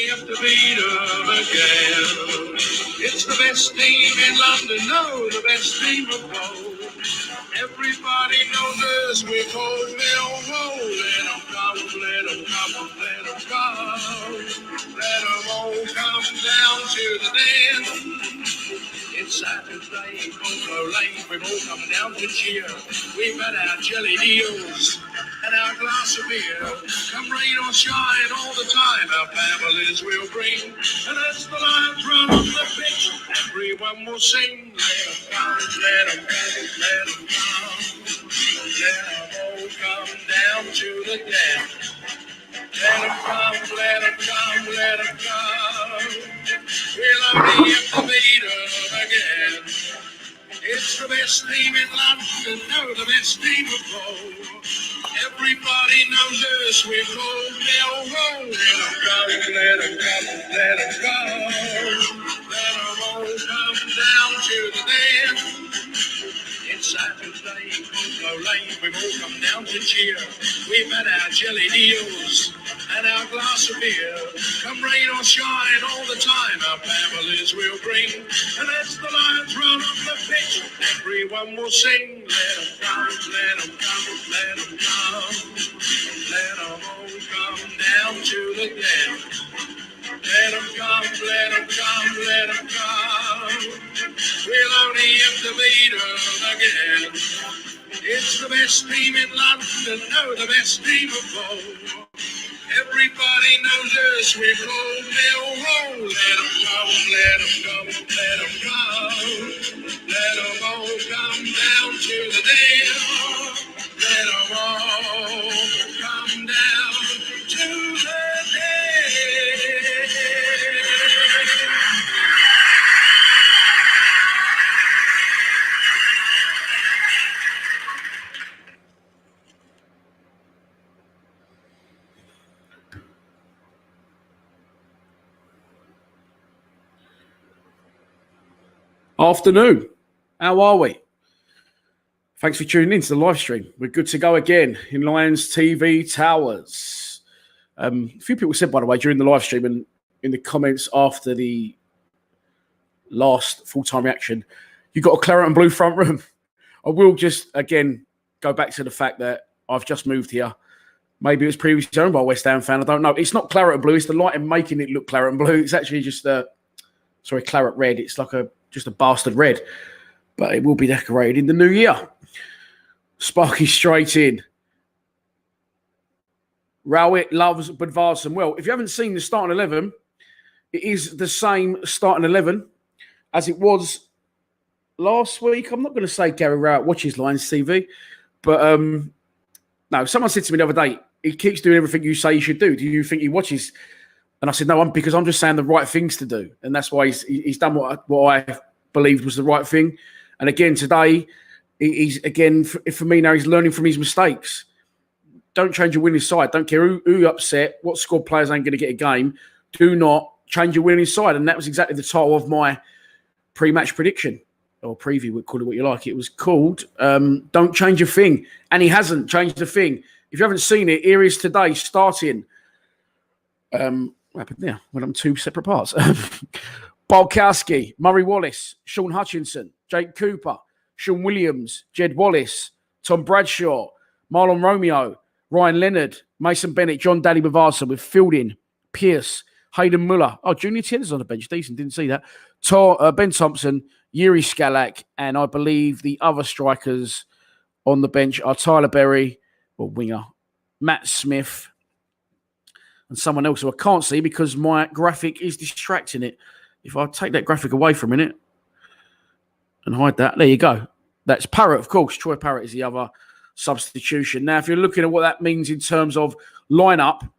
have to beat them again. It's the best team in London, no, the best team of all. Everybody knows us, we're called Millwall. Let them come, let them come, let them come. Let them all come down to the den. It's Saturday, Polo Lane, we've all come down to cheer. We've had our jelly deals and our glass of beer. Come rain or shine, all the time our families will bring. And as the Lions run on the pitch, everyone will sing. Let them come, let them come, let them come. Let them all come down to the den. Let them come, let them come, let them come. We'll only have to beat them again. It's the best team in London, no, the best team of all. Everybody knows us, we're called Millwall. Let them come, let them come, let them come. Let them all come down to the den. It's Saturday, Polo Lane, we've all come down to cheer. We've had our jelly deals and our glass of beer. Come rain or shine, all the time our families will bring. And as the Lions run on the pitch, everyone will sing. Let them come, let them come, let them come. Let them all come down to the den. Let them come, let them come, let them come. We'll only have to beat them again. It's the best team in London, no, the best team of all. Everybody knows us, we're called Millwall. Let them come, let them come, let them come. Let them all come down to the den. Let them all come down to the den. Afternoon. How are we? Thanks for tuning in to the live stream. We're good to go again in Lions TV Towers. A few people said, by the way, during the live stream and in the comments after the last full-time reaction, you got a claret and blue front room. I will just, again, go back to the fact that I've just moved here. Maybe it was previously owned by a West Ham fan. I don't know. It's not claret and blue. It's the lighting making it look claret and blue. It's actually just claret red. It's like just a bastard red. But it will be decorated in the new year. Sparky straight in. Rowett loves Budvarsson. Well, if you haven't seen the starting 11, it is the same starting 11 as it was last week. I'm not going to say Gary Rowett watches Lions TV, but no, someone said to me the other day, he keeps doing everything you say he should do. Do you think he watches? And I said, no, because I'm just saying the right things to do. And that's why he's done what I believed was the right thing. And again, today, he's, again, for me now, he's learning from his mistakes. Don't change your winning side. Don't care who upset, what squad players ain't going to get a game. Do not change your winning side. And that was exactly the title of my pre-match prediction. Or preview, call it what you like. It was called Don't Change a Thing. And he hasn't changed a thing. If you haven't seen it, here is today starting. What happened there? Went on two separate parts. Balkowski, Murray Wallace, Sean Hutchinson, Jake Cooper, Sean Williams, Jed Wallace, Tom Bradshaw, Marlon Romeo, Ryan Leonard, Mason Bennett, John Daly Bavasa with Fielding, Pierce, Hayden Muller. Oh, Junior Tierney's on the bench. Decent. Didn't see that. Ben Thompson, Yuri Skalak, and I believe the other strikers on the bench are Tyler Berry, or winger, Matt Smith, and someone else who I can't see because my graphic is distracting it. If I take that graphic away for a minute and hide that, there you go. That's Parrott, of course. Troy Parrott is the other substitution. Now, if you're looking at what that means in terms of lineup,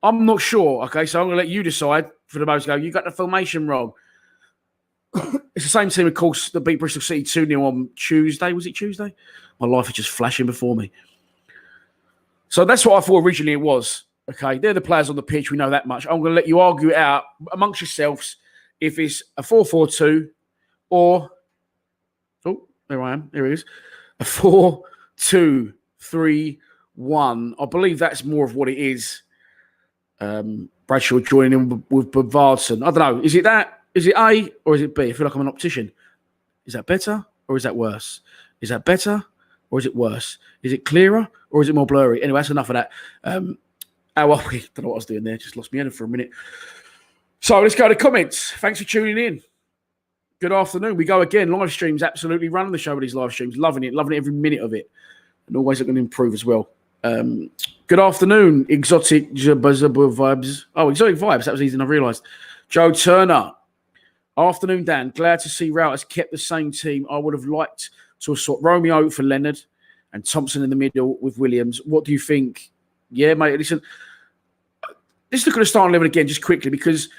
I'm not sure. Okay, so I'm going to let you decide for the most go. You got the formation wrong. It's the same team, of course, that beat Bristol City 2-0 on Tuesday. Was it Tuesday? My life is just flashing before me. So that's what I thought originally it was. Okay, they're the players on the pitch. We know that much. I'm going to let you argue it out amongst yourselves if it's a 4-4-2 or, oh, there I am. There it is. A 4-2-3-1. I believe that's more of what it is. Brad Bradshaw joining in with Bavardson. I don't know. Is it that? Is it A or is it B? I feel like I'm an optician. Is that better or is that worse? Is that better or is it worse? Is it clearer or is it more blurry? Anyway, that's enough of that. How are we? Don't know what I was doing there. Just lost my head for a minute. So let's go to comments. Thanks for tuning in. Good afternoon. We go again. Live streams, absolutely running the show with these live streams. Loving it every minute of it. And always looking to improve as well. Good afternoon, exotic vibes. Oh, exotic vibes. That was easy than I realised. Joe Turner. Afternoon, Dan. Glad to see Rout has kept the same team. I would have liked to have sought Romeo for Leonard and Thompson in the middle with Williams. What do you think? Yeah, mate. Listen, let's look at the starting 11 again just quickly because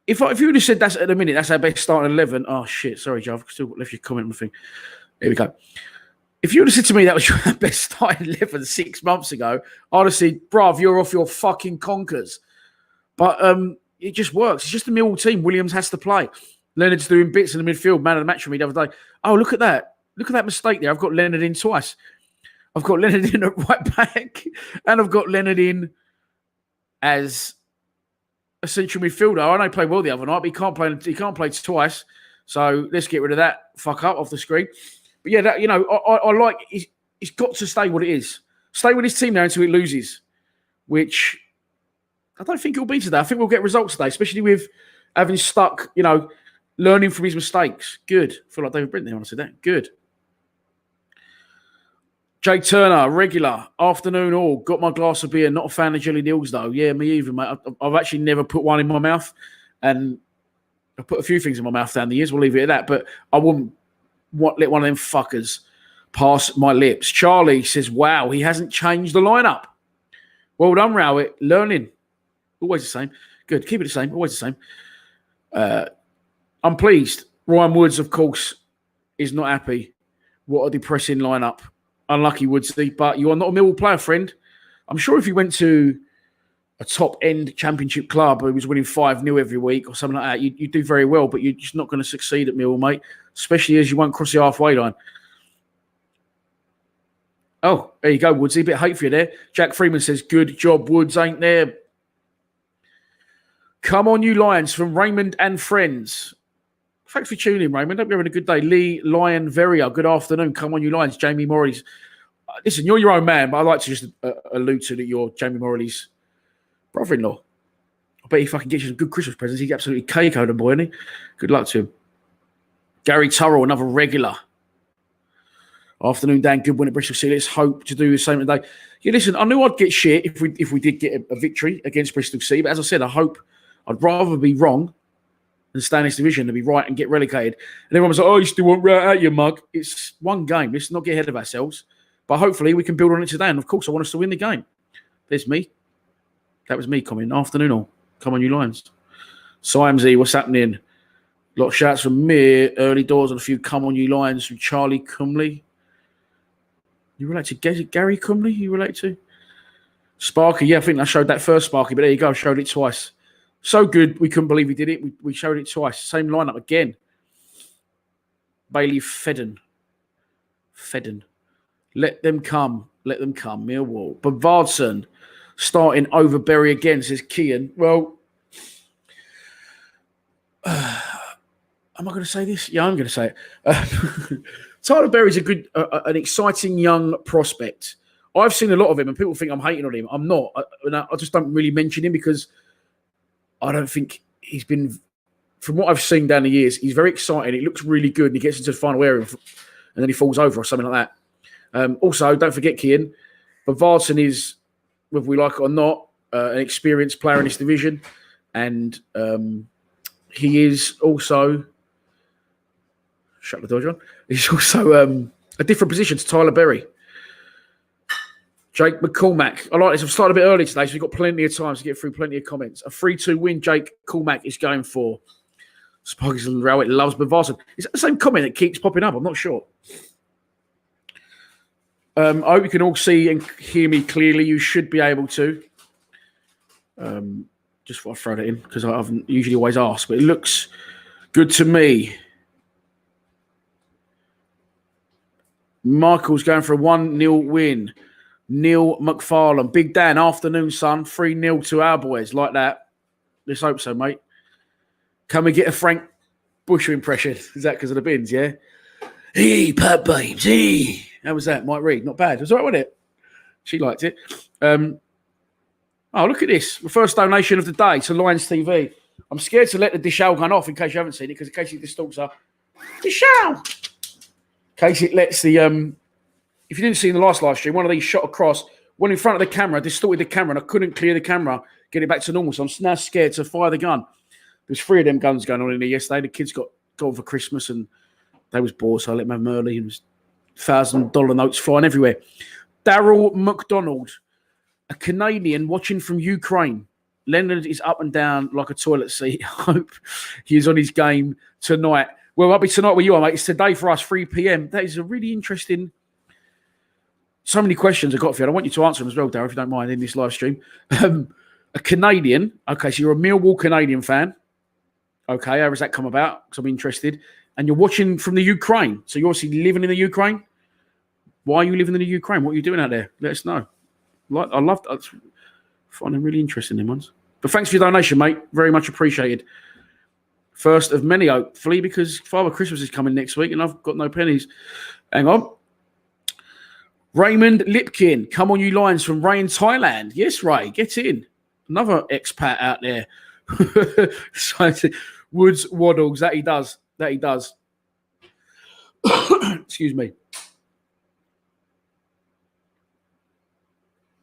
if you would have said that's at the minute, that's our best starting 11. Oh, shit. Sorry, Joe. I've still left your comment on the thing. Here we go. If you would have said to me that was your best starting 11 6 months ago, I'd have said, bruv, you're off your fucking conkers. But it just works. It's just a Millwall team. Williams has to play. Leonard's doing bits in the midfield, man of the match for me the other day. Oh, look at that. Look at that mistake there. I've got Leonard in twice. I've got Leonard in at right back, and I've got Leonard in as a central midfielder. I know he played well the other night, but he can't play twice. So let's get rid of that fuck up off the screen. But yeah, that, I like it's got to stay what it is. Stay with his team now until it loses, which I don't think it'll be today. I think we'll get results today, especially with having stuck, learning from his mistakes. Good. I feel like David Brent there when I said that. Good. Jake Turner, regular. Afternoon all. Got my glass of beer. Not a fan of jelly deals, though. Yeah, me either, mate. I've actually never put one in my mouth. And I've put a few things in my mouth down the years. We'll leave it at that. But I wouldn't let one of them fuckers pass my lips. Charlie says, wow, he hasn't changed the lineup. Well done, Rowett. Learning. Always the same. Good. Keep it the same. Always the same. I'm pleased. Ryan Woods, of course, is not happy. What a depressing lineup. Unlucky, Woodsy, but you are not a Millwall player, friend. I'm sure if you went to a top-end championship club who was winning 5-0 every week or something like that, you'd do very well, but you're just not going to succeed at Millwall, mate, especially as you won't cross the halfway line. Oh, there you go, Woodsy. A bit hate for you there. Jack Freeman says, good job, Woods, ain't there? Come on, you Lions, from Raymond and friends. Thanks for tuning in, Raymond. Hope you're having a good day. Lee Lion Verrier, good afternoon. Come on, you Lions. Jamie Morley's. Listen, you're your own man, but I'd like to just allude to that you're Jamie Morley's brother-in-law. I bet he fucking gets you some good Christmas presents. He's absolutely cake-o the boy, isn't he? Good luck to him. Gary Turrell, another regular. Afternoon, Dan. Good win at Bristol City. Let's hope to do the same today. Yeah, listen, I knew I'd get shit if we did get a victory against Bristol City, but as I said, I'd rather be wrong than stay in this division to be right and get relegated. And everyone was like, oh, you still want right out, you mug. It's one game. Let's not get ahead of ourselves. But hopefully we can build on it today. And of course, I want us to win the game. There's me. That was me coming. Afternoon all. Come on, you Lions. Simesy, what's happening? A lot of shouts from me. Early doors and a few come on, you Lions from Charlie Cumley. You relate to Gary Cumley? You relate to? Sparky, yeah, I think I showed that first Sparky, but there you go. I showed it twice. So good, we couldn't believe we did it. We showed it twice. Same lineup again. Bailey Fedden. Let them come. Millwall. Bavardson starting over Berry again, says Kian. Well, am I going to say this? Yeah, I'm going to say it. Tyler Berry's an exciting young prospect. I've seen a lot of him, and people think I'm hating on him. I'm not. I just don't really mention him because I don't think he's been, from what I've seen down the years, he's very exciting. It looks really good, and he gets into the final area, and then he falls over or something like that. Also, don't forget, Kian, Bavardson is, whether we like it or not, an experienced player in this division, and he is also, shut the door, John. He's also a different position to Tyler Berry. Jake McCormack. I like this. I've started a bit early today, so we've got plenty of time to get through plenty of comments. A 3-2 win, Jake McCormack is going for. Sparks and Rowett loves Bavardson. Is that the same comment that keeps popping up? I'm not sure. I hope you can all see and hear me clearly. You should be able to. Just thought I'd throw that in because I haven't usually always asked, but it looks good to me. Michael's going for a 1-0 win. Neil McFarlane. Big Dan, afternoon, son. 3-0 to our boys. Like that. Let's hope so, mate. Can we get a Frank Busher impression? Is that because of the bins, yeah? Hey, Pat Babes, hey. How was that, Mike Reed? Not bad. It was all right, wasn't it? She liked it. Oh, look at this. The first donation of the day to Lions TV. I'm scared to let the Dishal gun off in case you haven't seen it, because in case it distorts her. Dishal! In case it lets the... if you didn't see in the last live stream, one of these shot across, went in front of the camera, distorted the camera, and I couldn't clear the camera, get it back to normal. So I'm now scared to fire the gun. There's 3 of them guns going on in there yesterday. The kids got on for Christmas and they was bored, so I let them have them early. It was $1,000 notes flying everywhere. Daryl McDonald, a Canadian watching from Ukraine. Leonard is up and down like a toilet seat. I hope he is on his game tonight. Well, I'll be tonight where you are, mate. It's today for us, 3 p.m. That is a really interesting... So many questions I've got for you. I want you to answer them as well, Daryl, if you don't mind, in this live stream. A Canadian. Okay, so you're a Millwall Canadian fan. Okay, how has that come about? Because I'm interested. And you're watching from the Ukraine. So you're obviously living in the Ukraine. Why are you living in the Ukraine? What are you doing out there? Let us know. I love that. I find them really interesting, them ones. But thanks for your donation, mate. Very much appreciated. First of many, hopefully, because Father Christmas is coming next week and I've got no pennies. Hang on. Raymond Lipkin. Come on, you Lions from Ray in Thailand. Yes, Ray. Get in. Another expat out there. Woods Waddles. That he does. Excuse me.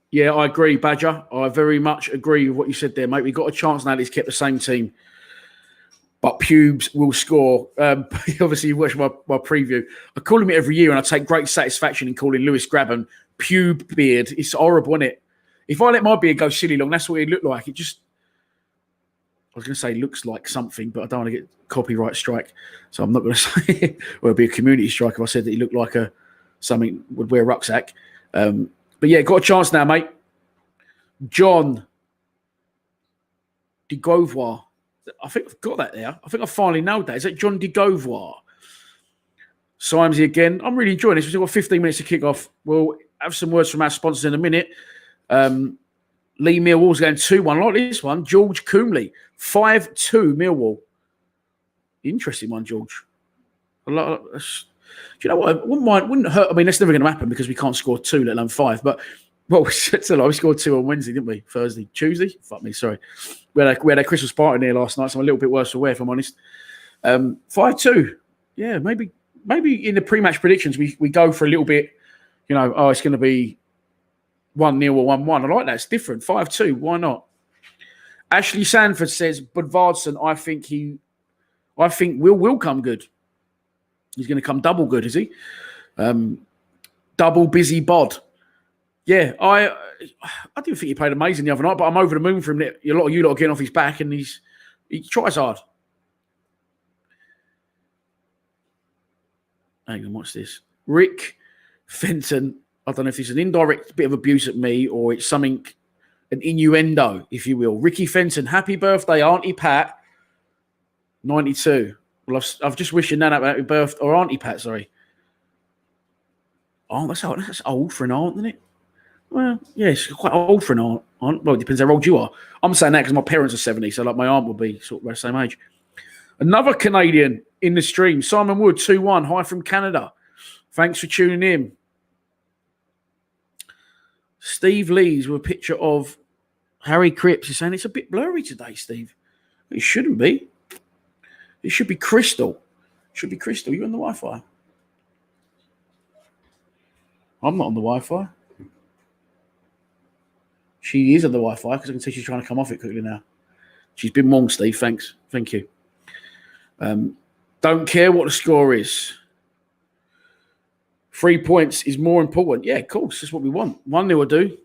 Yeah, I agree, Badger. I very much agree with what you said there, mate. We've got a chance now that he's kept the same team. But Pubes will score. Obviously, you watched my preview. I call him it every year, and I take great satisfaction in calling Lewis Grabban Pube Beard. It's horrible, isn't it? If I let my beard go silly long, that's what it looked like. It just... I was going to say looks like something, but I don't want to get copyright strike. So I'm not going to say it. Well, it'd be a community strike if I said that he looked like something would wear a rucksack. But yeah, got a chance now, mate. John de Gauvoir. I think I've got that there. I think I finally nailed that. Is that John de Gauvoir? Simesy again. I'm really enjoying this. We've got 15 minutes to kick off. We'll have some words from our sponsors in a minute. Lee Millwall's going 2-1. I like this one. George Coomley. 5-2 Millwall. Interesting one, George. Do you know what? Wouldn't hurt. I mean, that's never going to happen because we can't score 2, let alone 5. But we scored 2 on Wednesday, didn't we? Thursday, Tuesday. Fuck me, sorry. We had a Christmas party there last night, so I'm a little bit worse for wear, if I'm honest. 5-2. Yeah, maybe in the pre-match predictions we go for a little bit. You know, it's going to be 1-0 or 1-1. I like that. It's different. 5-2. Why not? Ashley Sanford says, Budvarsson, I think will come good. He's going to come double good, is he? Double busy bod. Yeah, I didn't think he played amazing the other night, but I'm over the moon for him. A lot of you lot are getting off his back, and he tries hard. Hang on, what's this? Rick Fenton. I don't know if it's an indirect bit of abuse at me or it's something, an innuendo, if you will. Ricky Fenton, happy birthday, Auntie Pat, 92. Well, I've just wished your nan happy birthday, or Auntie Pat, sorry. Oh, that's old for an aunt, isn't it? Well, yeah, it's quite old for an aunt. Well, it depends how old you are. I'm saying that because my parents are 70, so like my aunt will be sort of around the same age. Another Canadian in the stream, Simon Wood, 2-1. Hi from Canada. Thanks for tuning in. Steve Lees with a picture of Harry Cripps. He's saying it's a bit blurry today, Steve. It shouldn't be. It should be crystal. It should be crystal. You on the Wi-Fi? I'm not on the Wi-Fi. She is on the Wi-Fi because I can see she's trying to come off it quickly now. She's been wrong, Steve. Thanks. Thank you. Don't care what the score is. 3 points is more important. Yeah, of course. That's what we want. 1-0 will do.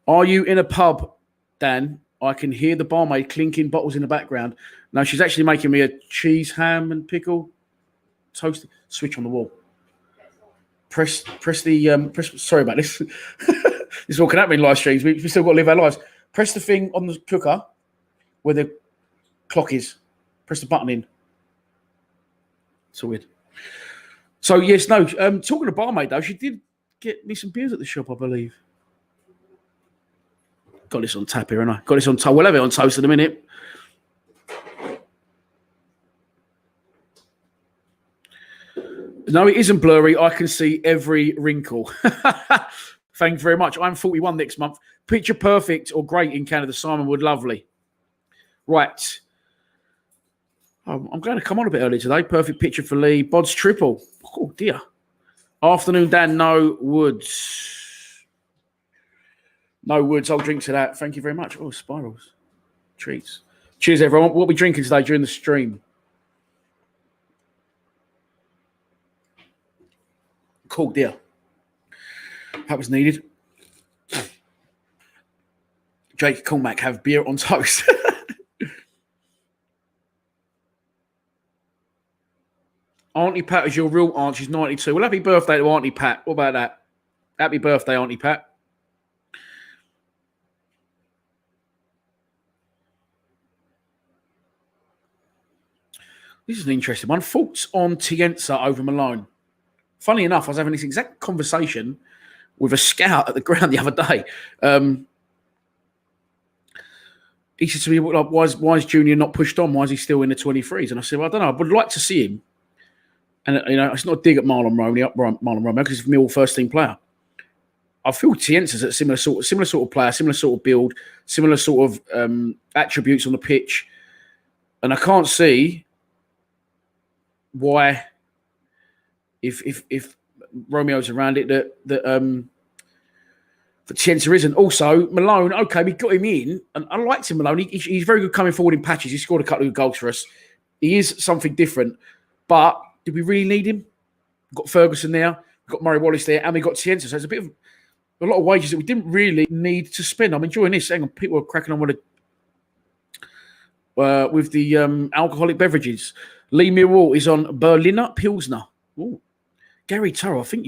Are you in a pub, Dan? I can hear the barmaid clinking bottles in the background. No, she's actually making me a cheese, ham, and pickle toast. Switch on the wall. Press the sorry about this. This is what can happen in live streams. We still got to live our lives. Press the thing on the cooker where the clock is. Press the button in. It's all weird. So yes, no. Talking to barmaid though, she did get me some beers at the shop, I believe. Got this on tap here, and I got this on toast. We'll have it on toast in a minute. No, it isn't blurry. I can see every wrinkle. Thank you very much. I'm 41 next month. Picture perfect or great in Canada. Simon Wood, lovely. Right. I'm going to come on a bit early today. Perfect picture for Lee. Bod's triple. Oh, dear. Afternoon, Dan. No Woods. No Woods. I'll drink to that. Thank you very much. Oh, spirals. Treats. Cheers, everyone. What are we drinking today during the stream? Cool, dear. That was needed. Jake Cormack, have beer on toast. Auntie Pat is your real aunt. She's 92. Well, happy birthday to Auntie Pat. What about that? Happy birthday, Auntie Pat. This is an interesting one. Thoughts on Tienza over Malone? Funny enough, I was having this exact conversation with a scout at the ground the other day. He said to me, like, why is Junior not pushed on? Why is he still in the 23s? And I said, well, I don't know. I would like to see him. And, you know, it's not a dig at Marlon Romeo, because he's a Millwall first-team player. I feel Tienza's a similar sort of player, similar sort of build, similar sort of attributes on the pitch. And I can't see why, if Romeo's around it, that Tienza isn't. Also, Malone, okay, we got him in, and I liked him, Malone. He's very good coming forward in patches. He scored a couple of goals for us. He is something different. But did we really need him? We've got Ferguson there, we've got Murray Wallace there, and we got Tienza. So it's a lot of wages that we didn't really need to spend. I'm enjoying this. Hang on, people are cracking on with the alcoholic beverages. Lee Millwall is on Berliner Pilsner. Ooh. Gary Turrow, I think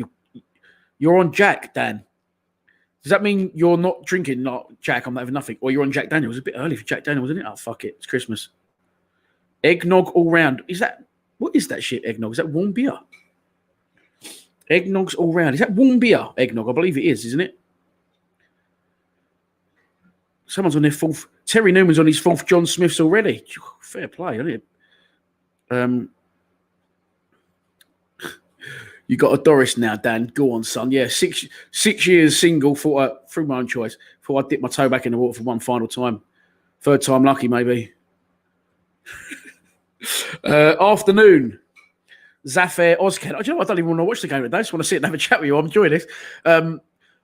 you're on Jack, Dan. Does that mean you're not drinking? Not Jack, I'm not having nothing. Or you're on Jack Daniels? It's a bit early for Jack Daniels, isn't it? Oh, fuck it. It's Christmas. Eggnog all round. What is that shit, eggnog? Is that warm beer? Eggnog's all round. Is that warm beer, eggnog? I believe it is, isn't it? Someone's on their fourth. Terry Newman's on his fourth John Smith's already. Fair play, isn't it? You got a Doris now, Dan. Go on, son. Yeah, 6 years single. Through my own choice. Thought I'd dip my toe back in the water for one final time. Third time lucky, maybe. Afternoon. Zafir Ozken. I don't even want to watch the game today. I just want to sit and have a chat with you. I'm enjoying this.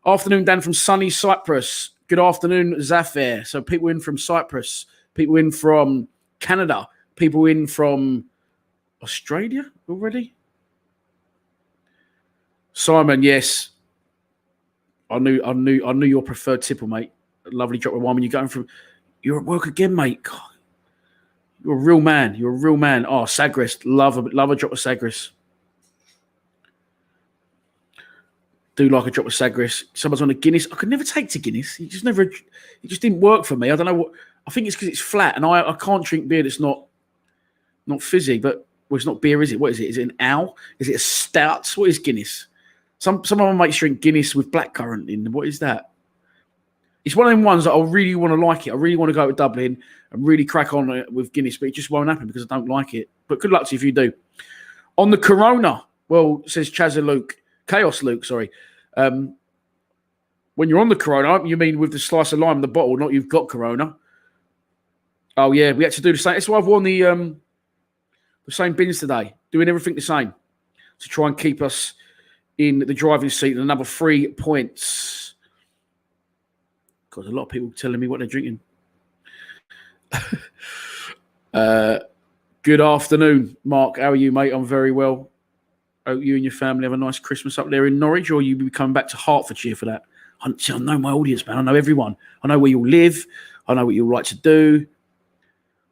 Afternoon, Dan from sunny Cyprus. Good afternoon, Zafir. So people in from Cyprus, people in from Canada, people in from Australia already. Simon, yes. I knew your preferred tipple, mate. Lovely drop of wine when you're going from. You're at work again, mate. God. You're a real man. You're a real man. Oh, Sagres. Love a drop of Sagres. Do like a drop of Sagres. Someone's on a Guinness. I could never take to Guinness. It just didn't work for me. I don't know what. I think it's because it's flat, and I can't drink beer that's not fizzy. But it's not beer, is it? What is it? Is it an ale? Is it a stout? What is Guinness? Some of my mates drink Guinness with blackcurrant in. What is that? It's one of them ones that I really want to like it. I really want to go to Dublin and really crack on with Guinness, but it just won't happen because I don't like it. But good luck to you if you do. On the Corona, well, says Chaos Luke, sorry. When you're on the Corona, you mean with the slice of lime in the bottle, not you've got Corona. Oh, yeah, we had to do the same. That's why I've worn the same bins today, doing everything the same to try and keep us in the driving seat and another 3 points. God, a lot of people telling me what they're drinking. Good afternoon, Mark. How are you, mate? I'm very well. Hope you and your family have a nice Christmas up there in Norwich, or you'll be coming back to Hertfordshire for that. I know my audience, man. I know everyone. I know where you live. I know what you like to do.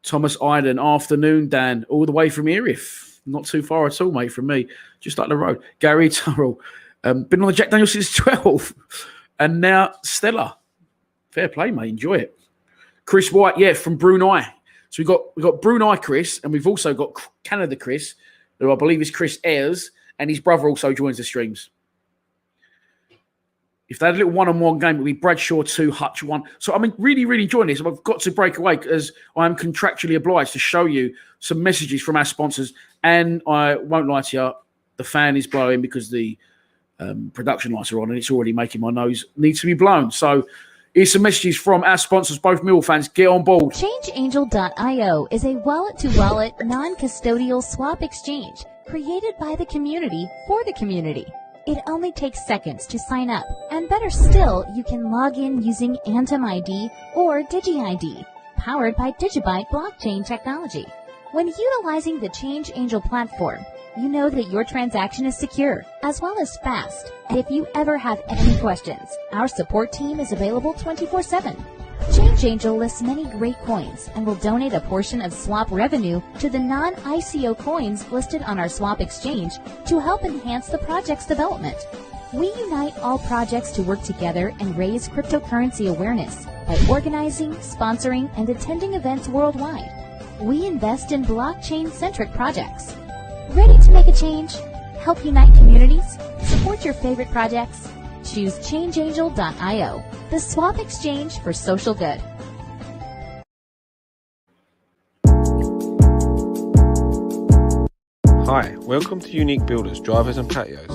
Thomas Iden, afternoon, Dan, all the way from Erith. Not too far at all, mate, from me. Just up the road. Gary Turrell. Been on the Jack Daniels since 12. And now Stella. Fair play, mate. Enjoy it. Chris White, yeah, from Brunei. So we've got Brunei Chris, and we've also got Canada Chris, who I believe is Chris Ayres, and his brother also joins the streams. If they had a little one-on-one game, it would be Bradshaw 2, Hutch 1. So I'm really, really enjoying this. I've got to break away as I am contractually obliged to show you some messages from our sponsors. And I won't lie to you, the fan is blowing because the production lights are on and it's already making my nose need to be blown. So here's some messages from our sponsors, both Mill fans. Get on board. ChangeAngel.io is a wallet-to-wallet, non-custodial swap exchange created by the community for the community. It only takes seconds to sign up, and better still, you can log in using Atom ID or DigiID, powered by Digibyte blockchain technology. When utilizing the Change Angel platform, you know that your transaction is secure, as well as fast. And if you ever have any questions, our support team is available 24/7. Change Angel lists many great coins and will donate a portion of swap revenue to the non-ICO coins listed on our swap exchange to help enhance the project's development. We unite all projects to work together and raise cryptocurrency awareness by organizing, sponsoring, and attending events worldwide. We invest in blockchain-centric projects. Ready to make a change? Help unite communities? Support your favorite projects? Choose ChangeAngel.io, the swap exchange for social good. Hi, welcome to Unique Builders, Drivers and Patios.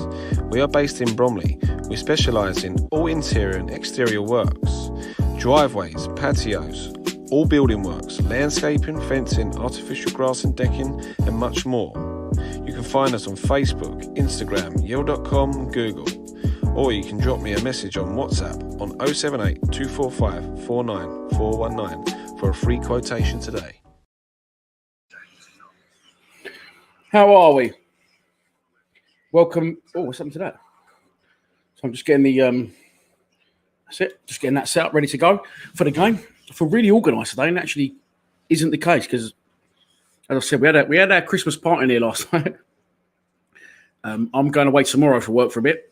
We are based in Bromley. We specialise in all interior and exterior works, driveways, patios, all building works, landscaping, fencing, artificial grass and decking, and much more. You can find us on Facebook, Instagram, yale.com, Google, or you can drop me a message on WhatsApp on 078 245 49419 for a free quotation today. How are we? Welcome. Oh, what's happened to that? So I'm just getting the that's it. Just getting that set up, ready to go for the game. I feel really organised today, and actually isn't the case because, as I said, we had our Christmas party in here last night. I'm going away tomorrow for work for a bit.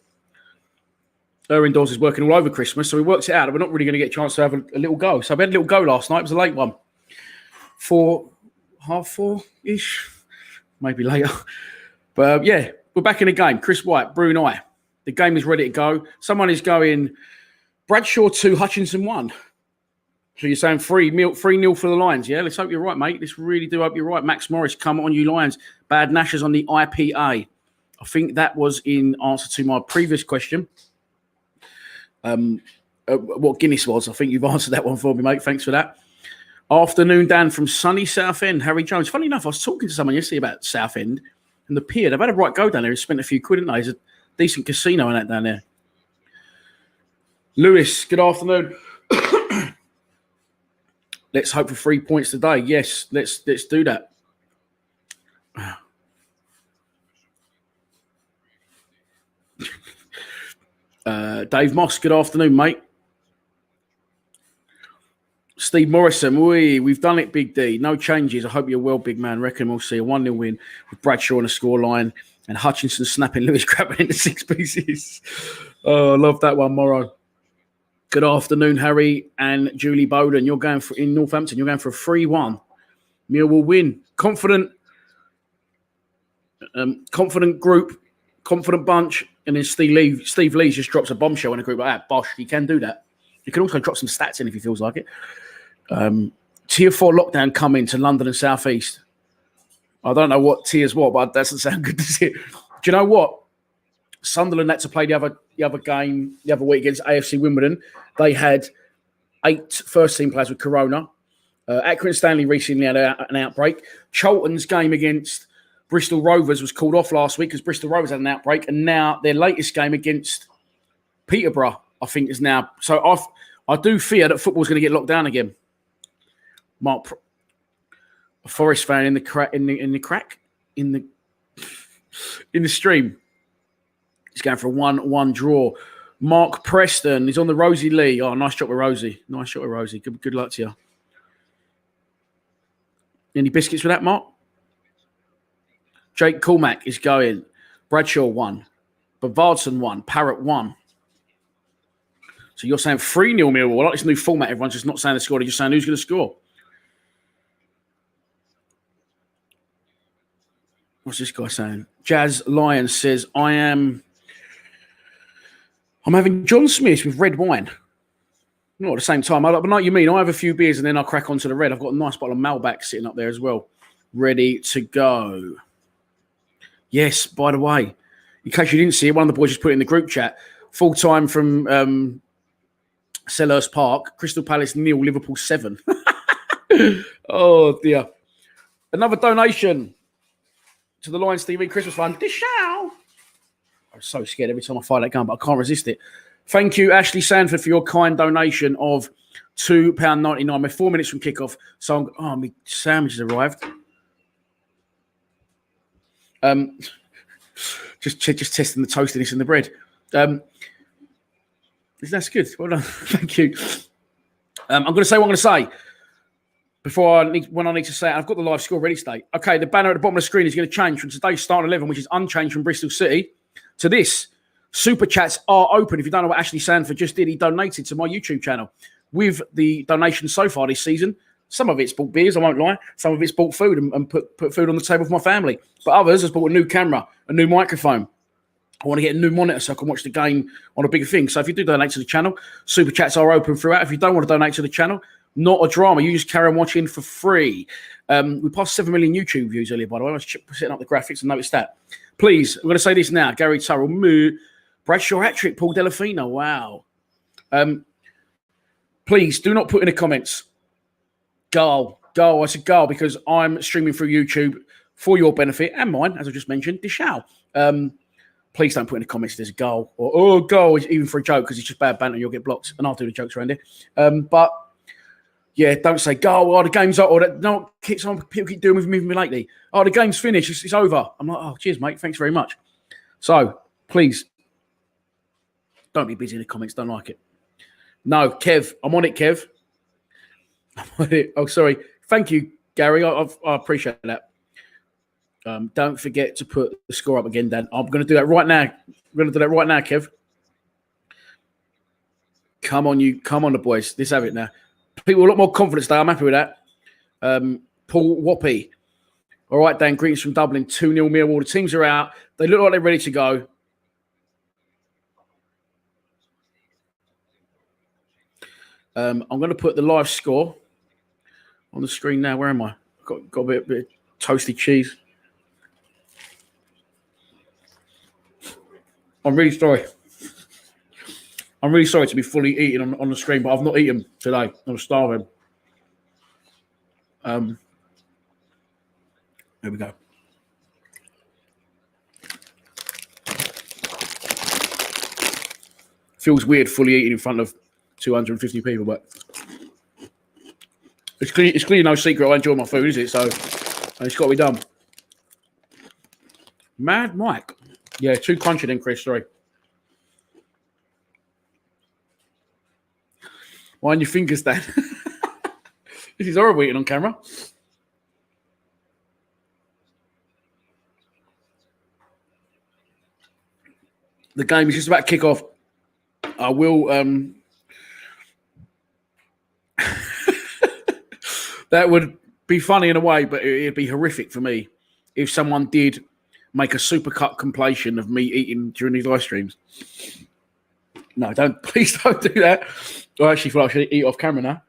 Her indoors is working all over Christmas, so we worked it out that we're not really going to get a chance to have a little go. So we had a little go last night. It was a late one. 4:30-ish, maybe later. But yeah, we're back in the game. Chris White, Brunei. The game is ready to go. Someone is going Bradshaw 2, Hutchinson 1. So you're saying 3-0 for the Lions, yeah? Let's hope you're right, mate. Let's really do hope you're right. Max Morris, come on, you Lions. Bad Nashers on the IPA. I think that was in answer to my previous question. What Guinness was. I think you've answered that one for me, mate. Thanks for that. Afternoon, Dan, from sunny Southend. Harry Jones. Funny enough, I was talking to someone yesterday about Southend and the pier. They've had a right go down there and spent a few quid, haven't they? There's a decent casino and that down there. Lewis, good afternoon. Let's hope for 3 points today. Yes, let's do that. Dave Moss, good afternoon, mate. Steve Morrison, we've done it, Big D. No changes. I hope you're well, big man. Reckon we'll see a 1-0 win with Bradshaw on the scoreline and Hutchinson snapping Lewis grabbing into 6 pieces. Oh, I love that one, Morrow. Good afternoon, Harry and Julie Bowden. You're going for in Northampton. You're going for a 3-1. Millwall win. Confident group, confident bunch, and then Steve Lee just drops a bombshell in a group like that. Bosh, you can do that. You can also drop some stats in if he feels like it. Tier 4 lockdown coming to London and South East. I don't know what tiers what, but that doesn't sound good to see. Do you know what? Sunderland had to play the other game the other week against AFC Wimbledon. They had 8 first-team players with corona. Accrington Stanley recently had an outbreak. Charlton's game against Bristol Rovers was called off last week because Bristol Rovers had an outbreak, and now their latest game against Peterborough, I think, is now. So I do fear that football's going to get locked down again. Mark, a Forest fan in the stream. He's going for a 1-1 draw. Mark Preston is on the Rosie Lee. Oh, nice shot with Rosie. Nice shot with Rosie. Good luck to you. Any biscuits with that, Mark? Jake Cormack is going. Bradshaw 1. Bavardson 1. Parrott 1. So you're saying 3-0 Millwall. I like this new format. Everyone's just not saying the score. They're just saying who's going to score. What's this guy saying? Jazz Lyons says, I am I'm having John Smith's with red wine. Not at the same time. But I know what you mean. I have a few beers and then I'll crack onto the red. I've got a nice bottle of Malbec sitting up there as well, ready to go. Yes, by the way, in case you didn't see it, one of the boys just put it in the group chat. Full time from Selhurst Park, Crystal Palace 0, Liverpool 7. Oh, dear. Another donation to the Lions TV Christmas Fund. I'm so scared every time I fire that gun, but I can't resist it. Thank you, Ashley Sanford, for your kind donation of £2.99. We're 4 minutes from kickoff, so my sandwich has arrived. Just testing the toastiness in the bread. That's good. Well done. Thank you. I'm going to say what I'm going to say when I need to say it. I've got the live score ready today. Okay, the banner at the bottom of the screen is going to change from today's starting 11, which is unchanged from Bristol City, to this. Super chats are open. If you don't know what Ashley Sanford just did, he donated to my YouTube channel. With the donations so far this season, some of it's bought beers, I won't lie. Some of it's bought food and put food on the table for my family. But others has bought a new camera, a new microphone. I want to get a new monitor so I can watch the game on a bigger thing. So if you do donate to the channel, super chats are open throughout. If you don't want to donate to the channel, not a drama. You just carry on watching for free. We passed 7 million YouTube views earlier, by the way. I was setting up the graphics and noticed that. Please, I'm going to say this now. Gary Turrell, moo. Bradshaw hat-trick, Paul Delafino. Wow. Please do not put in the comments, goal. I said goal because I'm streaming through YouTube for your benefit and mine, as I just mentioned, Dishal. Please don't put in the comments there's a goal or goal, even for a joke, because it's just bad banter. You'll get blocked, and I'll do the jokes around here. But yeah, don't say goal. Oh, the game's up. Or that, no, people keep doing with me lately. Oh, the game's finished. It's over. I'm like, oh, cheers, mate. Thanks very much. So please don't be busy in the comments. Don't like it. No, Kev, I'm on it, Kev. I'm on it. Oh, sorry. Thank you, Gary. I appreciate that. Don't forget to put the score up again, Dan. I'm going to do that right now. Kev. Come on, the boys. Let's have it now. People with a lot more confidence today. I'm happy with that. Paul Whoppy. All right, Dan. Greetings from Dublin. 2-0 Millwall. The teams are out. They look like they're ready to go. I'm going to put the live score on the screen now. Where am I? Got a bit of toasty cheese. I'm really sorry. I'm really sorry to be fully eating on the screen, but I've not eaten today. I'm starving. There we go. Feels weird fully eating in front of 250 people, but it's clearly no secret I enjoy my food, is it? So it's got to be done. Mad Mike. Yeah, too crunchy then, Chris. Sorry. Why on your fingers, Dan? This is horrible eating on camera. The game is just about to kick off. I will... that would be funny in a way, but it'd be horrific for me if someone did make a supercut compilation of me eating during these live streams. No, please don't do that. I actually feel like I should eat off camera now.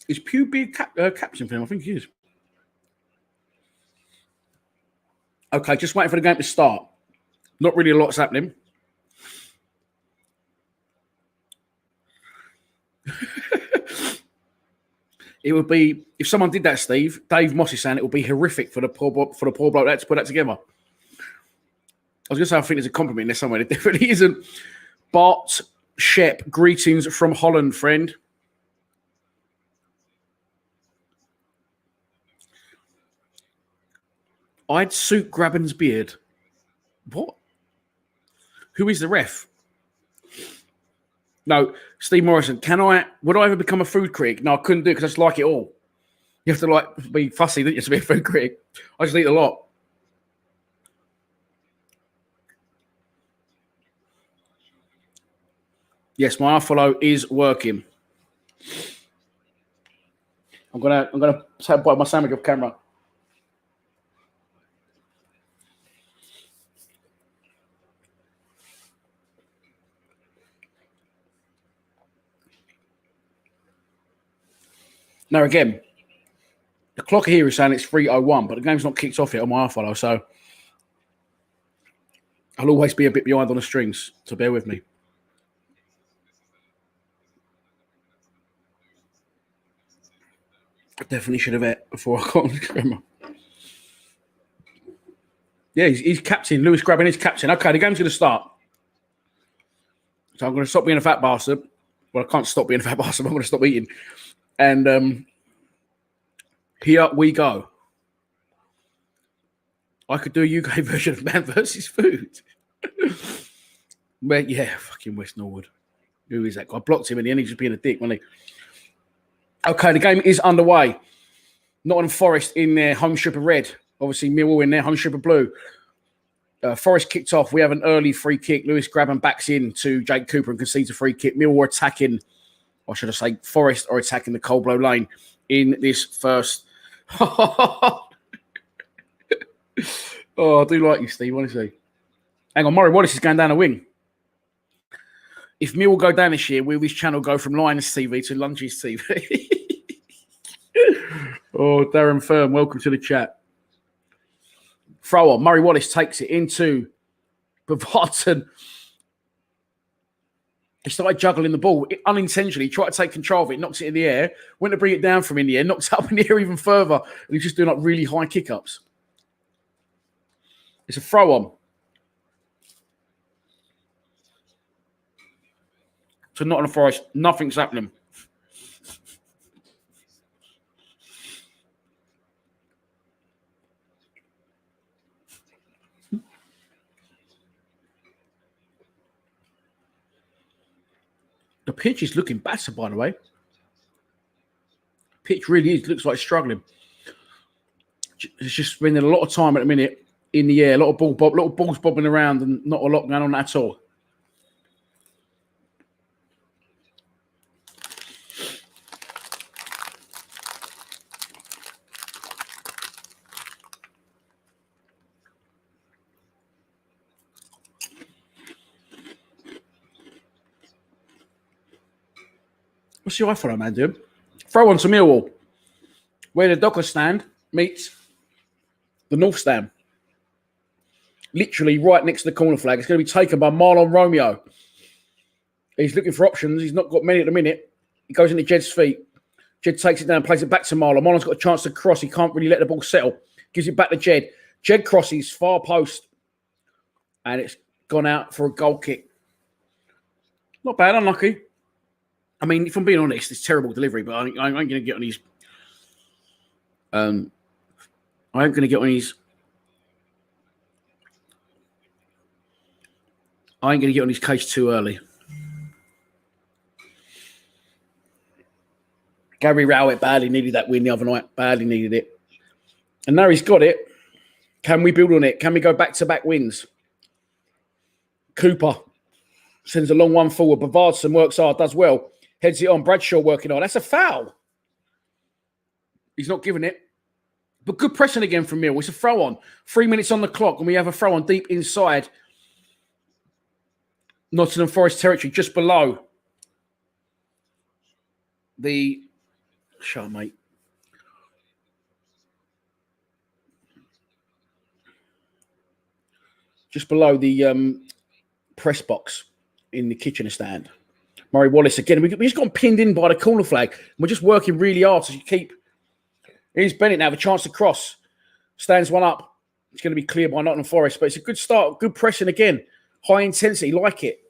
Is Pew Beard captain for him? I think he is. Okay, just waiting for the game to start. Not really a lot's happening. It would be, if someone did that, Steve, Dave Moss is saying it would be horrific for the poor bloke that to put that together. I was going to say I think there's a compliment in there somewhere. It definitely isn't. Bart Shep, greetings from Holland, friend. I'd suit Graben's beard. What? Who is the ref? No, Steve Morrison. Would I ever become a food critic? No, I couldn't do it because I just like it all. You have to be fussy, don't you, to be a food critic? I just eat a lot. Yes, my follow is working. I'm gonna take a bite of my sandwich off camera. Now again, the clock here is saying it's 3:01, but the game's not kicked off yet on my iPhone, so I'll always be a bit behind on the strings, so bear with me. I definitely should have ate before I got on the camera. Yeah, he's captain. Lewis grabbing his captain. Okay, the game's going to start. So I'm going to stop being a fat bastard. Well, I can't stop being a fat bastard. I'm going to stop eating. And here we go. I could do a UK version of Man versus Food. But yeah, fucking West Norwood. Who is that guy? I blocked him in the end. He's just being a dick, wasn't he? Okay, the game is underway. Nottingham Forest in their home strip of red. Obviously, Millwall in their home strip of blue. Forest kicked off. We have an early free kick. Lewis Grabban backs in to Jake Cooper and concedes a free kick. Millwall attacking, or should I say, Forest are attacking the Cold Blow lane in this first. Oh, I do like you, Steve, honestly. Hang on, Murray Wallace is going down a wing. If Millwall go down this year, will this channel go from Lions TV to Lunges TV? Oh, Darren Firm, welcome to the chat. Throw on. Murray Wallace takes it into Bavarton. He started juggling the ball unintentionally. He tried to take control of it, knocks it in the air, went to bring it down from in the air, knocked it up in the air even further. And he's just doing like really high kick-ups. It's a throw on. To Nottingham Forest, nothing's happening. The pitch is looking better, by the way. Pitch really is. Looks like it's struggling. It's just spending a lot of time at the minute in the air. A lot of balls bobbing around and not a lot going on at all. What's your iPhone man doing? Throw on to Millwall, where the Docker stand meets the North stand. Literally right next to the corner flag. It's going to be taken by Marlon Romeo. He's looking for options. He's not got many at the minute. He goes into Jed's feet. Jed takes it down, plays it back to Marlon. Marlon's got a chance to cross. He can't really let the ball settle. Gives it back to Jed. Jed crosses far post. And it's gone out for a goal kick. Not bad, unlucky. I mean, if I'm being honest, it's terrible delivery, but I ain't going to get on his. I ain't going to get on his. I ain't going to get on his case too early. Gary Rowett badly needed that win the other night. Badly needed it. And now he's got it. Can we build on it? Can we go back-to-back wins? Cooper sends a long one forward. Bavardson works hard, does well. Heads it on. Bradshaw working on. That's a foul. He's not giving it. But good pressing again from Mill. It's a throw on. 3 minutes on the clock, and we have a throw on deep inside Nottingham Forest territory, just below the. Show, mate. Just below the press box in the kitchen stand. Murray Wallace again. We just got pinned in by the corner flag. We're just working really hard to keep. Here's Bennett now, have a chance to cross. Stands one up. It's going to be clear by Nottingham Forest, but it's a good start. Good pressing again. High intensity, like it.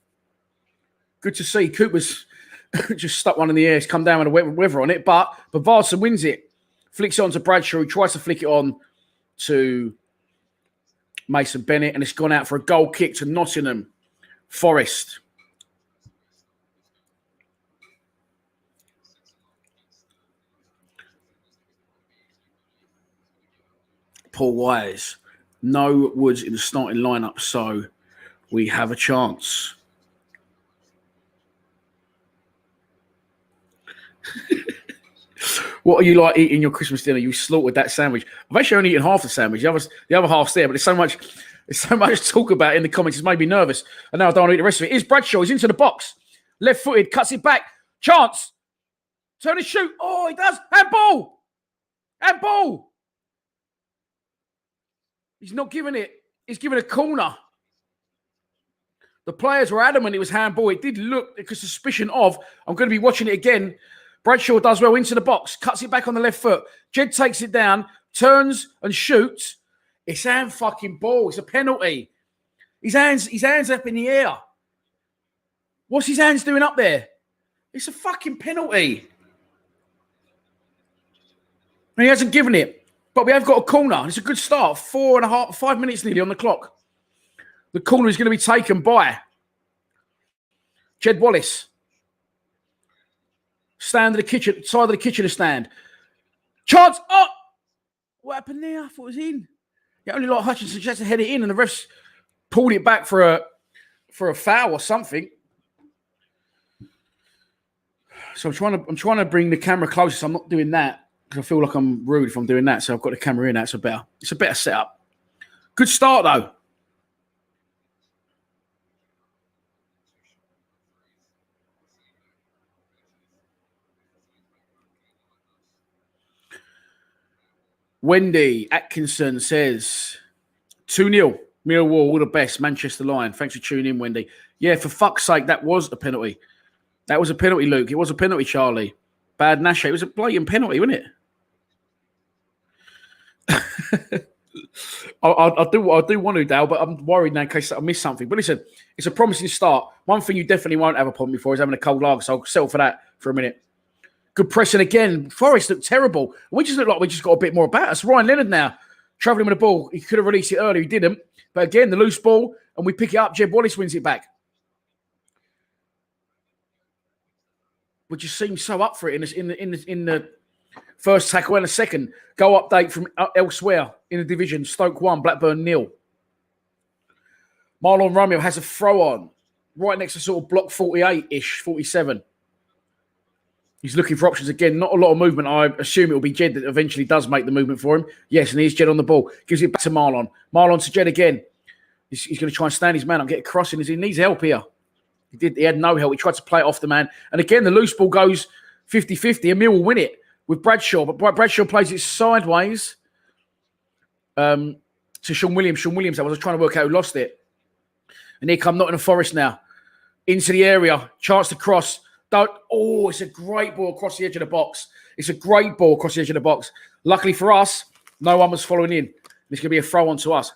Good to see. Cooper's just stuck one in the air. It's come down with a weather on it, but Bavardson wins it. Flicks it on to Bradshaw. He tries to flick it on to Mason Bennett, and it's gone out for a goal kick to Nottingham Forest. Paul Wise. No Woods in the starting lineup, so we have a chance. What are you like eating your Christmas dinner? You slaughtered that sandwich. I've actually only eaten half the sandwich. The other half's there, but there's so much talk about it in the comments. It's made me nervous. And now I don't want to eat the rest of it. Here's Bradshaw. He's into the box. Left-footed. Cuts it back. Chance. Turn and shoot. Oh, he does. Handball. Handball. He's not giving it. He's giving a corner. The players were adamant it was handball. It did look like a suspicion of, I'm going to be watching it again. Bradshaw does well into the box, cuts it back on the left foot. Jed takes it down, turns and shoots. It's hand fucking ball. It's a penalty. His hands up in the air. What's his hands doing up there? It's a fucking penalty. And he hasn't given it. But we have got a corner. It's a good start. 5 minutes nearly on the clock. The corner is going to be taken by Jed Wallace. Stand of the kitchen, side of the kitchen stand. Chance up. What happened there? I thought it was in. Yeah, only like Hutchinson just had to head it in, and the refs pulled it back for a foul or something. So I'm trying to bring the camera closer. So I'm not doing that because I feel like I'm rude if I'm doing that. So I've got the camera in. It's a better setup. Good start though. Wendy Atkinson says 2-0. Millwall, all the best. Manchester Lion. Thanks for tuning in, Wendy. Yeah, for fuck's sake, that was a penalty. That was a penalty, Luke. It was a penalty, Charlie. Bad Nashe. It was a blatant penalty, wasn't it? I do want to, Dale, but I'm worried now in case I miss something. But listen, it's a promising start. One thing you definitely won't have a problem before is having a cold lager, so I'll settle for that for a minute. Good pressing again. Forest looked terrible. We just look like we just got a bit more about us. Ryan Leonard now travelling with the ball. He could have released it earlier. He didn't. But again, the loose ball, and we pick it up. Jed Wallace wins it back. We just seem so up for it in the first tackle and a second. Goal update from elsewhere in the division. Stoke 1, Blackburn 0. Marlon Romeo has a throw on right next to sort of block 48-ish, 47. He's looking for options again. Not a lot of movement. I assume it will be Jed that eventually does make the movement for him. Yes, and here's Jed on the ball. Gives it back to Marlon. Marlon to Jed again. He's going to try and stand his man up, get a crossing. He needs help here. He had no help. He tried to play it off the man. And again, the loose ball goes 50-50. Emil will win it with Bradshaw. But Bradshaw plays it sideways to Sean Williams. Sean Williams, I was trying to work out who lost it. And here come Nottingham Forest now. Into the area. Chance to cross. It's a great ball across the edge of the box. It's a great ball across the edge of the box. Luckily for us, no one was following in. It's going to be a throw on to us.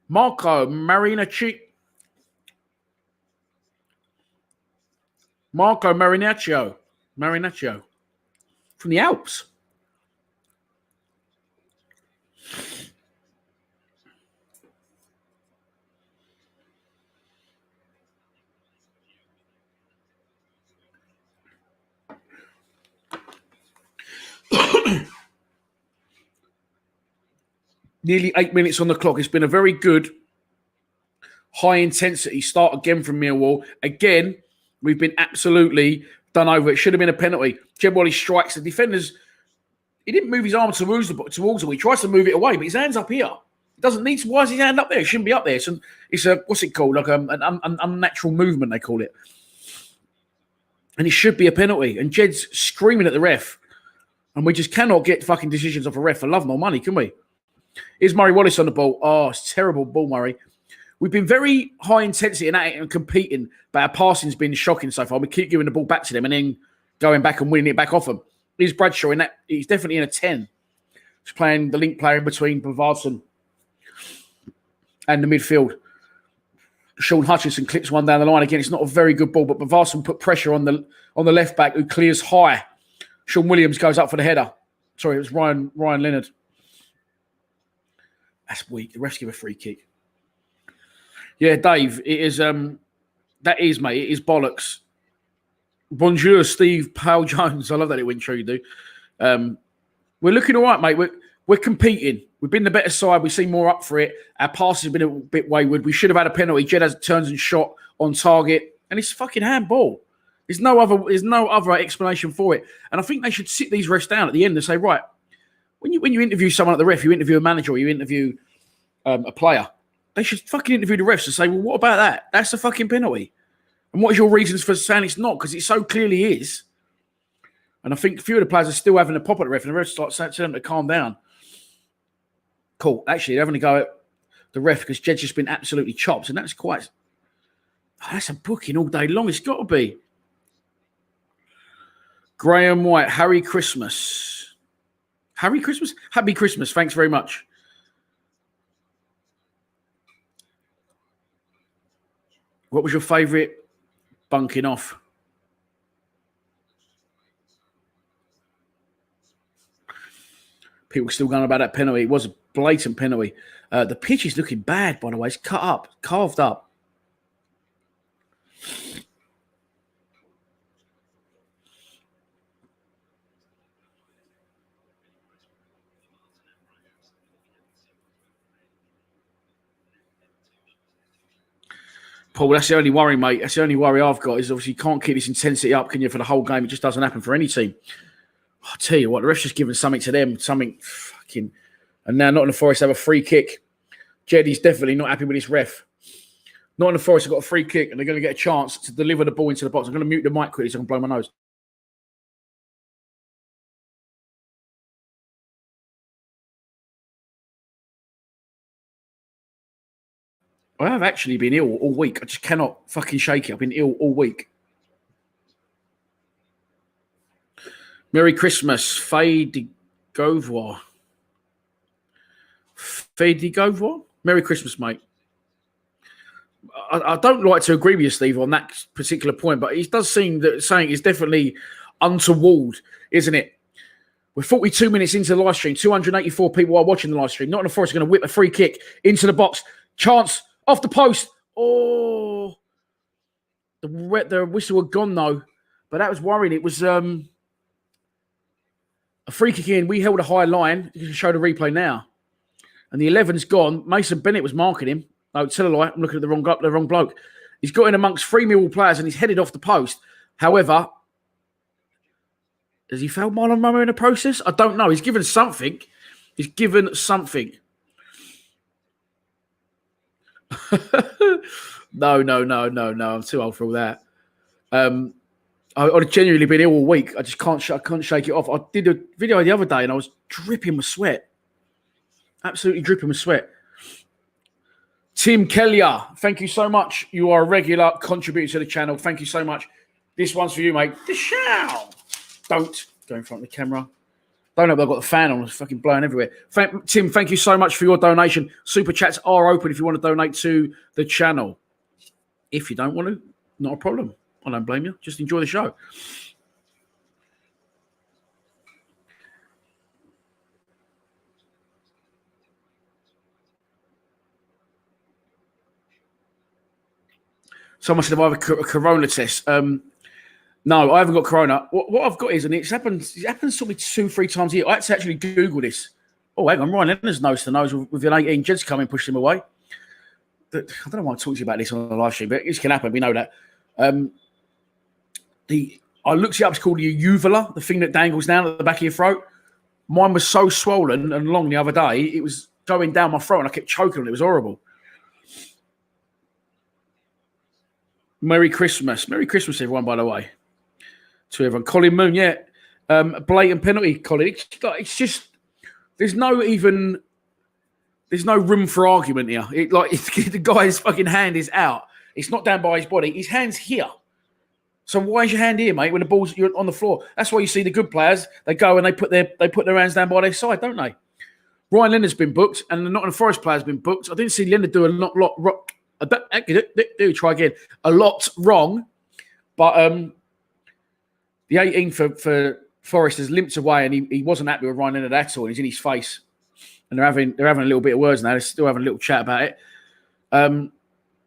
Marco Marinaccio from the Alps. Nearly 8 minutes on the clock. It's been a very good, high-intensity start again from Millwall. Again, we've been absolutely done over. It should have been a penalty. Jed Wallace strikes the defenders. He didn't move his arm towards him. He tries to move it away, but his hand's up here. He doesn't need to. Why is his hand up there? It shouldn't be up there. It's a what's it called? Like an unnatural movement, they call it. And it should be a penalty. And Jed's screaming at the ref. And we just cannot get fucking decisions off a ref for love nor money, can we? Here's Murray Wallace on the ball. Oh, it's terrible ball, Murray. We've been very high intensity and competing, but our passing's been shocking so far. We keep giving the ball back to them and then going back and winning it back off them. Here's Bradshaw in that. He's definitely in a 10. He's playing the link player in between Bavardson and the midfield. Sean Hutchinson clips one down the line. Again, it's not a very good ball, but Bavardson put pressure on the left back who clears high. Sean Williams goes up for the header. Sorry, it was Ryan Leonard. That's weak. The refs give a free kick. Yeah, Dave, it is. That is, mate. It is bollocks. Bonjour, Steve Powell Jones. I love that it went true. You do. We're looking all right, mate. We're competing. We've been the better side. We seem more up for it. Our passes have been a bit wayward. We should have had a penalty. Jed has turns and shot on target, and it's fucking handball. There's no other explanation for it. And I think they should sit these refs down at the end and say, right, when you interview someone at the ref, you interview a manager or you interview a player, they should fucking interview the refs and say, well, what about that? That's a fucking penalty. And what is your reasons for saying it's not? Because it so clearly is. And I think a few of the players are still having a pop at the ref, and the ref starts telling them to calm down. Cool. Actually, they're having to go at the ref because Jed's just been absolutely chopped. And that's quite... Oh, that's a booking all day long. It's got to be. Graham White, Harry Christmas. Harry Christmas? Happy Christmas. Thanks very much. What was your favourite bunking off? People still going about that penalty. It was a blatant penalty. The pitch is looking bad, by the way. It's cut up, carved up. Paul, that's the only worry, mate. That's the only worry I've got is obviously you can't keep this intensity up, can you, for the whole game? It just doesn't happen for any team. I'll tell you what, the ref's just given something to them, something fucking... And now Nottingham Forest have a free kick. Jeddy's definitely not happy with this ref. Nottingham Forest have got a free kick and they're going to get a chance to deliver the ball into the box. I'm going to mute the mic quickly so I can blow my nose. I have actually been ill all week. I just cannot fucking shake it. I've been ill all week. Merry Christmas, Faye de Gauvoir. Faye de Gauvoir? Merry Christmas, mate. I don't like to agree with you, Steve, on that particular point, but it does seem that saying is definitely untoward, isn't it? We're 42 minutes into the live stream. 284 people are watching the live stream. Nottingham Forest are going to whip a free kick into the box. Chance off the post. Oh, the whistle had gone though, but that was worrying. It was a free kick in. We held a high line. You can show the replay now, and the 11's gone. Mason Bennett was marking him. No, tell a lie. I'm looking at the wrong bloke. He's got in amongst three Millwall players and he's headed off the post. However, has he fouled Marlon Momo in the process? I don't know. He's given something. No. I'm too old for all that. I've genuinely been ill all week. I just can't shake it off. I did a video the other day and I was dripping with sweat. Absolutely dripping with sweat. Tim Kellier, thank you so much. You are a regular contributor to the channel. Thank you so much. This one's for you, mate. The show. Don't go in front of the camera. Don't know if I've got the fan on. It's fucking blowing everywhere. Tim, thank you so much for your donation. Super chats are open if you want to donate to the channel. If you don't want to, not a problem. I don't blame you. Just enjoy the show. Someone said, "I have a corona test." No, I haven't got corona. What I've got is, and it happens to me 2-3 times a year. I had to actually Google this. Oh, hang on, Ryan Leonard's nose to nose with an 18 Jeds coming, push him away. I don't know why I'm talking to you about this on the live stream, but this can happen. We know that. I looked it up. It's called your uvula, the thing that dangles down at the back of your throat. Mine was so swollen and long the other day, it was going down my throat, and I kept choking on it. It was horrible. Merry Christmas, everyone. By the way, to everyone. Colin Moon, yeah, blatant penalty, Colin. It's just there's no room for argument here. The guy's fucking hand is out. It's not down by his body. His hand's here. So why is your hand here, mate? When the you're on the floor. That's why you see the good players. They go and they put their hands down by their side, don't they? Ryan Leonard's been booked, and the Nottingham Forest player's been booked. I didn't see Leonard do a lot wrong, but the 18 for Forest has limped away, and he wasn't happy with Ryan Leonard at all. He's in his face, and they're having a little bit of words now. They're still having a little chat about it. God,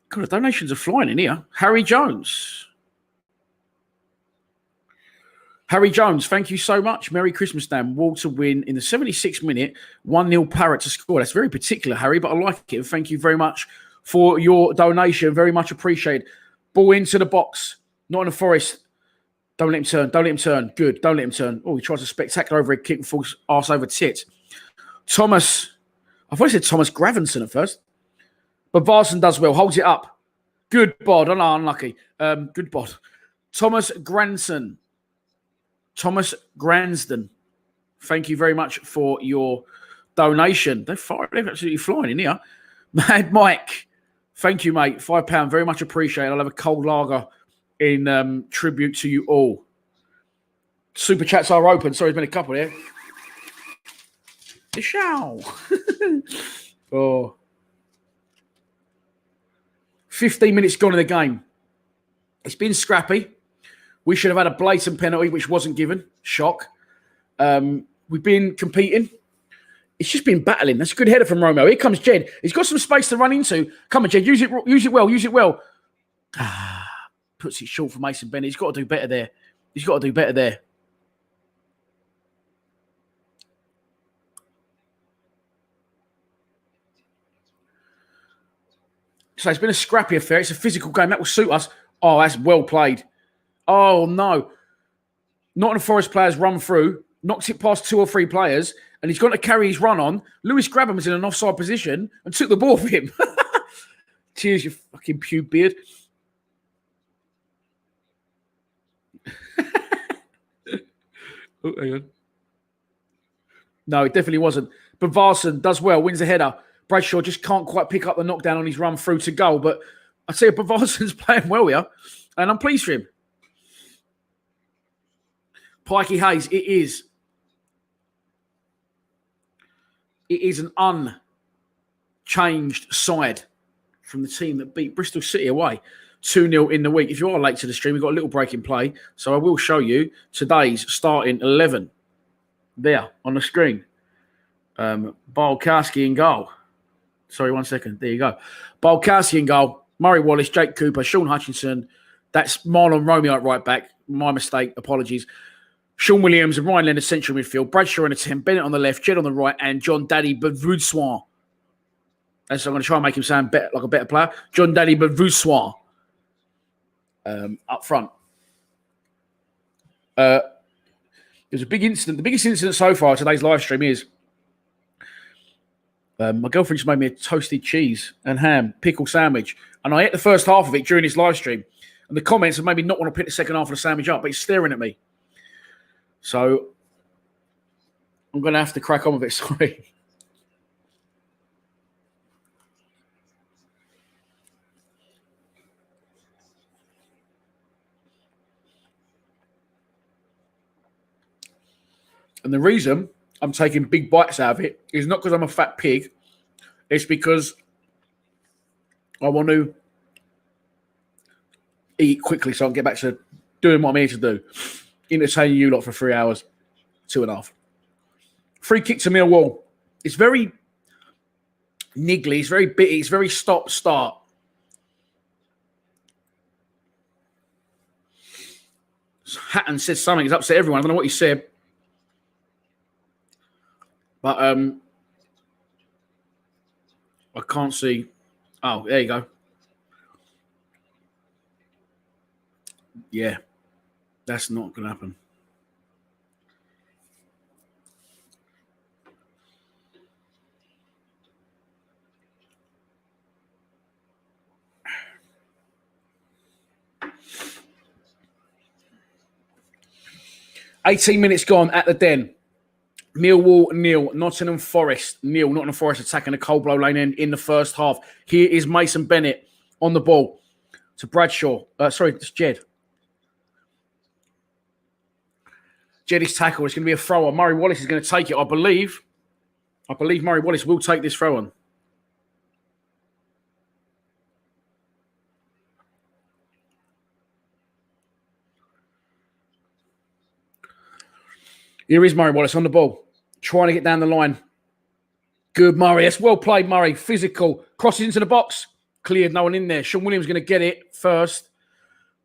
the donations are flying in here. Harry Jones, thank you so much. Merry Christmas, Dan. Walter win in the 76th minute, 1-0 Parrot to score. That's very particular, Harry, but I like it. Thank you very much for your donation. Very much appreciated. Ball into the box. Nottingham Forest. Don't let him turn. Don't let him turn. Good. Don't let him turn. Oh, he tries a spectacular overhead kick and falls arse over tit. Thomas. I thought he said Thomas Gravenson at first. But Varson does well. Holds it up. Good bod. Oh, no, unlucky. Good bod. Thomas Granson. Thomas Gransden. Thank you very much for your donation. They're absolutely flying in here. Mad Mike. Thank you, mate. £5. Very much appreciated. I'll have a cold lager in tribute to you all. Super chats are open. Sorry, there's been a couple here. Show. Oh. 15 minutes gone in the game. It's been scrappy. We should have had a blatant penalty, which wasn't given. Shock. We've been competing. It's just been battling. That's a good header from Romeo. Here comes Jed. He's got some space to run into. Come on, Jed. Use it well. Use it well. Puts it short for Mason Bennett. He's got to do better there. So it's been a scrappy affair. It's a physical game. That will suit us. Oh, that's well played. Oh, no. Nottingham Forest players run through, knocks it past 2 or 3 players, and he's got to carry his run on. Lewis Grabham was in an offside position and took the ball for him. Cheers, you fucking pube beard. Oh, hang on. No, it definitely wasn't. But Varson does well, wins the header. Bradshaw just can't quite pick up the knockdown on his run through to goal. But I say, but Varson's playing well here, and I'm pleased for him. Pikey Hayes, it is. It is an unchanged side from the team that beat Bristol City away 2-0 in the week. If you are late to the stream, we've got a little break in play. So I will show you today's starting 11 there on the screen. Balkowski in goal. Sorry, 1 second. There you go. Balkowski in goal. Murray Wallace, Jake Cooper, Sean Hutchinson. That's Marlon Romeo at right back. My mistake. Apologies. Sean Williams and Ryan Leonard central midfield. Bradshaw in a 10. Bennett on the left. Jed on the right. And John Daddy Bavoussoir. I'm going to try and make him sound better, like a better player. John Daddy Bavoussoir. Up front. There's a big incident. The biggest incident so far today's live stream is my girlfriend just made me a toasted cheese and ham pickle sandwich. And I ate the first half of it during this live stream. And the comments have made me not want to pick the second half of the sandwich up, but he's staring at me. So I'm going to have to crack on with it. Sorry. And the reason I'm taking big bites out of it is not because I'm a fat pig. It's because I want to eat quickly so I can get back to doing what I'm here to do. Entertaining you lot for 3 hours, 2.5. Free kick to Millwall. It's very niggly. It's very bitty. It's very stop-start. Hatton said something. He's upset everyone. I don't know what he said. But I can't see. Oh, there you go. Yeah, that's not going to happen. $18 minutes gone at the Den. Millwall 0, Nottingham Forest 0. Nottingham Forest attacking the cold blow lane end in the first half. Here is Mason Bennett on the ball to Bradshaw. Sorry, it's Jed. Jed is tackled. It's going to be a throw on. Murray Wallace is going to take it. I believe Murray Wallace will take this throw on. Here is Murray Wallace on the ball, trying to get down the line. Good, Murray. That's well played, Murray. Physical. Crosses into the box. Cleared, no one in there. Sean Williams going to get it first.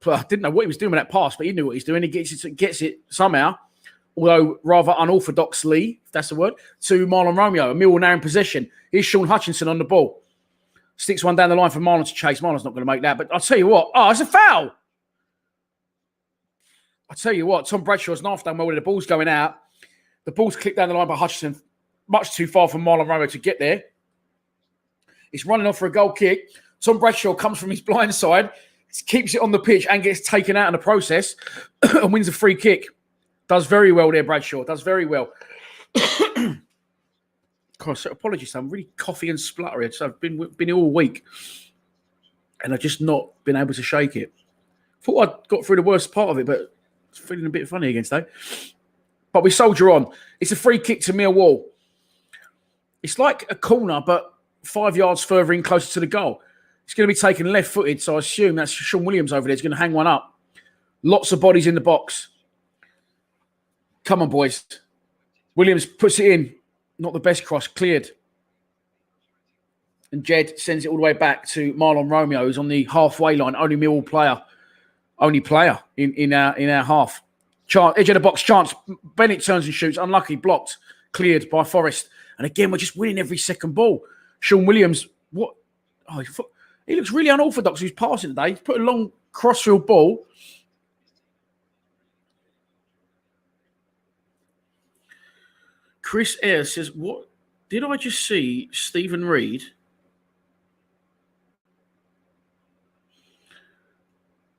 I didn't know what he was doing with that pass, but he knew what he's doing. He gets it somehow, although rather unorthodoxly, if that's the word, to Marlon Romeo. And Millwall now in possession. Here's Sean Hutchinson on the ball. Sticks one down the line for Marlon to chase. Marlon's not going to make that. But I'll tell you what. Oh, it's a foul. I'll tell you what. Tom Bradshaw's not done well with the ball's going out. The ball's clipped down the line by Hutchinson. Much too far for Marlon Romeo to get there. He's running off for a goal kick. Tom Bradshaw comes from his blind side, keeps it on the pitch and gets taken out in the process and wins a free kick. Does very well there, Bradshaw. Does very well. Gosh, apologies, I'm really coughy and spluttery. So I've been ill all week and I've just not been able to shake it. Thought I got through the worst part of it, but it's feeling a bit funny again today. But we soldier on. It's a free kick to Millwall. It's like a corner, but 5 yards further in, closer to the goal. It's going to be taken left-footed, so I assume that's Sean Williams over there. He's going to hang one up. Lots of bodies in the box. Come on, boys. Williams puts it in. Not the best cross. Cleared. And Jed sends it all the way back to Marlon Romeo, who's on the halfway line. Only Millwall player. Only player in our half. Edge of the box chance. Bennett turns and shoots. Unlucky. Blocked. Cleared by Forrest. And again, we're just winning every second ball. Sean Williams, what? Oh, he looks really unorthodox. He's passing today. He's put a long crossfield ball. Chris Ayres says, what? Did I just see Stephen Reid?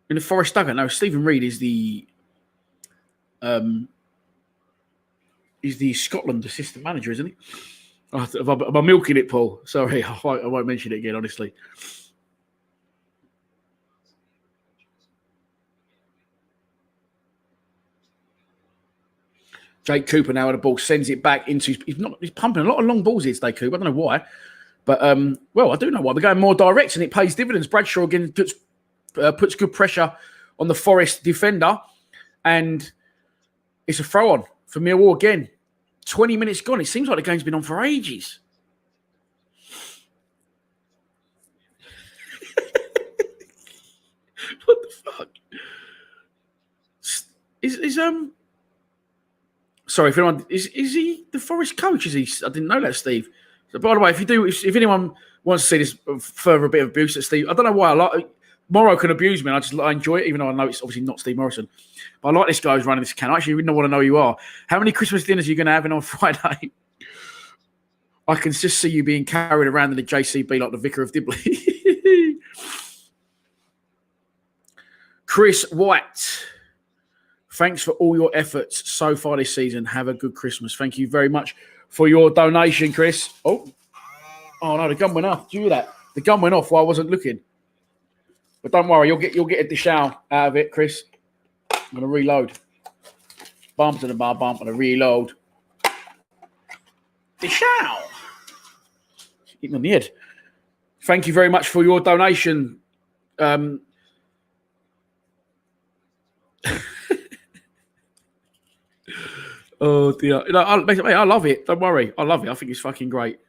In the Forest dugout? No, Stephen Reid is the Scotland assistant manager, isn't he? Am I milking it, Paul? Sorry, I won't mention it again, honestly. Jake Cooper now with the ball, sends it back into... He's pumping a lot of long balls here today, Cooper. I don't know why. But, well, I do know why. We're going more direct and it pays dividends. Bradshaw again puts good pressure on the Forest defender. And it's a throw-on for Millwall again. 20 minutes gone. It seems like the game's been on for ages. What the fuck? Sorry, if anyone is he the Forest coach? Is he? I didn't know that, Steve. So, by the way, if anyone wants to see this further bit of abuse at Steve, I don't know why I like. Morrow can abuse me, and I enjoy it, even though I know it's obviously not Steve Morrison. But I like this guy who's running this account. I actually really want to know who you are. How many Christmas dinners are you going to have on Friday? I can just see you being carried around in the JCB like the Vicar of Dibley. Chris White, thanks for all your efforts so far this season. Have a good Christmas. Thank you very much for your donation, Chris. Oh no, the gun went off. Did you hear that? The gun went off while I wasn't looking. But don't worry, you'll get a dishow out of it, Chris. I'm going to reload. Bump to the bar, bump and a reload. Dishow. Hitting on the head. Thank you very much for your donation. Oh dear. I love it. Don't worry. I love it. I think it's fucking great.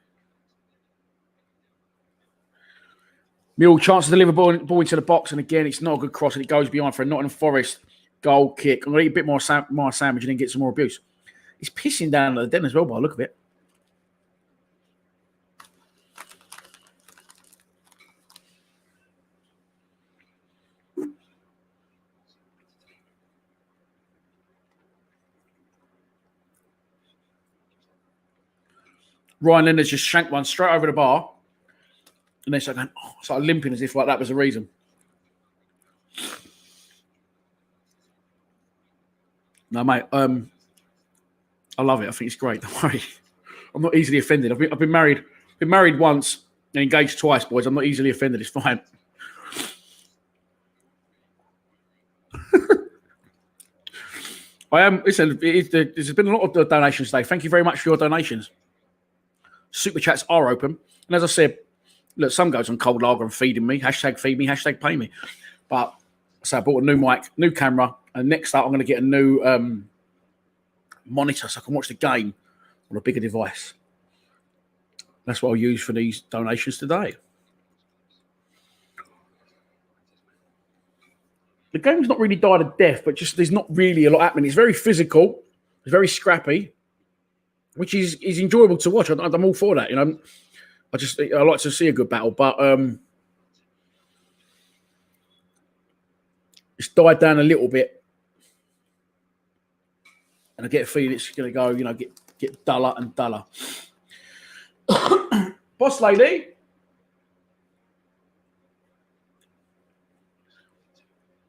Mule chance to deliver ball into the box, and again, it's not a good cross, and it goes behind for a Nottingham Forest goal kick. I'm going to eat a bit more sandwich and then get some more abuse. He's pissing down at the den as well by the look of it. Ryan Leonard's just shanked one straight over the bar. And then started limping as if like that was the reason. No, mate. I love it. I think it's great. Don't worry. I'm not easily offended. I've been married once and engaged twice, boys. I'm not easily offended. It's fine. I am. Listen, there's been a lot of donations today. Thank you very much for your donations. Super chats are open. And as I said, look, some goes on cold lager and feeding me. Hashtag feed me, hashtag pay me. But so I bought a new mic, new camera, and next up I'm going to get a new monitor so I can watch the game on a bigger device. That's what I'll use for these donations today. The game's not really died a death, but just there's not really a lot happening. It's very physical. It's very scrappy, which is enjoyable to watch. I'm all for that, you know. I like to see a good battle, but it's died down a little bit, and I get a feeling it's going to go, get duller and duller. Boss lady.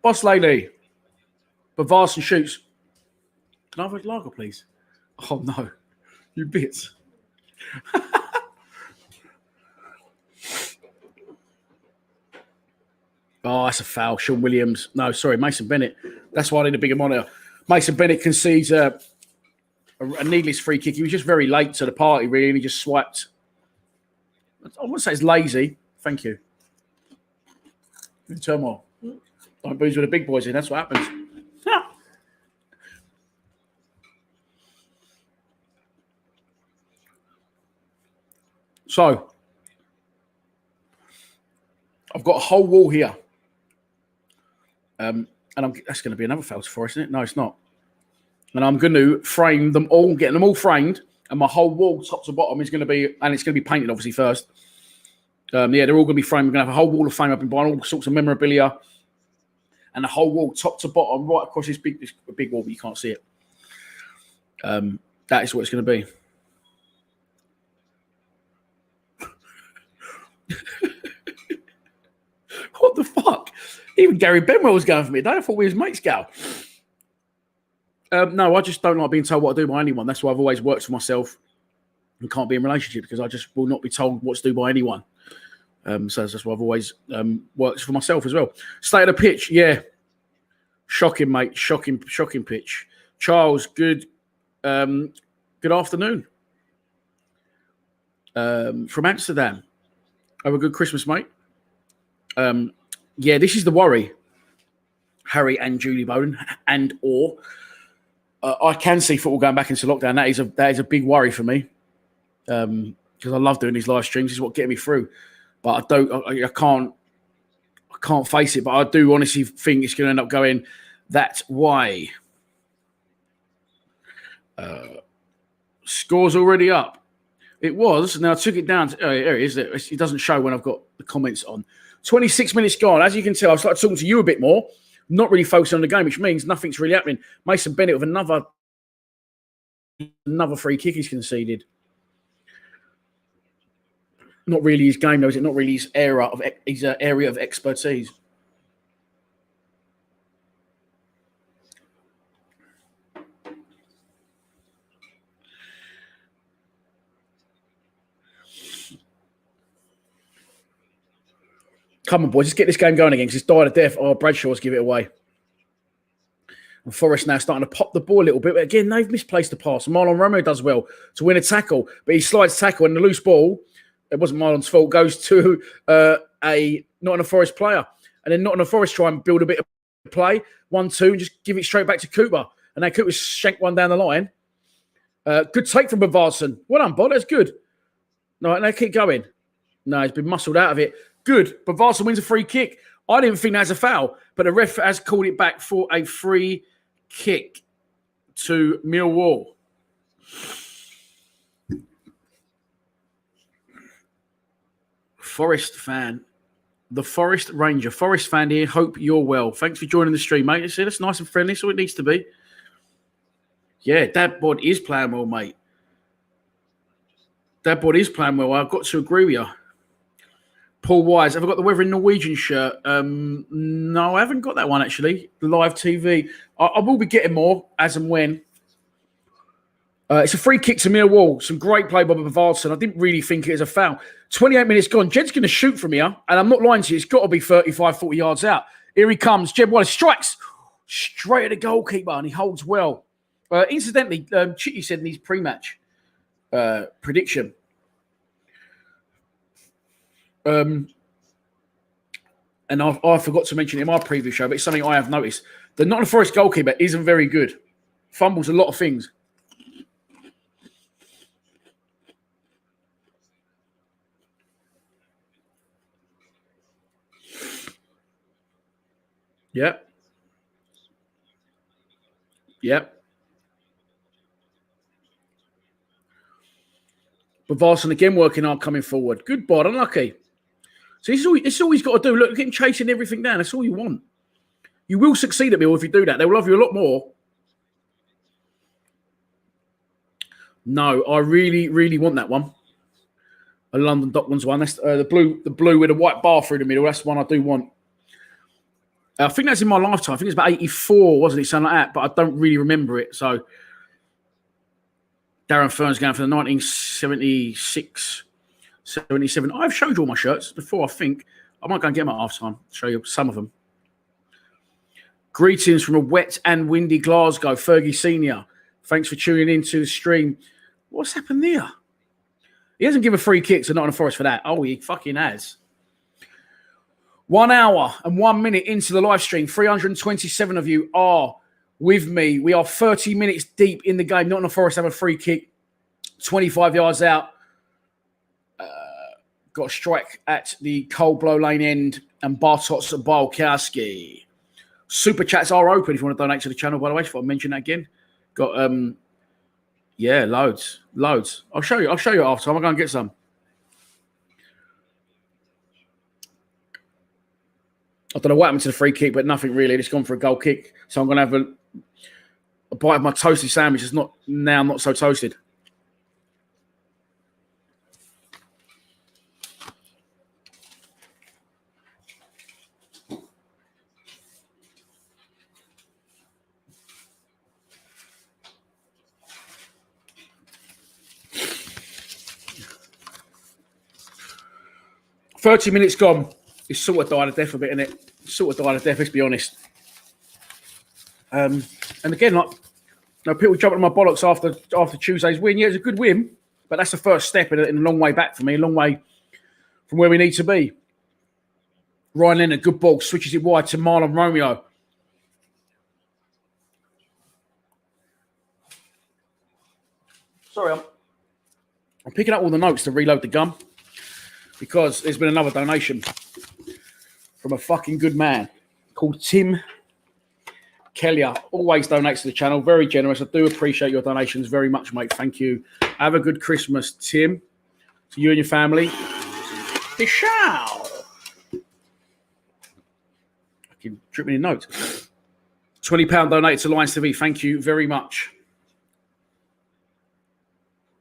Boss lady. Bavarian shoots. Can I have a lager, please? Oh, no. You bits. Oh, that's a foul. Sean Williams. No, sorry, Mason Bennett. That's why I need a bigger monitor. Mason Bennett concedes a needless free kick. He was just very late to the party, really. He just swiped. I wouldn't say it's lazy. Thank you. In turmoil. Don't booze with the big boys in. That's what happens. So, I've got a whole wall here. And that's going to be another foul for us, isn't it? No, it's not. And I'm going to frame them all, getting them all framed. And my whole wall, top to bottom, is going to be, and it's going to be painted, obviously, first. They're all going to be framed. We're going to have a whole wall of frame up and buying all sorts of memorabilia. And the whole wall, top to bottom, right across this big wall, but you can't see it. That is what it's going to be. What the fuck? Even Gary Benwell was going for me. I thought we was mates, gal. No, I just don't like being told what to do by anyone. That's why I've always worked for myself and can't be in a relationship, because I just will not be told what to do by anyone. So that's why I've always worked for myself as well. State of the pitch, yeah. Shocking, mate. Shocking pitch. Charles, good afternoon. From Amsterdam. Have a good Christmas, mate. Yeah, this is the worry. Harry and Julie Bowden, I can see football going back into lockdown. That is a big worry for me, because I love doing these live streams. This is what gets me through. But I can't face it. But I do honestly think it's going to end up going that way. Score's already up. It was. Now I took it down. Here it is. It doesn't show when I've got the comments on. 26 minutes gone. As you can tell, I've started talking to you a bit more. Not really focusing on the game, which means nothing's really happening. Mason Bennett with another free kick he's conceded. Not really his game, though, is it? Not really his area of expertise. Come on, boys, let's get this game going again, because it's died a death. Oh, Bradshaw's give it away. And Forest now starting to pop the ball a little bit. But again, they've misplaced the pass. Marlon Romeo does well to win a tackle, but he slides tackle, and the loose ball, it wasn't Marlon's fault, goes to a Nottingham Forest player. And then Nottingham Forest try and build a bit of play. 1-2, and just give it straight back to Cooper. And now Cooper shanked one down the line. Good take from Bavarsson. Well done, Bod. That's good. No, now keep going. No, he's been muscled out of it. Good. Bavarsson wins a free kick. I didn't think that's a foul, but the ref has called it back for a free kick to Millwall. Forest fan. The Forest Ranger. Forest fan here. Hope you're well. Thanks for joining the stream, mate. See, that's nice and friendly. That's all it needs to be. Yeah, Dad Bod is playing well, mate. Dad Bod is playing well. I've got to agree with you. Paul Wise, have I got the Weather in Norwegian shirt? No, I haven't got that one, actually. The live TV. I will be getting more as and when. It's a free kick to Millwall. Some great play by Bavarsson. I didn't really think it was a foul. 28 minutes gone. Jed's going to shoot from here. And I'm not lying to you. It's got to be 35, 40 yards out. Here he comes. Jed Wallace strikes straight at the goalkeeper, and he holds well. Incidentally, Chitty said in his pre-match prediction, and I forgot to mention it in my previous show, but it's something I have noticed. The Nottingham Forest goalkeeper isn't very good. Fumbles a lot of things. Yep. But Varson again working hard coming forward. Good bod, unlucky. So it's all he's got to do. Look at him chasing everything down. That's all you want. You will succeed at Millwall if you do that. They will love you a lot more. No, I really, really want that one. A London Docklands one. That's the blue with a white bar through the middle. That's the one I do want. I think that's in my lifetime. I think it's about 84, wasn't it? Something like that. But I don't really remember it. So Darren Fern's going for the 1976, 77. I've showed you all my shirts before, I think. I might go and get them at half-time. Show you some of them. Greetings from a wet and windy Glasgow. Fergie Senior. Thanks for tuning in to the stream. What's happened there? He hasn't given free kicks to Nottingham Forest for that. Oh, he fucking has. 1 hour and 1 minute into the live stream. 327 of you are with me. We are 30 minutes deep in the game. Nottingham Forest have a free kick. 25 yards out. Got a strike at the Cold Blow Lane end. And Bartosz Balkowski. Super chats are open if you want to donate to the channel, by the way. If I mention that again. Got, yeah, loads. I'll show you after. I'm going to go and get some. I don't know what happened to the free kick, but nothing really. It's gone for a goal kick. So I'm going to have a bite of my toasted sandwich. It's not so toasted. "30 minutes gone." It's sort of died a death a bit, innit? Sort of died a death, let's be honest. And again, like, people jumping on my bollocks after Tuesday's win. Yeah, it's a good win, but that's the first step in a long way back for me, a long way from where we need to be. Ryan Leonard, good ball, switches it wide to Marlon Romeo. Sorry, I'm picking up all the notes to reload the gun because there's been another donation from a fucking good man called Tim Kellier. Always donates to the channel. Very generous. I do appreciate your donations very much, mate. Thank you. Have a good Christmas, Tim. To you and your family. Bishow. Fucking dripping in notes. £20 donated to Lions TV. Thank you very much.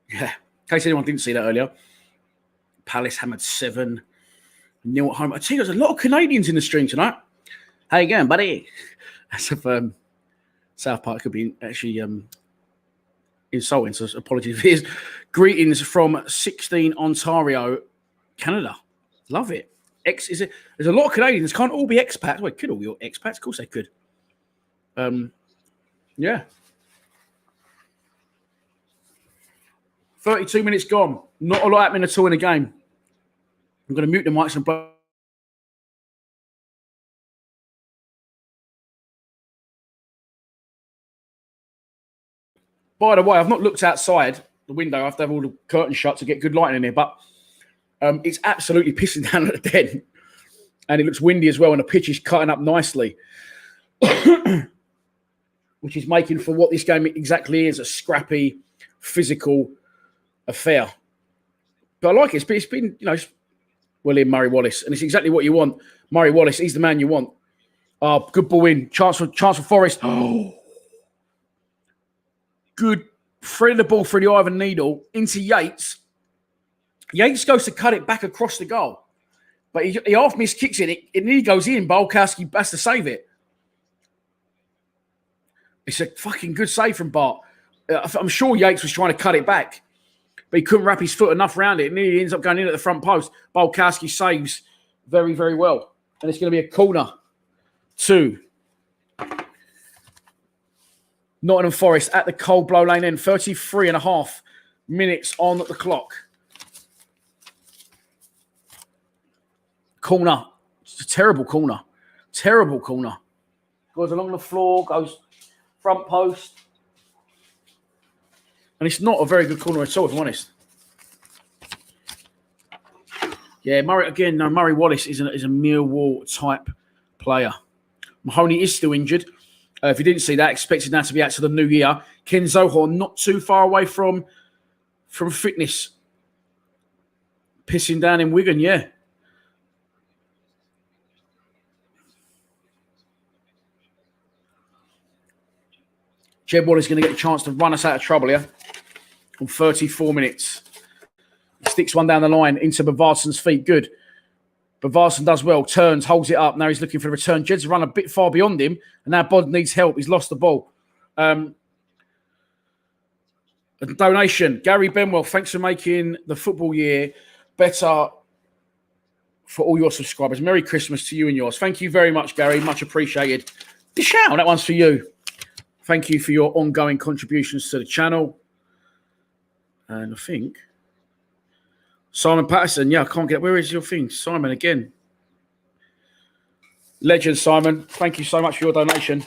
Yeah. In case anyone didn't see that earlier. Palace hammered 7. Neil at home. I tell you, there's a lot of Canadians in the stream tonight. How you going, buddy? That's a South Park. Could be actually insulting, so apologies if it is. Greetings from 16 Ontario, Canada. Love it. There's a lot of Canadians. Can't all be expats. Well, it could all be expats. Of course they could. Yeah. 32 minutes gone. Not a lot happening at all in the game. I'm going to mute the mics and blow. By the way, I've not looked outside the window. I have to have all the curtains shut to get good lighting in here. But it's absolutely pissing down at the den. And it looks windy as well. And the pitch is cutting up nicely. Which is making for what this game exactly is, a scrappy, physical affair. But I like it. It's been, William Murray Wallace, and it's exactly what you want. Murray Wallace, he's the man you want. Good ball in. Chance for Forest. Oh. Good. Threaded the ball through the eye of a needle into Yates. Yates goes to cut it back across the goal. But he half miss kicks it. It nearly goes in. Balkowski has to save it. It's a fucking good save from Bart. I'm sure Yates was trying to cut it back. But he couldn't wrap his foot enough around it. And he ends up going in at the front post. Balkowski saves very, very well. And it's going to be a corner to Nottingham Forest at the Cold Blow Lane end. 33 and a half minutes on the clock. Corner. It's a terrible corner. Terrible corner. Goes along the floor. Goes front post. And it's not a very good corner at all, if I'm honest. Yeah, Murray Wallace is a Millwall-type player. Mahoney is still injured. If you didn't see that, expected that to be out to the new year. Ken Zohor not too far away from fitness Pissing down in Wigan, yeah. Jed Waller's going to get a chance to run us out of trouble here on 34 minutes. He sticks one down the line into Bavarson's feet. Good. Bavarson does well, turns, holds it up. Now he's looking for the return. Jed's run a bit far beyond him, and now Bod needs help. He's lost the ball. A donation. Gary Benwell, thanks for making the football year better for all your subscribers. Merry Christmas to you and yours. Thank you very much, Gary. Much appreciated. Dish out. That one's for you. Thank you for your ongoing contributions to the channel. And I think Simon Patterson. Yeah, I can't get. Where is your thing? Simon again. Legend, Simon. Thank you so much for your donation.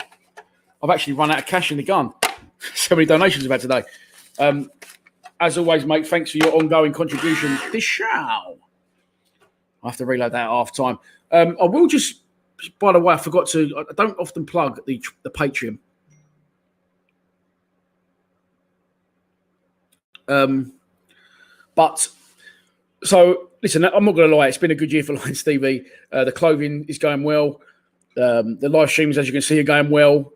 I've actually run out of cash in the gun. So many donations we've had today. As always, mate, thanks for your ongoing contribution. Dish out. I have to reload that at half time. I will just, by the way, I forgot to. I don't often plug the Patreon. But so listen, I'm not going to lie. It's been a good year for Lions TV. The clothing is going well. The live streams, as you can see, are going well.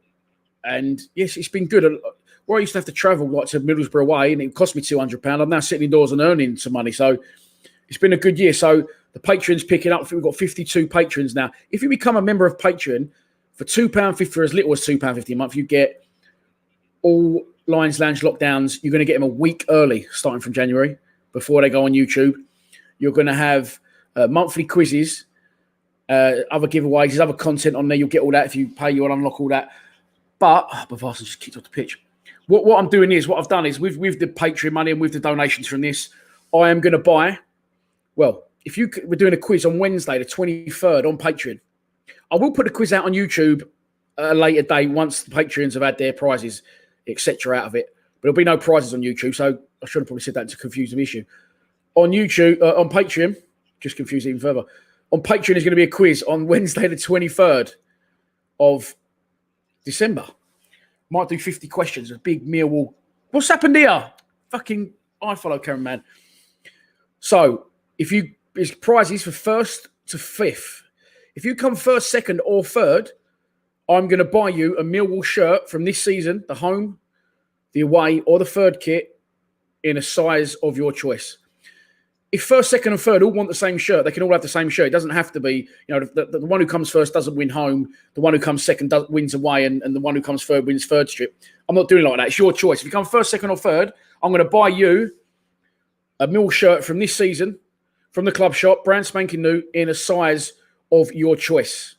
And yes, it's been good. Where I used to have to travel like to Middlesbrough away, and it cost me £200. I'm now sitting indoors and earning some money. So it's been a good year. So the Patreon's picking up. We've got 52 patrons now. If you become a member of Patreon for £2.50, for as little as £2.50 a month, you get all Lions Lounge lockdowns. You're going to get them a week early, starting from January, before they go on YouTube. You're going to have monthly quizzes, other giveaways, there's other content on there. You'll get all that if you pay. You'll unlock all that. But Bavarsson just kicked off the pitch. What I'm doing is, what I've done is, with the Patreon money and with the donations from this, I am going to buy. Well, we're doing a quiz on Wednesday, the 23rd, on Patreon. I will put the quiz out on YouTube at a later date once the Patreons have had their prizes, etc. out of it. But there'll be no prizes on YouTube, so I should have probably said that to confuse the issue. On YouTube, on Patreon, just confuse it even further. On Patreon, there's going to be a quiz on Wednesday, the 23rd of December. Might do 50 questions. A big Millwall. What's happened here? Fucking I follow Karen, man. So there's prizes for 1st to 5th. If you come 1st, 2nd, or 3rd, I'm going to buy you a Millwall shirt from this season, the home, the away, or the 3rd kit, in a size of your choice. If 1st, 2nd, and 3rd all want the same shirt, they can all have the same shirt. It doesn't have to be, the one who comes 1st doesn't win home. The one who comes 2nd wins away, and the one who comes 3rd wins 3rd strip. I'm not doing it like that. It's your choice. If you come 1st, 2nd, or 3rd, I'm going to buy you a Mill shirt from this season, from the club shop, brand spanking new, in a size of your choice.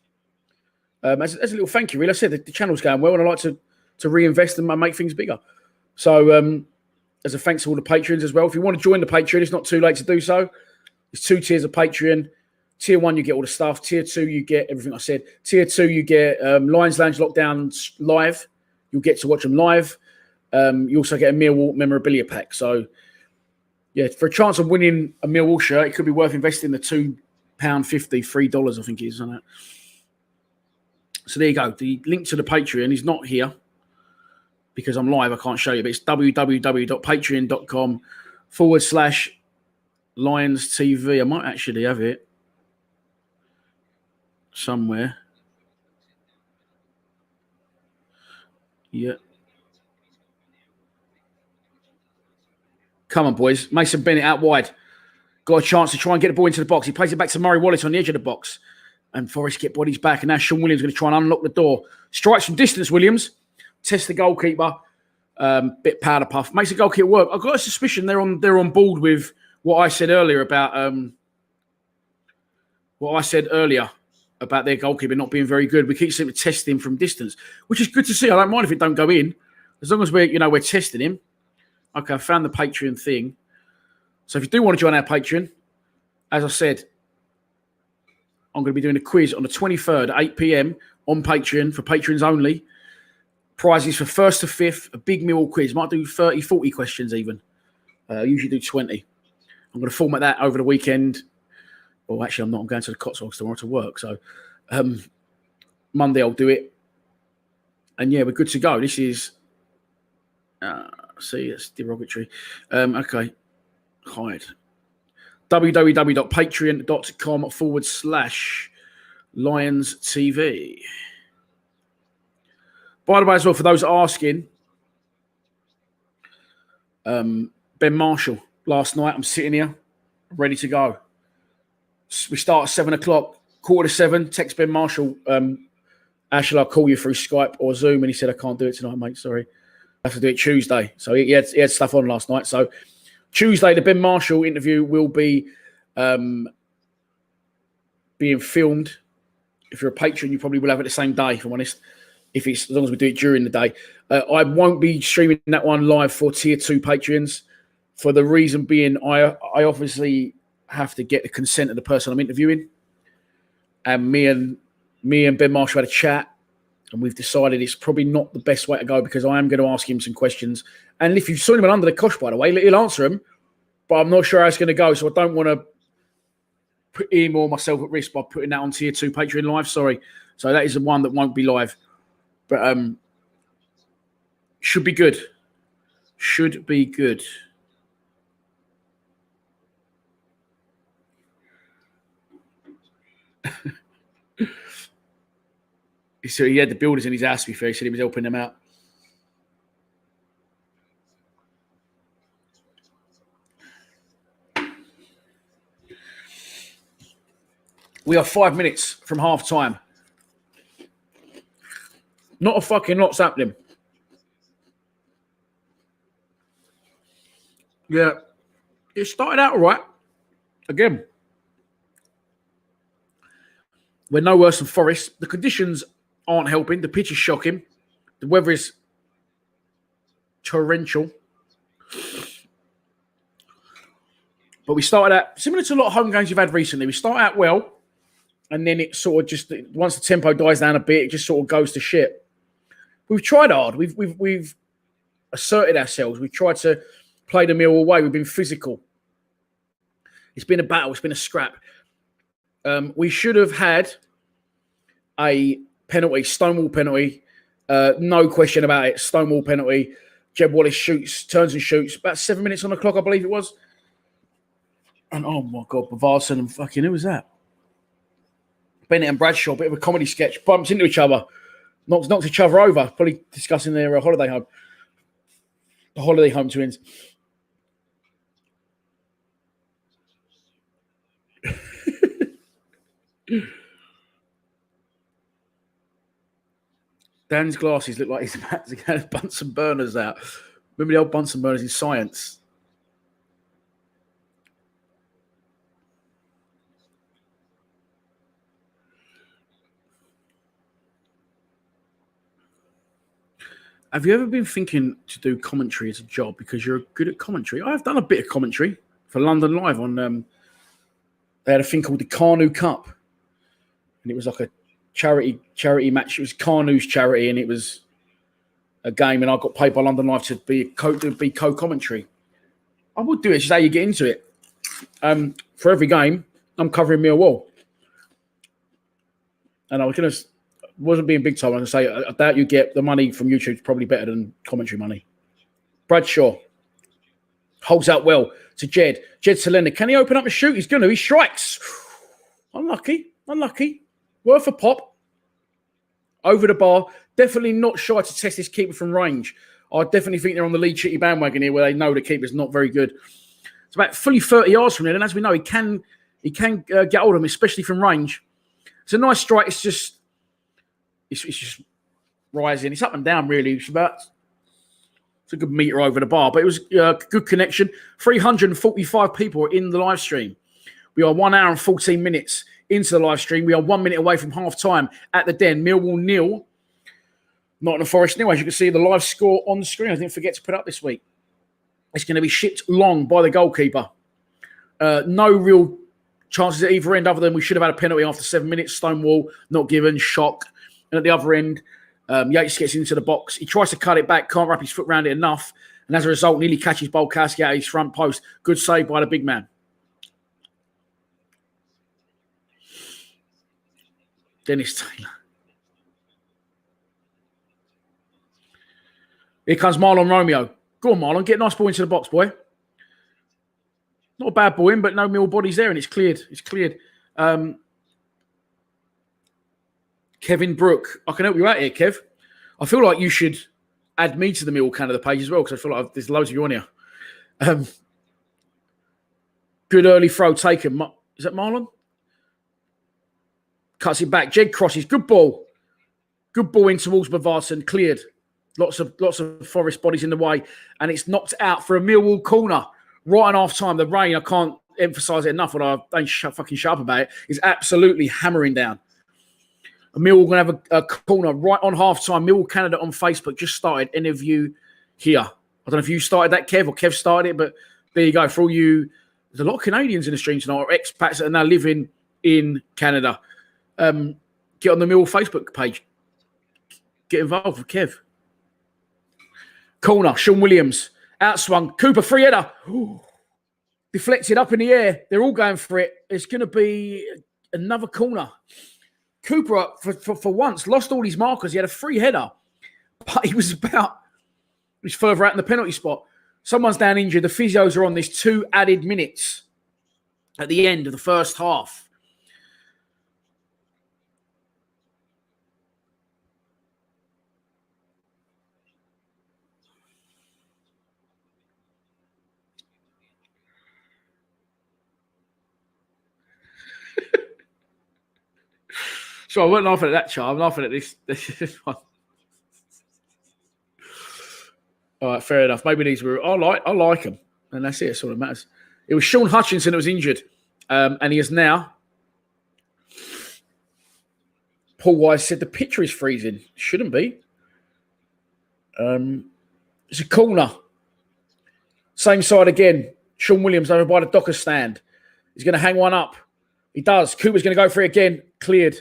As a little thank you, really. I said the channel's going well, and I like to reinvest and make things bigger. So, as a thanks to all the Patreons as well. If you want to join the Patreon, it's not too late to do so. There's 2 tiers of Patreon. Tier 1, you get all the stuff. Tier 2, you get everything I said. Tier 2, you get Lions Lounge Lockdowns live. You'll get to watch them live. You also get a Millwall memorabilia pack. So, yeah, for a chance of winning a Millwall shirt, it could be worth investing the £2.50, $3, I think it is on that. So there you go. The link to the Patreon is not here because I'm live. I can't show you, but it's www.patreon.com/Lions TV. I might actually have it somewhere. Yeah. Come on, boys. Mason Bennett out wide. Got a chance to try and get the ball into the box. He plays it back to Murray Wallace on the edge of the box. And Forrest get bodies back. And now Sean Williams going to try and unlock the door. Strikes from distance, Williams. Tests the goalkeeper. Bit powder puff. Makes the goalkeeper work. I've got a suspicion they're on board with what I said earlier about their goalkeeper not being very good. We keep seeming to test him from distance, which is good to see. I don't mind if it don't go in, as long as we're testing him. Okay, I found the Patreon thing. So if you do want to join our Patreon, as I said, I'm going to be doing a quiz on the 23rd at 8 p.m. on Patreon for patrons only. Prizes for 1st to 5th, a big Millwall quiz. Might do 30, 40 questions even. Usually do 20. I'm going to format that over the weekend. Well, actually, I'm not. I'm going to the Cotswolds tomorrow to work. So Monday I'll do it. And yeah, we're good to go. This is... see, that's derogatory. Okay. Hide. www.patreon.com/Lions TV. By the way, as well, for those asking, Ben Marshall, last night, I'm sitting here, ready to go. We start at 7 o'clock, 6:45, text Ben Marshall, how shall I call you through Skype or Zoom? And he said, I can't do it tonight, mate, sorry. I have to do it Tuesday. So he had stuff on last night. So Tuesday, the Ben Marshall interview will be being filmed. If you're a patron, you probably will have it the same day, if I'm honest, as long as we do it during the day. I won't be streaming that one live for Tier 2 patrons, for the reason being I obviously have to get the consent of the person I'm interviewing. And me and Ben Marshall had a chat, and we've decided it's probably not the best way to go, because I am going to ask him some questions. And if you've seen him under the cosh, by the way, he'll answer them, but I'm not sure how it's going to go, so I don't want to put him or myself at risk by putting that on Tier 2 Patreon live. Sorry. So that is the one that won't be live. But should be good. Should be good. So he had the builders in his house before. He said he was helping them out. We are 5 minutes from half time. Not a fucking lot's happening. Yeah. It started out all right. Again, we're no worse than Forest. The conditions aren't helping. The pitch is shocking. The weather is torrential. But we started out, similar to a lot of home games you've had recently, we start out well, and then it sort of just, once the tempo dies down a bit, it just sort of goes to shit. We've tried hard. We've asserted ourselves. We've tried to play the Millwall way. We've been physical. It's been a battle. It's been a scrap. We should have had a penalty, Stonewall penalty. No question about it. Stonewall penalty. Jeb Wallace turns and shoots. About 7 minutes on the clock, I believe it was. And oh my God, Bavarsson and fucking, who was that? Bennett and Bradshaw, bit of a comedy sketch. Bumps into each other. Knocks each other over. Probably discussing their holiday home. The holiday home twins. Dan's glasses look like he's about to get Bunsen burners out. Remember the old Bunsen burners in science? Have you ever been thinking to do commentary as a job because you're good at commentary? I've done a bit of commentary for London Live on. They had a thing called the Carnu Cup, and it was like a charity match. It was Carnu's charity, and it was a game. And I got paid by London Live to be co-commentary. I would do it. It's just how you get into it. For every game, I'm covering Millwall, and I was gonna. Wasn't being big time. I was going to say, I doubt you get the money from YouTube is probably better than commentary money. Bradshaw holds out well to Jed. Jed Selena. Can he open up and shoot? He's going to. He strikes. Unlucky. Worth a pop. Over the bar. Definitely not shy to test this keeper from range. I definitely think they're on the lead shitty bandwagon here where they know the keeper's not very good. It's about fully 30 yards from there. And as we know, he can get hold of him, especially from range. It's a nice strike. It's just rising. It's up and down, really. It's a good metre over the bar, but it was a good connection. 345 people are in the live stream. We are 1 hour and 14 minutes into the live stream. We are 1 minute away from half time at the Den. Millwall 0, Nottingham Forest 0. As you can see, the live score on the screen. I didn't forget to put up this week. It's going to be shipped long by the goalkeeper. No real chances at either end other than we should have had a penalty after 7 minutes. Stonewall not given, shock. And at the other end, Yates gets into the box. He tries to cut it back, can't wrap his foot around it enough. And as a result, nearly catches Bolkowski out of his front post. Good save by the big man. Dennis Taylor. Here comes Marlon Romeo. Go on, Marlon. Get a nice ball into the box, boy. Not a bad ball in, but no Mill bodies there, and it's cleared. It's cleared. Kevin Brook, I can help you out here, Kev. I feel like you should add me to the Mill Canada page as well, because I feel like there's loads of you on here. Good early throw taken. Is that Marlon? Cuts it back. Jed crosses. Good ball. Good ball in towards Bavarsson. Cleared. Lots of Forest bodies in the way. And it's knocked out for a Millwall corner. Right on half time. The rain, I can't emphasise it enough, but I don't fucking shut up about it, is absolutely hammering down. Millwall going to have a corner right on half time. Millwall Canada on Facebook just started. Any of you here? I don't know if you started that, Kev, or Kev started it, but there you go. For all you, there's a lot of Canadians in the stream tonight, or expats that are now living in Canada. Get on the Millwall Facebook page. Get involved with Kev. Corner, Sean Williams. Outswung. Cooper, free header. Ooh. Deflected up in the air. They're all going for it. It's going to be another corner. Cooper, for once, lost all his markers. He had a free header, but he was further out in the penalty spot. Someone's down injured. The physios are on this 2 added minutes at the end of the first half. So I wasn't laughing at that, Char. I'm laughing at this one. All right, fair enough. Maybe these were. I like them, and that's it. That's all that matters. It was Sean Hutchinson that was injured, and he is now. Paul Wise said the picture is freezing. Shouldn't be. It's a corner. Same side again. Sean Williams over by the Docker stand. He's going to hang one up. He does. Cooper's going to go for it again. Cleared.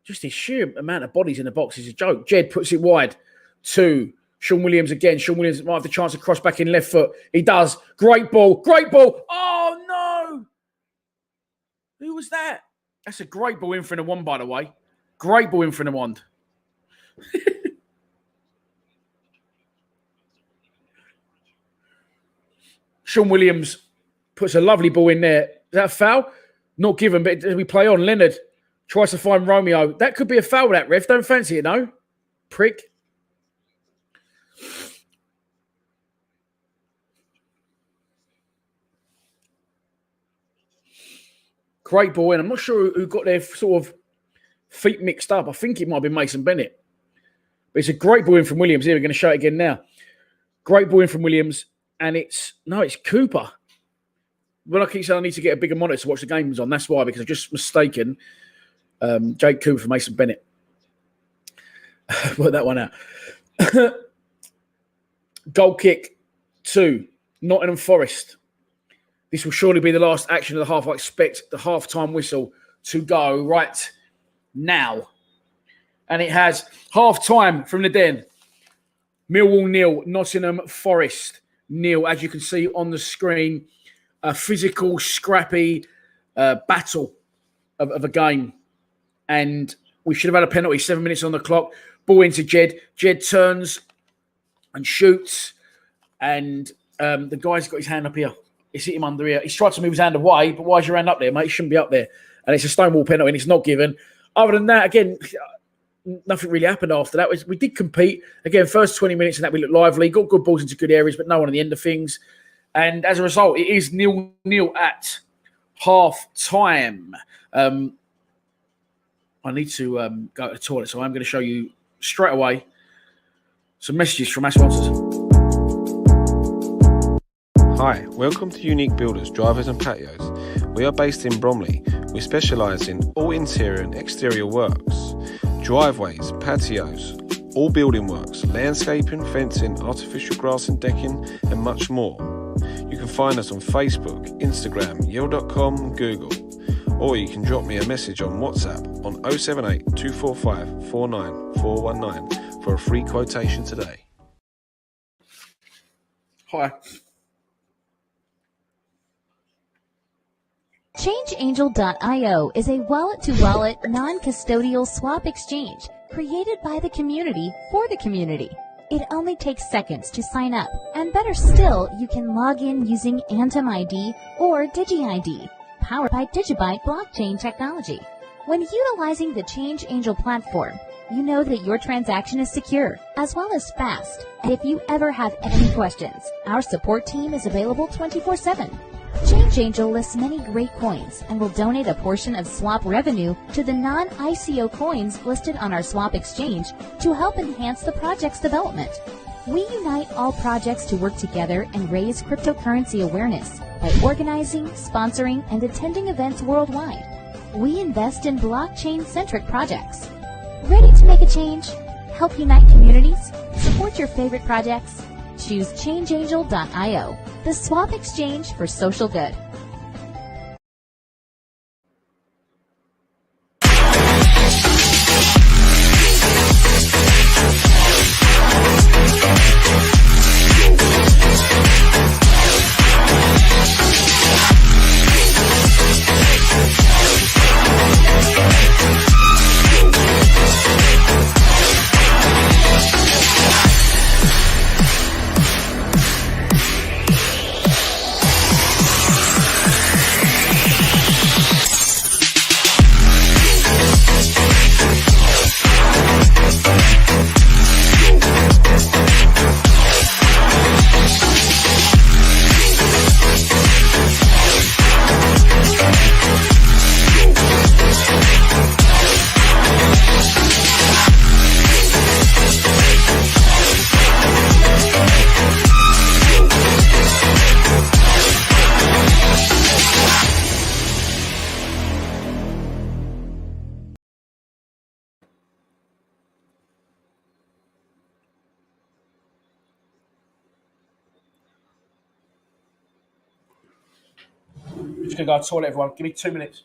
Just the sheer amount of bodies in the box is a joke. Jed puts it wide to Sean Williams again. Sean Williams might have the chance to cross back in left foot. He does. Great ball. Great ball. Oh, no. Who was that? That's a great ball in for the one, by the way. Great ball in for the wand. Sean Williams puts a lovely ball in there. Is that a foul? Not given, but as we play on, Leonard tries to find Romeo. That could be a foul, that ref. Don't fancy it, no? Prick. Great ball in. I'm not sure who got their sort of feet mixed up. I think it might have been Mason Bennett. But it's a great ball in from Williams. Here, we're going to show it again now. Great ball in from Williams. And it's Cooper. Well, I keep saying I need to get a bigger monitor to watch the games on. That's why, because I've just mistaken Jake Cooper for Mason Bennett. Work that one out. Goal kick to Nottingham Forest. This will surely be the last action of the half. I expect the half-time whistle to go right now. And it has half-time from the Den. Millwall 0, Nottingham Forest 0. As you can see on the screen, a physical, scrappy battle of a game. And we should have had a penalty, 7 minutes on the clock. Ball into Jed. Jed turns and shoots. And the guy's got his hand up here. It's hit him under here. He's tried to move his hand away, but why is your hand up there, mate? It shouldn't be up there. And it's a stonewall penalty, and it's not given. Other than that, again, nothing really happened after that. We did compete. Again, first 20 minutes and that we looked lively. Got good balls into good areas, but no one at the end of things. And as a result, it is 0-0 at half-time. I need to go to the toilet, so I'm going to show you straight away some messages from our sponsors. Hi, welcome to Unique Builders, Drivers and Patios. We are based in Bromley. We specialise in all interior and exterior works, driveways, patios, all building works, landscaping, fencing, artificial grass and decking, and much more. You can find us on Facebook, Instagram, yale.com, Google, or you can drop me a message on WhatsApp on 078 245 49419 for a free quotation today. Hi. ChangeAngel.io is a wallet-to-wallet, non-custodial swap exchange created by the community for the community. It only takes seconds to sign up, and better still, you can log in using Anthem ID or DigiID, powered by Digibyte blockchain technology. When utilizing the Change Angel platform, you know that your transaction is secure, as well as fast. And if you ever have any questions, our support team is available 24/7. Change Angel lists many great coins and will donate a portion of swap revenue to the non-ICO coins listed on our swap exchange to help enhance the project's development. We unite all projects to work together and raise cryptocurrency awareness by organizing, sponsoring, and attending events worldwide. We invest in blockchain-centric projects. Ready to make a change? Help unite communities? Support your favorite projects? Choose ChangeAngel.io, the swap exchange for social good. I'm just going to go to the toilet, everyone. Give me 2 minutes.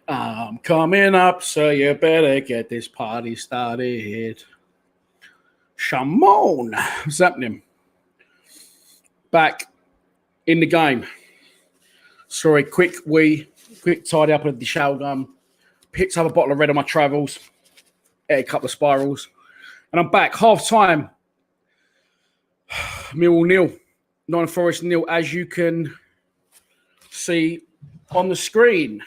I'm coming up, so you better get this party started. Shamon, what's happening? Back in the game. Sorry, quick tidy up of the shower gun. Picked up a bottle of red on my travels. Ate a couple of spirals. And I'm back. Half time. Millwall 0. Nottingham Forest 0, as you can see on the screen.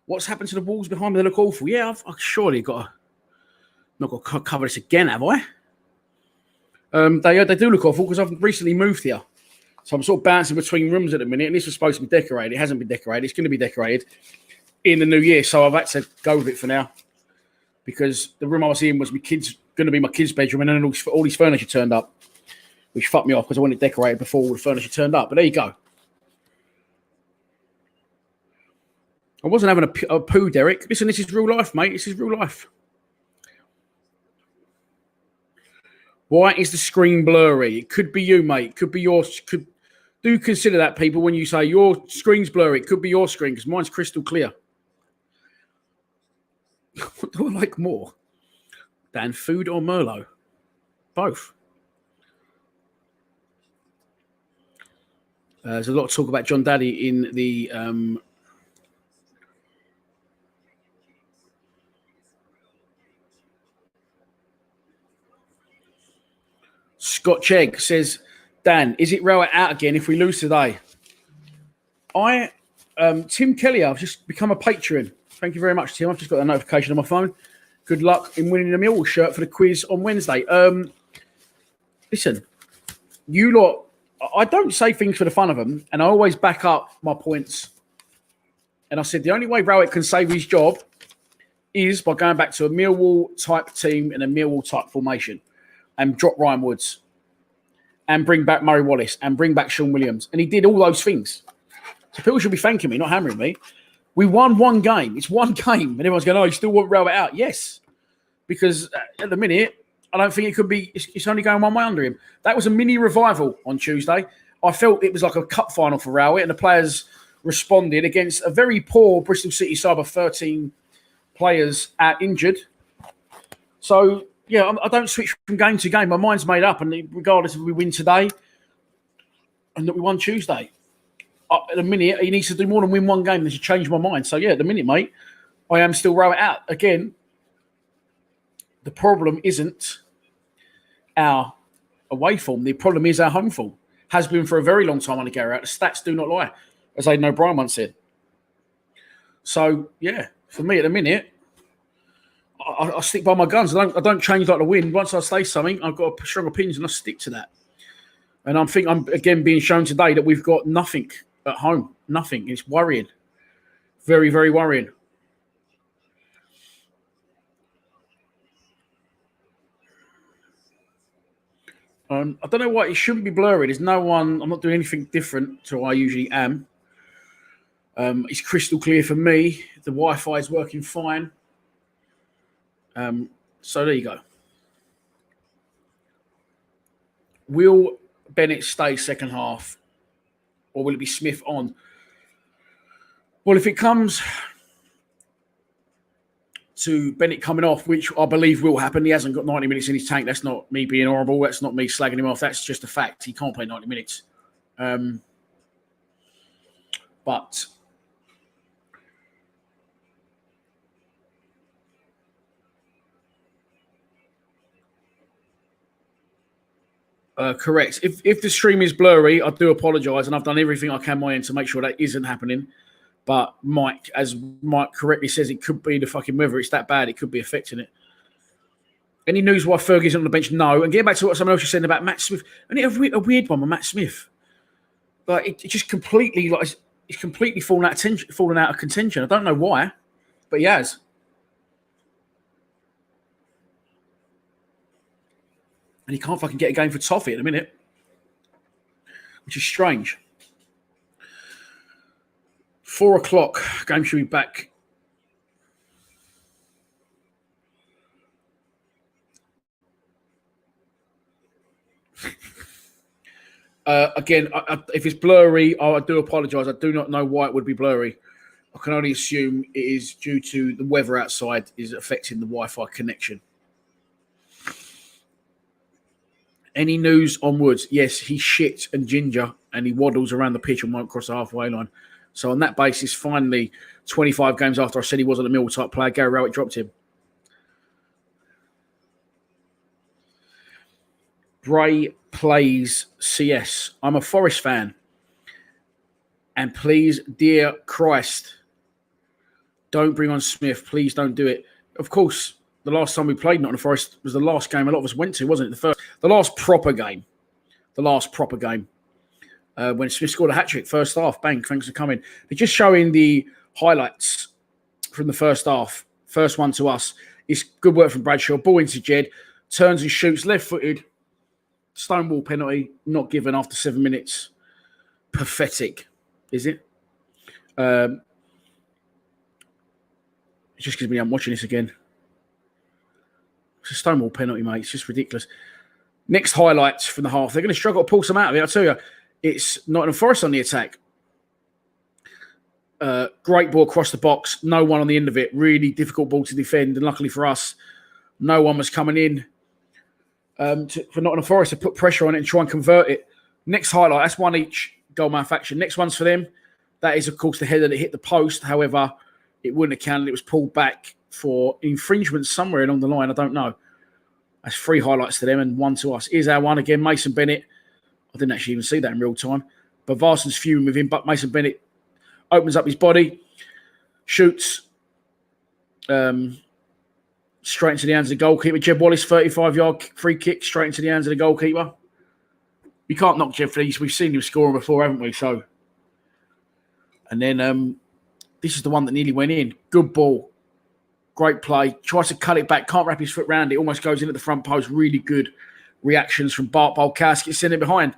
What's happened to the walls behind me? They look awful. Yeah, I've surely not got to cover this again, have I? They do look awful because I've recently moved here. So I'm sort of bouncing between rooms at the minute, and this was supposed to be decorated. It hasn't been decorated. It's going to be decorated in the new year. So I've had to go with it for now because the room I was in was going to be my kids' bedroom, and then all this furniture turned up, which fucked me off because I wanted it decorated before all the furniture turned up. But there you go. I wasn't having a poo, Derek. Listen, this is real life, mate. This is real life. Why is the screen blurry? It could be you, mate. It could be yours. Do consider that, people, when you say your screen's blurry. It could be your screen because mine's crystal clear. What do I like more? Dan, food or Merlot? Both. There's a lot of talk about John Daddy in the Scott Egg says, Dan, is it Rowett out again if we lose today? Tim Kelly, I've just become a patron. Thank you very much, Tim. I've just got a notification on my phone. Good luck in winning the Millwall shirt for the quiz on Wednesday. Listen, you lot, I don't say things for the fun of them, and I always back up my points. And I said the only way Rowett can save his job is by going back to a Millwall-type team and a Millwall-type formation and drop Ryan Woods and bring back Murray Wallace and bring back Sean Williams. And he did all those things. So people should be thanking me, not hammering me. We won one game. It's one game. And everyone's going, oh, you still want Rowett out? Yes. Because at the minute, I don't think it could be, it's only going one way under him. That was a mini revival on Tuesday. I felt it was like a cup final for Rowett, and the players responded against a very poor Bristol City side of 13 players injured. So, yeah, I don't switch from game to game. My mind's made up, and regardless if we win today and that we won Tuesday, at the minute, he needs to do more than win one game than to change my mind. So, yeah, at the minute, mate, I am still Rowett out. Again, the problem isn't our away form. The problem is our home form. Has been for a very long time under Gary Rowett. The stats do not lie, as Aidan O'Brien once said. So, yeah, for me at the minute, I stick by my guns. I don't change like the wind. Once I say something, I've got strong opinions and I stick to that. And I'm again being shown today that we've got nothing at home. Nothing. It's worrying. Very, very worrying. I don't know why it shouldn't be blurry. There's no one. I'm not doing anything different to what I usually am. It's crystal clear for me. The Wi-Fi is working fine. So there you go. Will Bennett stay second half, or will it be Smith on? Well, if it comes to Bennett coming off, which I believe will happen, he hasn't got 90 minutes in his tank. That's not me being horrible. That's not me slagging him off. That's just a fact. He can't play 90 minutes. But correct. If the stream is blurry, I do apologise, and I've done everything I can my end to make sure that isn't happening. But Mike, as Mike correctly says, it could be the fucking weather. It's that bad. It could be affecting it. Any news why Fergie's on the bench? No. And getting back to what someone else was saying about Matt Smith, and a weird one with Matt Smith. Like it just completely it's completely fallen out of contention. I don't know why, but he has. And he can't fucking get a game for Toffee at the minute, which is strange. 4 o'clock, game should be back. Again, if it's blurry, I do apologise. I do not know why it would be blurry. I can only assume it is due to the weather outside is affecting the Wi-Fi connection. Any news on Woods? Yes, he's shit and ginger, and he waddles around the pitch and won't cross the halfway line. So on that basis, finally, 25 games after I said he wasn't a Millwall type player, Gary Rowett dropped him. Bray plays CS. I'm a Forest fan. And please, dear Christ, don't bring on Smith. Please don't do it. Of course, the last time we played Nottingham Forest was the last game a lot of us went to, wasn't it? The last proper game. When Smith scored a hat-trick, first half. Bang, thanks for coming. They're just showing the highlights from the first half. First one to us. It's good work from Bradshaw. Ball into Jed. Turns and shoots, left-footed. Stonewall penalty, not given after 7 minutes. Pathetic, is it? It's just because I'm watching this again. It's a Stonewall penalty, mate. It's just ridiculous. Next highlights from the half. They're going to struggle to pull some out of it, I'll tell you. It's Nottingham Forest on the attack. Great ball across the box. No one on the end of it. Really difficult ball to defend. And luckily for us, no one was coming in for Nottingham Forest to put pressure on it and try and convert it. Next highlight. That's one each goal manufactured. Next one's for them. That is, of course, the header that hit the post. However, it wouldn't have counted. It was pulled back for infringement somewhere along the line. I don't know. That's 3 highlights to them and 1 to us. Here's our one again. Mason Bennett. I didn't actually even see that in real time. But Varson's fuming with him. But Mason Bennett opens up his body, shoots straight into the hands of the goalkeeper. Jeb Wallace, 35-yard free kick straight into the hands of the goalkeeper. You can't knock Jeb for these. We've seen him scoring before, haven't we? So, and then this is the one that nearly went in. Good ball. Great play. Tries to cut it back. Can't wrap his foot round it. Almost goes in at the front post. Really good reactions from Bart Bolkowski. Send it behind.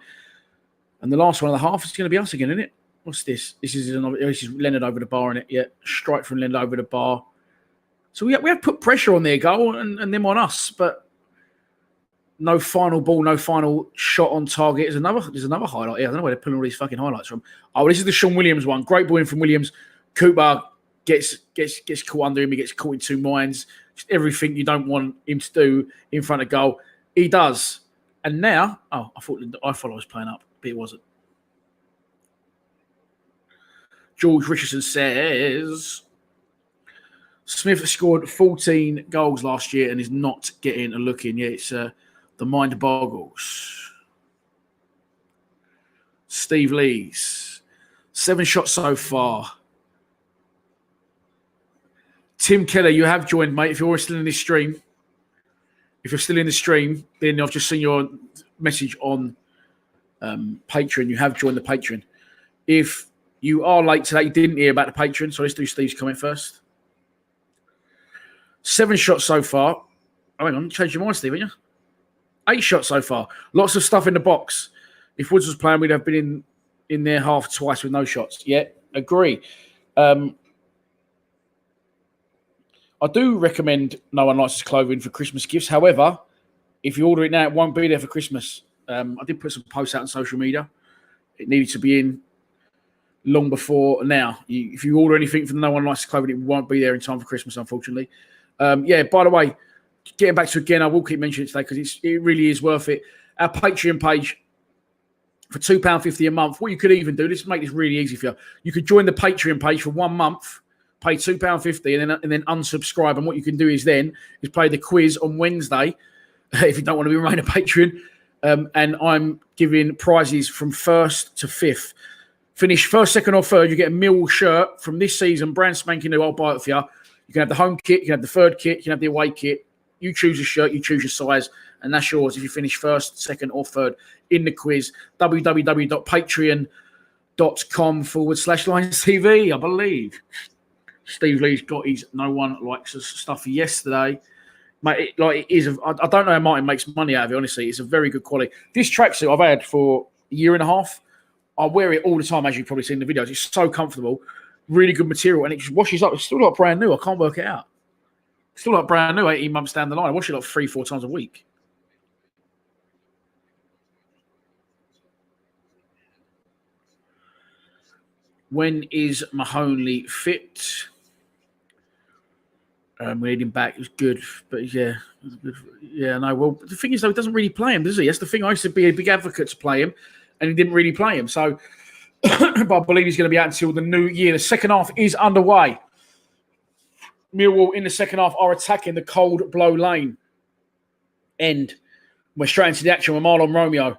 And the last one of the half is going to be us again, isn't it? What's this? This is Leonard over the bar, isn't it? Yeah. Strike from Leonard over the bar. So we have put pressure on their goal and them on us, but no final ball, no final shot on target. There's another highlight here. I don't know where they're pulling all these fucking highlights from. Oh, this is the Sean Williams one. Great ball in from Williams. Cooper gets caught under him. He gets caught in 2 minds. Just everything you don't want him to do in front of goal. He does. And now, I thought I was playing up, but it wasn't. George Richardson says Smith scored 14 goals last year and is not getting a look in. Yeah, it's the mind boggles. Steve Lees, 7 shots so far. Tim Keller, you have joined, mate. If you're still in this stream, then I've just seen your message on Patreon. You have joined the Patreon. If you are late today, you didn't hear about the Patreon, so let's do Steve's comment first. 7 shots so far. Oh, hang on, change your mind, Steve, haven't you? 8 shots so far. Lots of stuff in the box. If Woods was playing, we'd have been in their half twice with no shots. Yeah, agree. I do recommend No One Likes His Clothing for Christmas gifts. However, if you order it now, it won't be there for Christmas. I did put some posts out on social media. It needed to be in long before now. If you order anything from No One Likes His Clothing, it won't be there in time for Christmas, unfortunately. By the way, getting back to it again, I will keep mentioning it today because it really is worth it. Our Patreon page for £2.50 a month. What you could even do, let's make this really easy for you. You could join the Patreon page for 1 month, pay £2.50 and then unsubscribe. And what you can do is play the quiz on Wednesday if you don't want to remain a Patreon. And I'm giving prizes from 1st to 5th. Finish 1st, 2nd or 3rd, you get a Millwall shirt from this season, brand spanking new. I'll buy it for you. You can have the home kit, you can have the 3rd kit, you can have the away kit. You choose a shirt, you choose your size, and that's yours if you finish 1st, 2nd or 3rd in the quiz. www.patreon.com/LionsTV, I believe. Steve Lee's got his No One Likes Us stuff yesterday. Mate, it is. I don't know how Martin makes money out of it, honestly. It's a very good quality. This tracksuit I've had for a year and a half. I wear it all the time, as you've probably seen in the videos. It's so comfortable, really good material, and it just washes up. It's still like brand new. I can't work it out. It's still like brand new 18 months down the line. I wash it like 3-4 times a week. When is Mahoney fit? We need him back. It was good, but yeah, it was good. Yeah, no. Well, the thing is, though, he doesn't really play him, does he? That's the thing. I used to be a big advocate to play him, and he didn't really play him. So, but I believe he's going to be out until the new year. The second half is underway. Millwall in the second half are attacking the Cold Blow Lane end. We're straight into the action with Marlon Romeo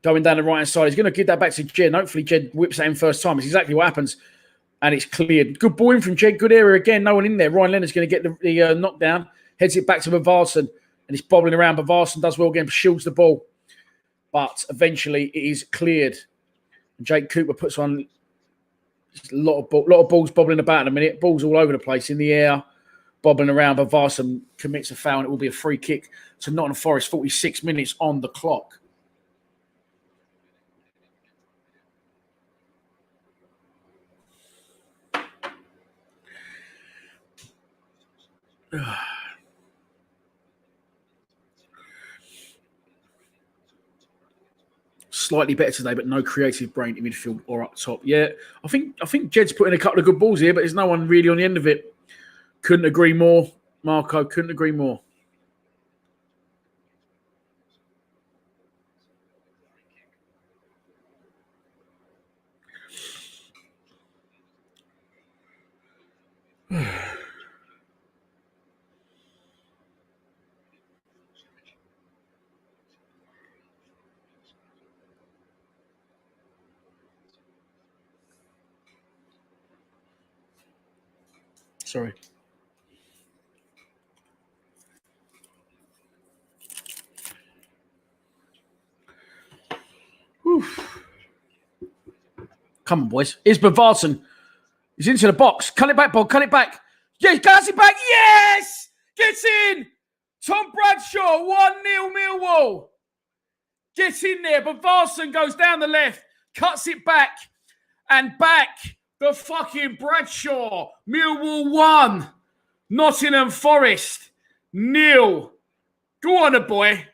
going down the right hand side. He's going to give that back to Jed. Hopefully, Jed whips that in first time. It's exactly what happens. And it's cleared. Good ball in from Jed. Good area again. No one in there. Ryan Leonard's going to get the knockdown. Heads it back to Bavarsson. And it's bobbling around. Bavarsson does well again. Shields the ball. But eventually it is cleared. And Jake Cooper puts on a lot of balls bobbling about in a minute. Balls all over the place in the air. Bobbling around. Bavarsson commits a foul. And it will be a free kick to Nottingham Forest. 46 minutes on the clock. Slightly better today, but no creative brain in midfield or up top. Yeah, I think Jed's put in a couple of good balls here, but there's no one really on the end of it. Couldn't agree more, Marco. Couldn't agree more. Sorry. Whew. Come on, boys. Here's Bavarsson. He's into the box. Cut it back, Bob. Cut it back. Yes, cuts it back. Yes! Gets in. Tom Bradshaw, 1-0 Millwall. Gets in there. Bavarsson goes down the left. Cuts it back. And back. The fucking Bradshaw. Millwall 1. Nottingham Forest 0. Go on, a boy.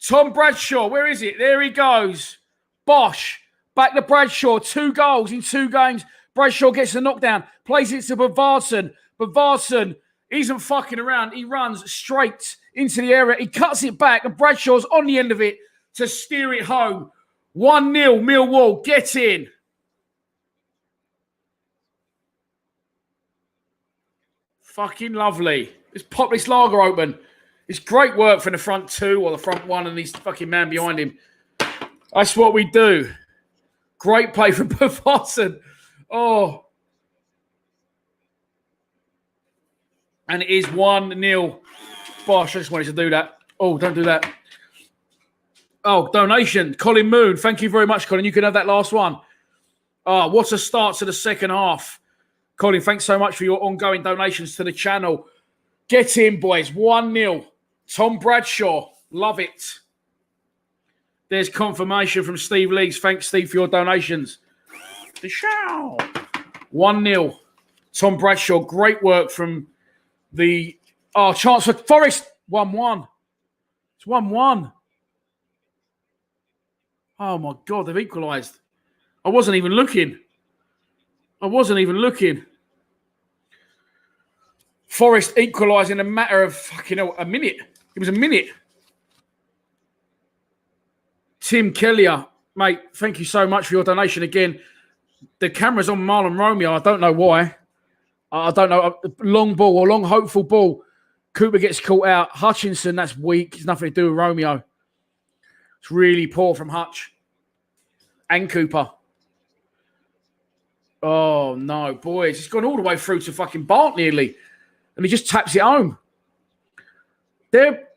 Tom Bradshaw. Where is it? There he goes. Bosh. Back to Bradshaw. 2 goals in 2 games. Bradshaw gets the knockdown. Plays it to Bavarsson. Bavarsson isn't fucking around. He runs straight into the area. He cuts it back. And Bradshaw's on the end of it to steer it home. 1-0 Millwall. Get in. Fucking lovely. Let's pop this lager open. It's great work from the front 2 or the front 1 and this fucking man behind him. That's what we do. Great play from Bavarsson. Oh. And it is 1-0. Bosh, I just wanted to do that. Oh, don't do that. Oh, donation. Colin Moon. Thank you very much, Colin. You can have that last one. Oh, what a start to the second half. Colin, thanks so much for your ongoing donations to the channel. Get in, boys. 1-0. Tom Bradshaw. Love it. There's confirmation from Steve Lees. Thanks, Steve, for your donations. The show. 1-0. Tom Bradshaw. Great work from the... Oh, chance for Forest. 1-1. It's 1-1. Oh, my God. They've equalised. I wasn't even looking. Forest equalised in a matter of a minute. It was a minute. Tim Kellier, mate, thank you so much for your donation again. The camera's on Marlon Romeo. I don't know why. I don't know. Long ball or long hopeful ball. Cooper gets caught out. Hutchinson, that's weak. It's nothing to do with Romeo. It's really poor from Hutch. And Cooper. Oh, no, boys. It's gone all the way through to fucking Bart nearly. And he just taps it home. They're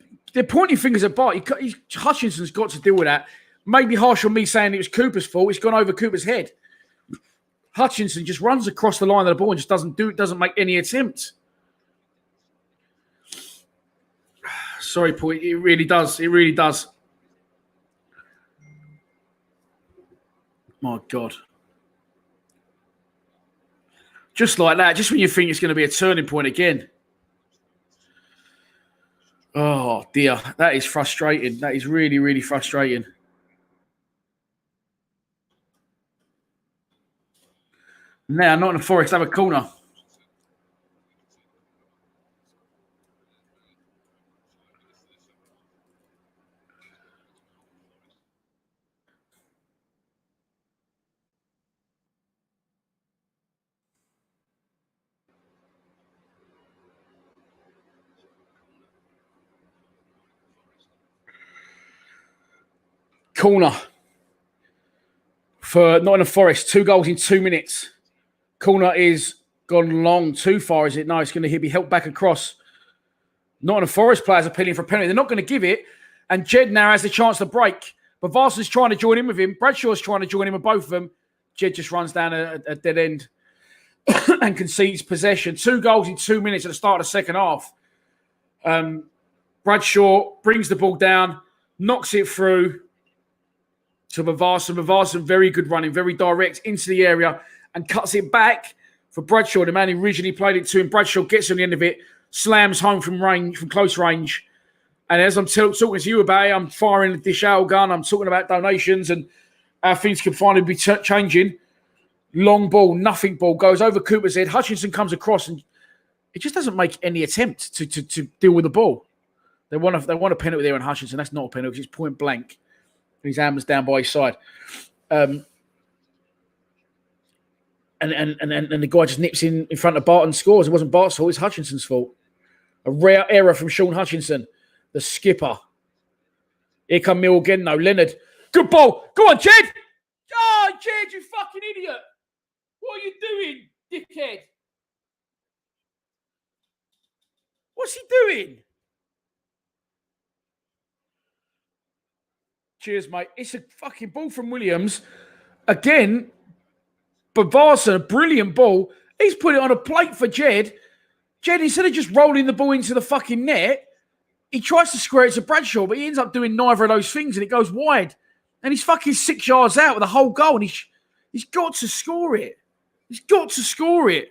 pointing fingers at Bart. Hutchinson's got to deal with that. Maybe harsh on me saying it was Cooper's fault. It's gone over Cooper's head. Hutchinson just runs across the line of the ball and just doesn't make any attempt. Sorry, Paul. It really does. It really does. My God. Just like that. Just when you think it's going to be a turning point again. Oh, dear. That is frustrating. That is really, really frustrating. Now, Nottingham Forest have a corner. corner for Nottingham Forest. 2 goals in 2 minutes. Corner is gone long. Too far, is it? No, it's going to be helped back across. Nottingham Forest players appealing for a penalty. They're not going to give it. And Jed now has the chance to break. But Varson's trying to join in with him. Bradshaw's trying to join in with both of them. Jed just runs down a dead end and concedes possession. 2 goals in 2 minutes at the start of the second half. Bradshaw brings the ball down, knocks it through to Bavarson. Bavarson, very good running, very direct into the area and cuts it back for Bradshaw, the man who originally played it to him. Bradshaw gets on the end of it, slams home from close range. And as I'm talking to you about it, I'm firing the Dishal gun. I'm talking about donations and how things can finally be changing. Long ball, nothing ball, goes over Cooper's head. Hutchinson comes across and it just doesn't make any attempt to deal with the ball. They want a penalty there on Hutchinson. That's not a penalty. It's point blank. His hand was down by his side. And the guy just nips in front of Bart and scores. It wasn't Bart's fault. It's Hutchinson's fault. A rare error from Sean Hutchinson, the skipper. Here come Mill again, though. Leonard. Good ball. Go on, Jed. Oh, Jed, you fucking idiot. What are you doing, dickhead? What's he doing? Cheers, mate. It's a fucking ball from Williams. Again, Bavarson, a brilliant ball. He's put it on a plate for Jed. Jed, instead of just rolling the ball into the fucking net, he tries to square it to Bradshaw, but he ends up doing neither of those things and it goes wide. And he's fucking 6 yards out with a whole goal and he's got to score it. He's got to score it.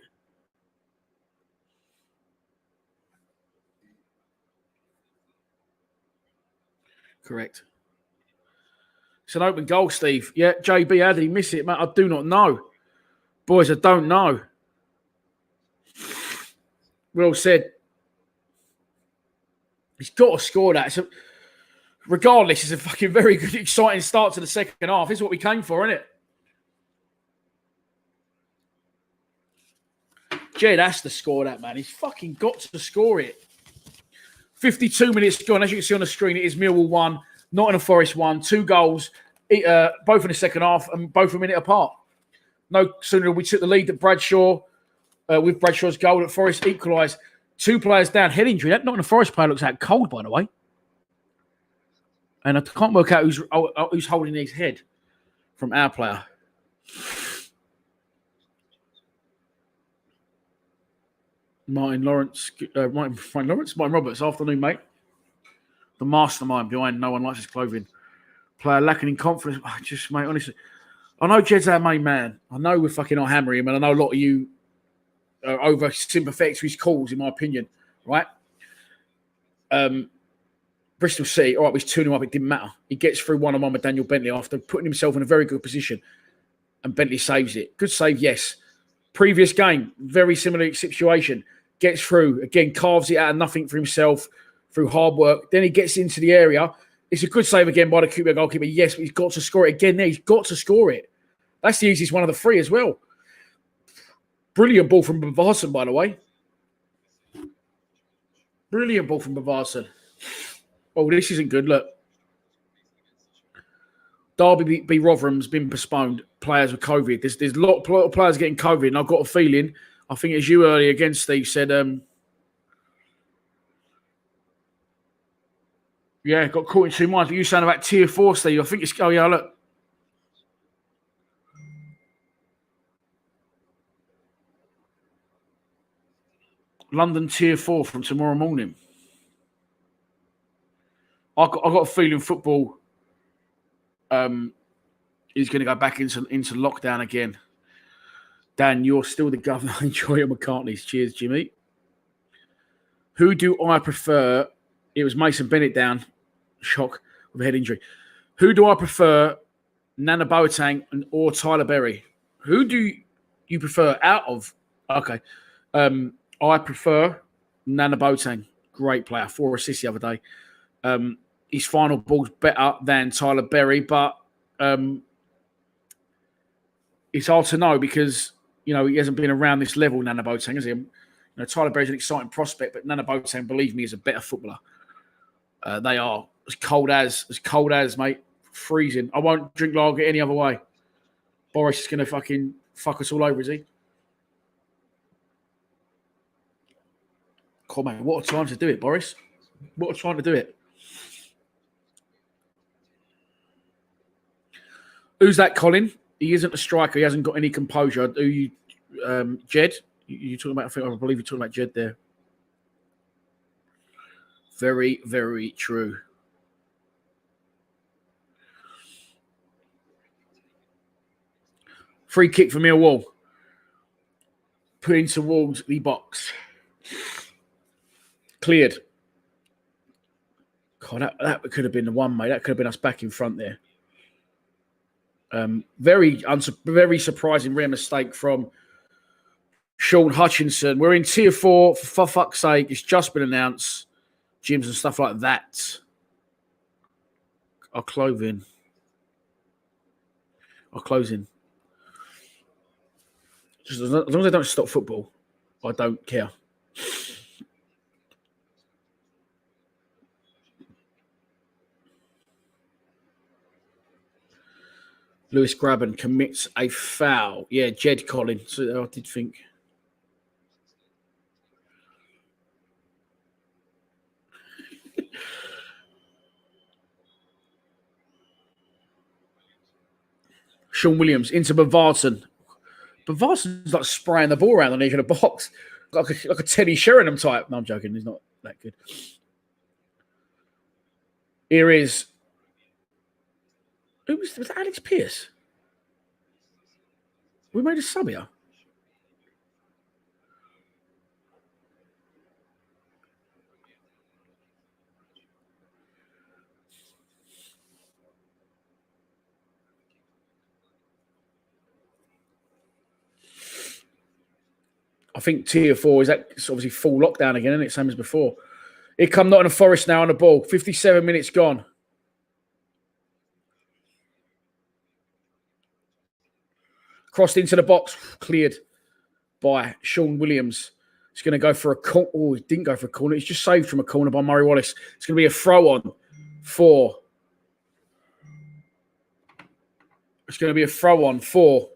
Correct. It's an open goal, Steve. Yeah, JB, how did he miss it, mate? I do not know. Boys, I don't know. Well said. He's got to score that. Regardless, it's a fucking very good, exciting start to the second half. This is what we came for, isn't it? Jed has to score that, man. He's fucking got to score it. 52 minutes gone. As you can see on the screen, it is Millwall 1, Nottingham Forest 1. 2 goals, both in the second half and both a minute apart. No sooner we took the lead than Bradshaw, with Bradshaw's goal, at Forest equalised. 2 players down, head injury. That Nottingham Forest player looks out cold, by the way. And I can't work out who's holding his head from our player. Martin Roberts. Afternoon, mate. The mastermind behind No One Likes His Clothing. Player lacking in confidence. Mate, honestly, I know Jed's our main man. I know we're fucking not hammering him, and I know a lot of you are over sympathetic to his calls, in my opinion, right? Bristol City, all right, he's 2-0 up, it didn't matter. He gets through one-on-one with Daniel Bentley after putting himself in a very good position, and Bentley saves it. Good save, yes. Previous game, very similar situation. Gets through, again, carves it out of nothing for himself through hard work. Then he gets into the area. It's a good save again by the Cuba goalkeeper, yes, but he's got to score it again there. He's got to score it. That's the easiest one of the 3 as well. Brilliant ball from Bavarson, by the way. Brilliant ball from Bavarson. Oh, this isn't good. Look. Derby v Rotherham's been postponed. Players with COVID. There's a lot of players getting COVID, and I've got a feeling, I think it's you earlier again, Steve, said, yeah, got caught in 2 minds. But you saying about tier 4, Steve. I think it's, oh, yeah, look. London tier 4 from tomorrow morning. I got a feeling football is going to go back into lockdown again. Dan, you're still the governor. Enjoy your McCartney's. Cheers, Jimmy. Who do I prefer? It was Mason Bennett down. Shock with a head injury. Who do I prefer? Nana Boateng or Tyler Berry? Who do you prefer out of? Okay. I prefer Nana Boateng. Great player. 4 assists the other day. His final ball's better than Tyler Berry, but it's hard to know because, you know, he hasn't been around this level, Nana Boateng, has he? You know, Tyler Berry's an exciting prospect, but Nana Boateng, believe me, is a better footballer. They are as cold as, mate. freezing. I won't drink lager any other way. Boris is going to fucking fuck us all over, is he? Come on, what a time to do it, Boris. What a time to do it. Who's that, Colin? He isn't a striker. He hasn't got any composure. Who you, Jed? You talking about? I believe you're talking about Jed there. Very, very true. Free kick for Millwall. Put in towards the box. Cleared. God, that could have been the one, mate. That could have been us back in front there. Very surprising rare mistake from Sean Hutchinson. We're in tier 4. For fuck's sake, it's just been announced. Gyms and stuff like that. Our clothing. Just as long as they don't stop football, I don't care. Lewis Graben commits a foul. Yeah, Jed Colin. So I did think. Sean Williams into Bavarsson. Bavarson's like spraying the ball around on the edge of the box. Like a Teddy Sheringham type. No, I'm joking. He's not that good. Here is... Was that Alex Pearce? We made a sub here. I think tier 4 is that it's obviously full lockdown again, isn't it? Same as before. Here come Nottingham Forest now on the ball. 57 minutes gone. Crossed into the box, cleared by Sean Williams. He's going to go for a corner. Oh, he didn't go for a corner. He's just saved from a corner by Murray Wallace. It's going to be a throw-on for... It's going to be a throw-on for...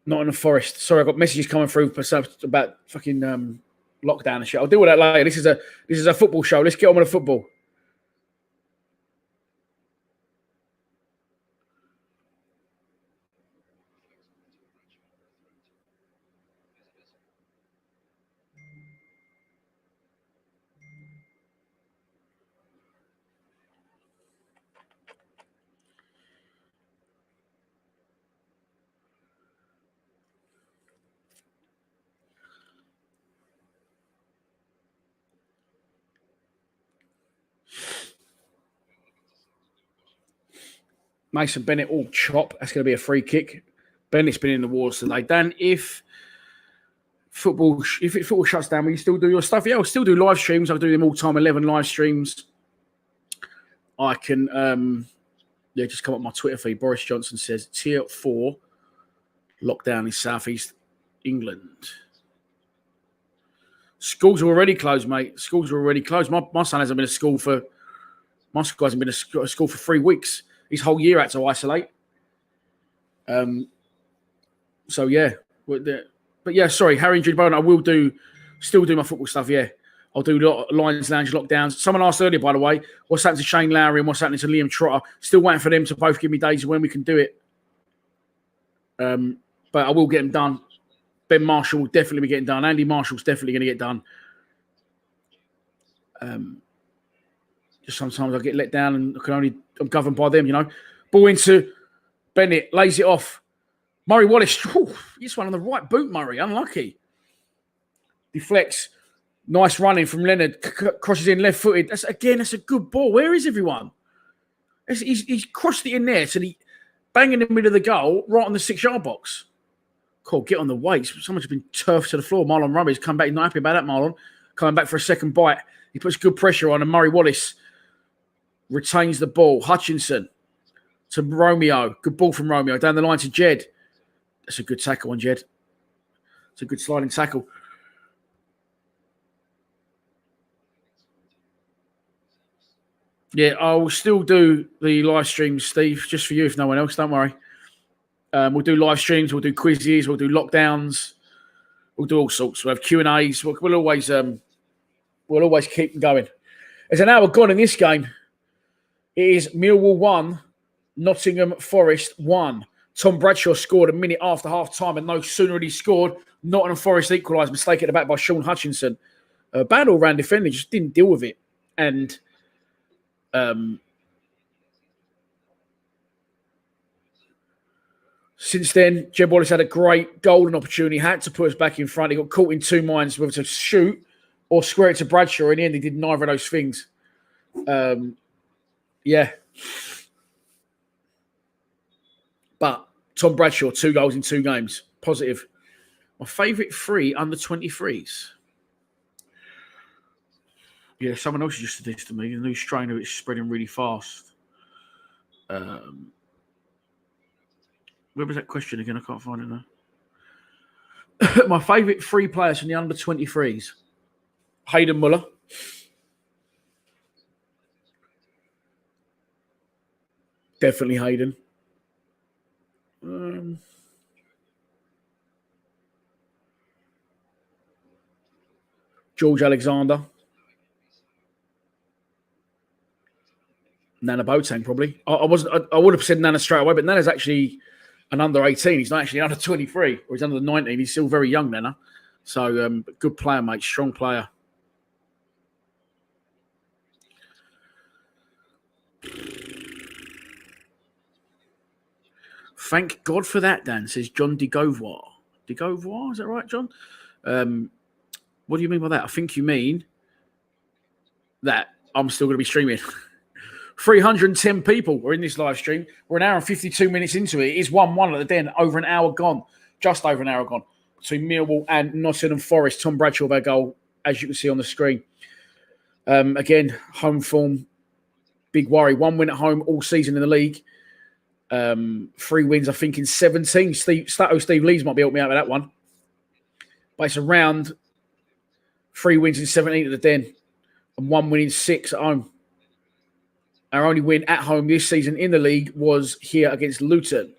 Not in the Forest. Sorry, I've got messages coming through about fucking lockdown and shit. I'll deal with that later. This is a football show. Let's get on with the football. Mason Bennett all chop. That's going to be a free kick. Bennett's been in the wars today. Dan, if football shuts down, will you still do your stuff? Yeah, I'll still do live streams. I'll do them all time 11 live streams. I can just come up my Twitter feed. Boris Johnson says tier 4 lockdown in Southeast England. Schools are already closed, mate. Schools are already closed. My son hasn't been to school for 3 weeks. His whole year had to isolate. So yeah, but yeah. Sorry, Harry and Jude Bowen. I will still do my football stuff. Yeah, I'll do Lions Lounge lockdowns. Someone asked earlier, by the way, what's happening to Shane Lowry and what's happening to Liam Trotter. Still waiting for them to both give me days when we can do it. But I will get them done. Ben Marshall will definitely be getting done. Andy Marshall's definitely going to get done. Just sometimes I get let down and I'm governed by them, you know. Ball into Bennett, lays it off. Murray Wallace, this one on the right boot, Murray, unlucky. Deflects, nice running from Leonard, crosses in left-footed. That's a good ball. Where is everyone? He's crossed it in there, so he bang in the middle of the goal, right on the 6-yard box. Cool, get on the weights. Someone's been turfed to the floor. Marlon Rummy's come back. He's not happy about that, Marlon. Coming back for a second bite. He puts good pressure on, and Murray Wallace retains the ball. Hutchinson to Romeo. Good ball from Romeo. Down the line to Jed. That's a good tackle on Jed. It's a good sliding tackle. Yeah, I will still do the live streams, Steve, just for you, if no one else. Don't worry. We'll do live streams. We'll do quizzes. We'll do lockdowns. We'll do all sorts. We'll have Q&As. We'll always keep them going. There's an hour gone in this game. It is Millwall 1, Nottingham Forest 1. Tom Bradshaw scored a minute after half-time, and no sooner had he scored, Nottingham Forest equalised. Mistake at the back by Sean Hutchinson. Bad all-round defending, just didn't deal with it. And since then, Jed Wallace had a great golden opportunity. He had to put us back in front. He got caught in two minds whether to shoot or square it to Bradshaw. In the end, he did neither of those things. Yeah. But Tom Bradshaw, 2 goals in 2 games. Positive. My favourite 3 under 23s. Yeah, someone else just did this to me. The new strain of it's spreading really fast. Where was that question again? I can't find it now. My favourite 3 players from the under 23s. Hayden Muller. Definitely Hayden. George Alexander. Nana Boateng, probably. I would have said Nana straight away, but Nana's actually an under 18. He's not actually under 23, or he's under 19. He's still very young, Nana. So, good player, mate. Strong player. Thank God for that, Dan, says John de Gauvoir. De Gauvoir, is that right, John? What do you mean by that? I think you mean that I'm still going to be streaming. 310 people were in this live stream. We're an hour and 52 minutes into it. It is 1-1 at the Den. Over an hour gone. Just over an hour gone. Between Millwall and Nottingham Forest. Tom Bradshaw, their goal, as you can see on the screen. Again, home form. Big worry. 1 win at home all season in the league. 3 wins, I think, in 17. Steve Lees might be helping me out with that one. But it's around 3 wins in 17 at the Den and 1 win in 6 at home. Our only win at home this season in the league was here against Luton in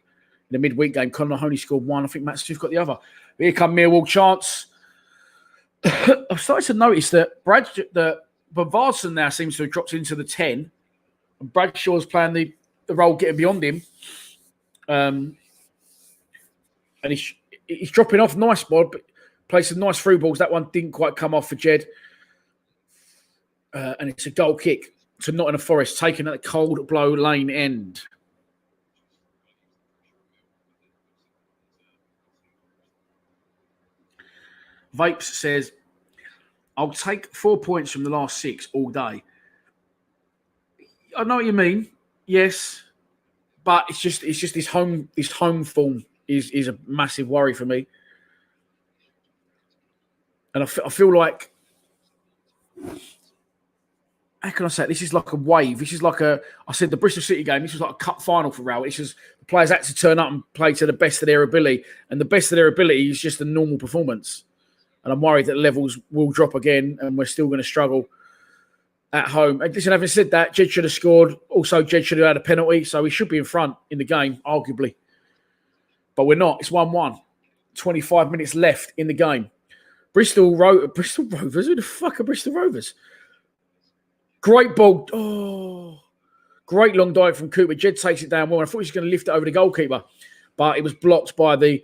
the midweek game. Conor Mahoney scored 1. I think Matt Smith got the other. Here come Millwall chance. I've started to notice that Bavarsson now seems to have dropped into the 10. And Bradshaw's playing the role getting beyond him. And he's dropping off nice, Bod, but plays some nice through balls. That one didn't quite come off for Jed. And it's a goal kick to Nottingham Forest, taken at the Cold Blow Lane end. Vapes says, I'll take 4 points from the last 6 all day. I know what you mean. Yes. But it's just this home form is a massive worry for me. And I feel like, how can I say it? This is like a wave. This is like I said the Bristol City game, this was like a cup final for Raul. It's just the players had to turn up and play to the best of their ability. And the best of their ability is just a normal performance. And I'm worried that levels will drop again and we're still going to struggle at home. And listen, having said that, Jed should have scored. Also, Jed should have had a penalty. So he should be in front in the game, arguably. But we're not. It's 1-1. 25 minutes left in the game. Bristol Rovers? Who the fuck are Bristol Rovers? Great ball. Oh, great long dive from Cooper. Jed takes it down well. I thought he was going to lift it over the goalkeeper. But it was blocked by the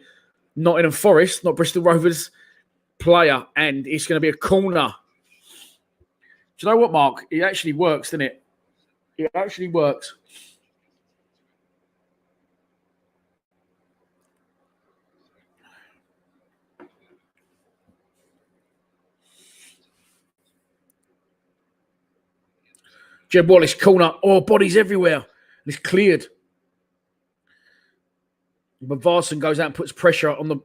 Nottingham Forest, not Bristol Rovers, player. And it's going to be a corner. Do you know what, Mark? It actually works, doesn't it? It actually works. Jed Wallace, corner. Oh, bodies everywhere. And it's cleared. But Varson goes out and puts pressure on the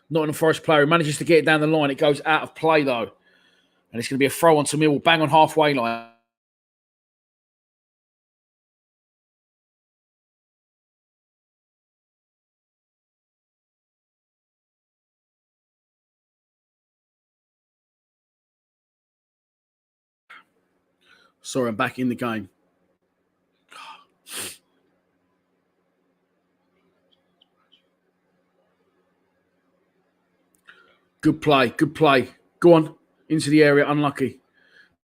Nottingham Forest player who manages to get it down the line. It goes out of play, though. And it's going to be a throw on to Millwall. Bang on halfway line. Sorry, I'm back in the game. Good play. Go on. Into the area. Unlucky.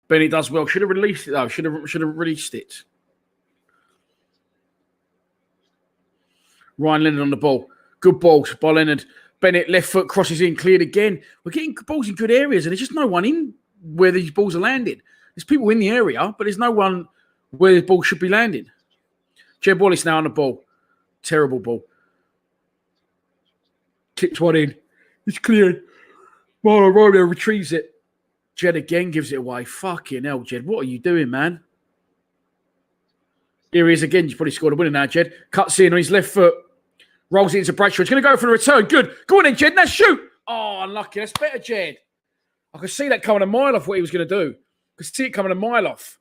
Bennett does well. Should have released it, though. Should have released it. Ryan Leonard on the ball. Good ball by Leonard. Bennett, left foot, crosses in, cleared again. We're getting balls in good areas, and there's just no one in where these balls are landing. There's people in the area, but there's no one where the ball should be landing. Jed Wallace now on the ball. Terrible ball. Kicks one in. It's cleared. Marlon Romeo retrieves it. Jed again gives it away. Fucking hell, Jed. What are you doing, man? Here he is again. He's probably scored a winner now, Jed. Cuts in on his left foot. Rolls it into Bradshaw. He's going to go for the return. Good. Go on then, Jed. Now shoot. Oh, unlucky. That's better, Jed. I could see that coming a mile off what he was going to do. I could see it coming a mile off.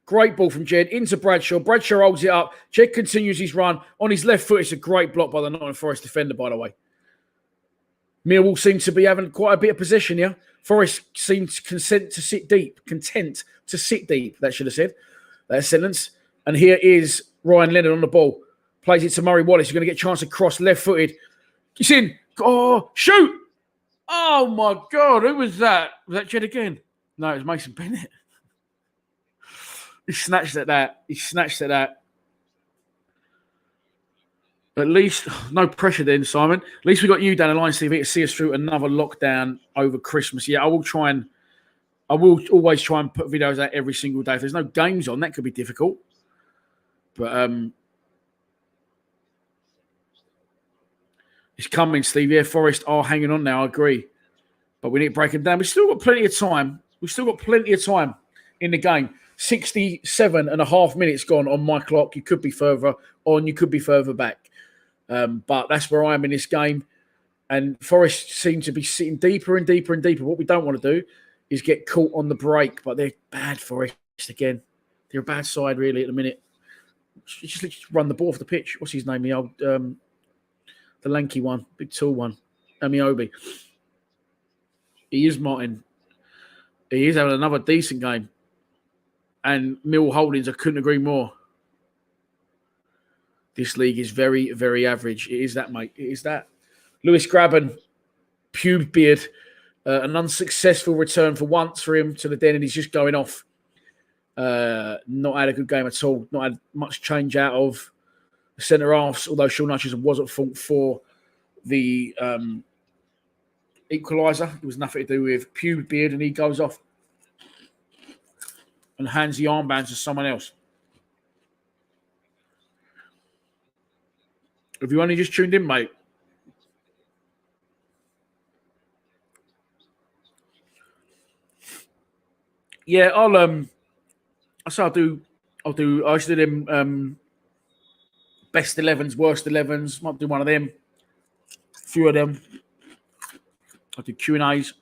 Great ball from Jed into Bradshaw. Bradshaw holds it up. Jed continues his run. On his left foot, it's a great block by the Nottingham Forest defender, by the way. Millwall seem to be having quite a bit of possession here. Forest seems content to sit deep. That should have said. That sentence. And here is Ryan Leonard on the ball. Plays it to Murray Wallace. He's going to get a chance to cross left-footed. He's in. Oh, shoot. Oh, my God. Who was that? Was that Jed again? No, it was Mason Bennett. He snatched at that. At least, no pressure then, Simon. At least we got you down the line, Steve, to see us through another lockdown over Christmas. Yeah, I will always try and put videos out every single day. If there's no games on, that could be difficult. But it's coming, Steve. Yeah, Forest are hanging on now, I agree. But we need to break them down. We've still got plenty of time. In the game. 67 and a half minutes gone on my clock. You could be further on, you could be further back. But that's where I am in this game. And Forest seem to be sitting deeper and deeper and deeper. What we don't want to do is get caught on the break. But they're bad, Forest, again. They're a bad side, really, at the minute. Just run the ball off the pitch. What's his name? The lanky one, big tall one. Amiobi. He is Martin. He is having another decent game. And Mill Holdings, I couldn't agree more. This league is very, very average. It is that, mate. It is that. Lewis Graben, pube beard, an unsuccessful return for once for him to the den, and he's just going off. Not had a good game at all. Not had much change out of the centre halves, although Sean Hutchinson was at fault for the equaliser. It was nothing to do with pube beard, and he goes off and hands the armbands to someone else. Have you only just tuned in, mate? Yeah, I used to do them best 11s, worst 11s. Might do one of them. A few of them. I'll do Q&As.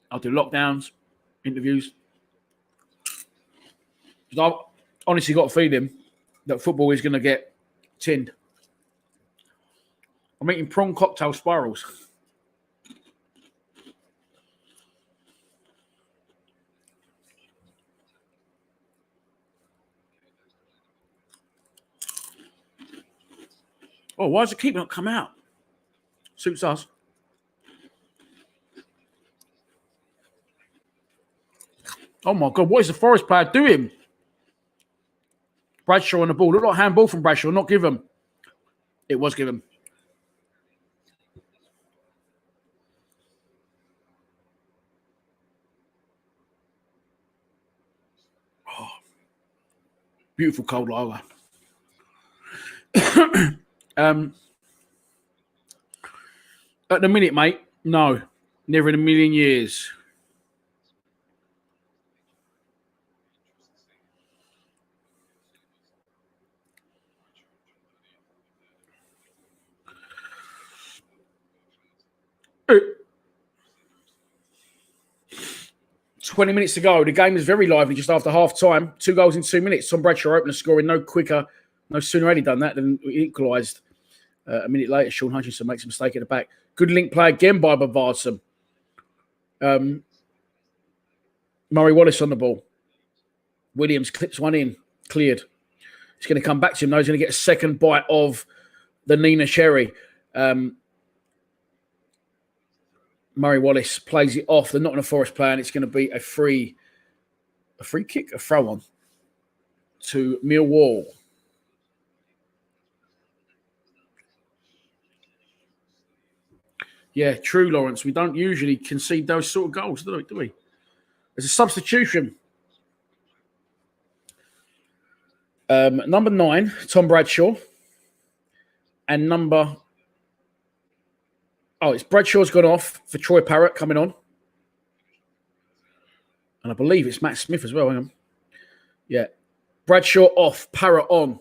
I'll do lockdowns, interviews. I've honestly got a feeling that football is going to get tinned. I'm eating prawn cocktail spirals. Oh, why does the keeper not come out? Suits us. Oh, my God. What is the Forest player doing? Bradshaw on the ball. Look like handball from Bradshaw. Not given. It was given. Oh, beautiful cold lager. At the minute, mate, no. Never in a million years. Uh, 20 minutes to go. The game is very lively just after half time. 2 goals in 2 minutes. Tom Bradshaw opened the scoring no sooner had he done that than he equalised. A minute later, Sean Hutchinson makes a mistake at the back. Good link play again by Bavarsson. Murray Wallace on the ball. Williams clips one in. Cleared. He's going to come back to him, though. He's going to get a second bite of the Nina Cherry. Murray Wallace plays it off. The Nottingham Forest player, and it's going to be a free kick, a throw on to Millwall. Yeah, true, Lawrence. We don't usually concede those sort of goals, do we? There's a substitution. Number 9, Tom Bradshaw. And it's Bradshaw's gone off for Troy Parrott coming on. And I believe it's Matt Smith as well. Hang on. Yeah. Bradshaw off, Parrott on.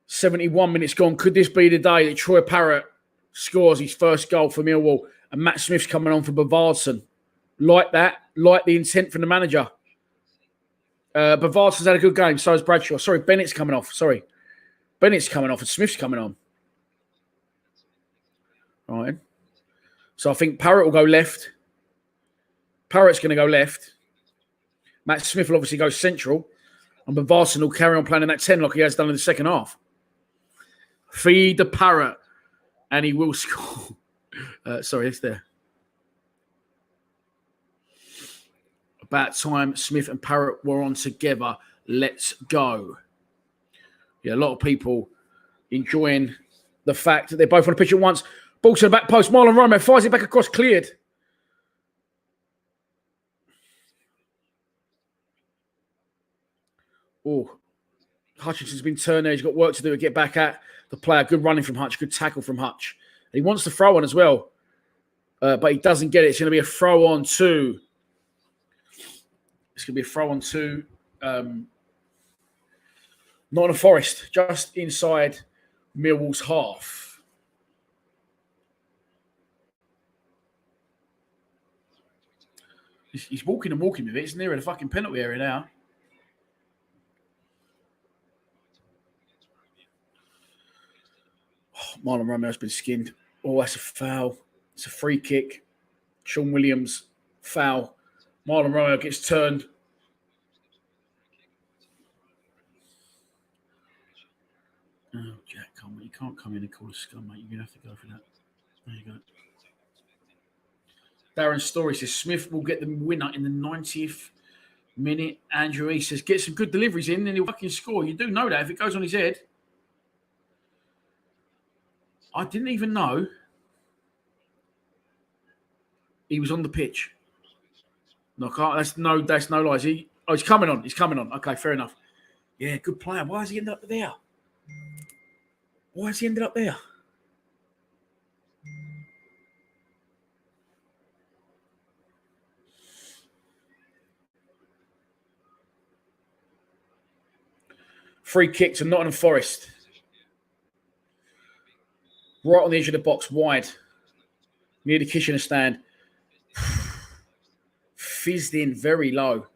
71 minutes gone. Could this be the day that Troy Parrott scores his first goal for Millwall and Matt Smith's coming on for Bavardson? Like that. Like the intent from the manager. Bavardsson's had a good game. So has Bradshaw. Sorry, Bennett's coming off. Bennett's coming off and Smith's coming on. All right. So I think Parrott will go left. Parrott's going to go left. Matt Smith will obviously go central. And Bavardson will carry on playing in that 10 like he has done in the second half. Feed the Parrott. And he will score. Sorry, it's there. About time Smith and Parrott were on together. Let's go. Yeah, a lot of people enjoying the fact that they're both on the pitch at once. Ball to the back post. Marlon Romeo fires it back across, cleared. Oh, Hutchinson's been turned there. He's got work to do to get back at the player. Good running from Hutch. Good tackle from Hutch. He wants to throw on as well, but he doesn't get it. It's going to be a throw on to. It's going to be a throw on to Nottingham Forest, just inside Millwall's half. He's walking with it. It's near the fucking penalty area now. Oh, Marlon Romeo's been skinned. Oh, that's a foul. It's a free kick. Sean Williams, foul. Marlon Romeo gets turned. Oh, Jack, you can't come in and call a scum, mate. You're going to have to go for that. There you go. Darren Story says Smith will get the winner in the 90th minute. Andrew E says get some good deliveries in and he'll fucking score. You do know that if it goes on his head. I didn't even know he was on the pitch. No, that's no lies. He's coming on. He's coming on. Okay, fair enough. Yeah, good player. Why has he ended up there? Why has he ended up there? Free kick to Nottingham Forest. Right on the edge of the box, wide. Near the Kitchener stand. Fizzed in very low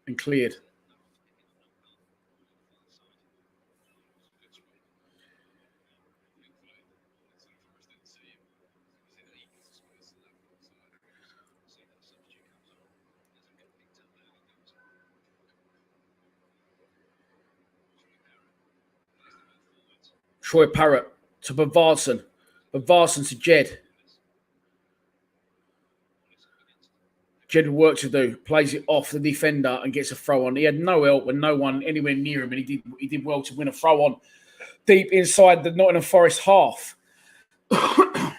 and cleared. Troy Parrott to Bavardson. Bavardson to Jed. Jed with work to do. Plays it off the defender and gets a throw on. He had no help and no one anywhere near him, and he did well to win a throw on deep inside the Nottingham Forest half. Marlon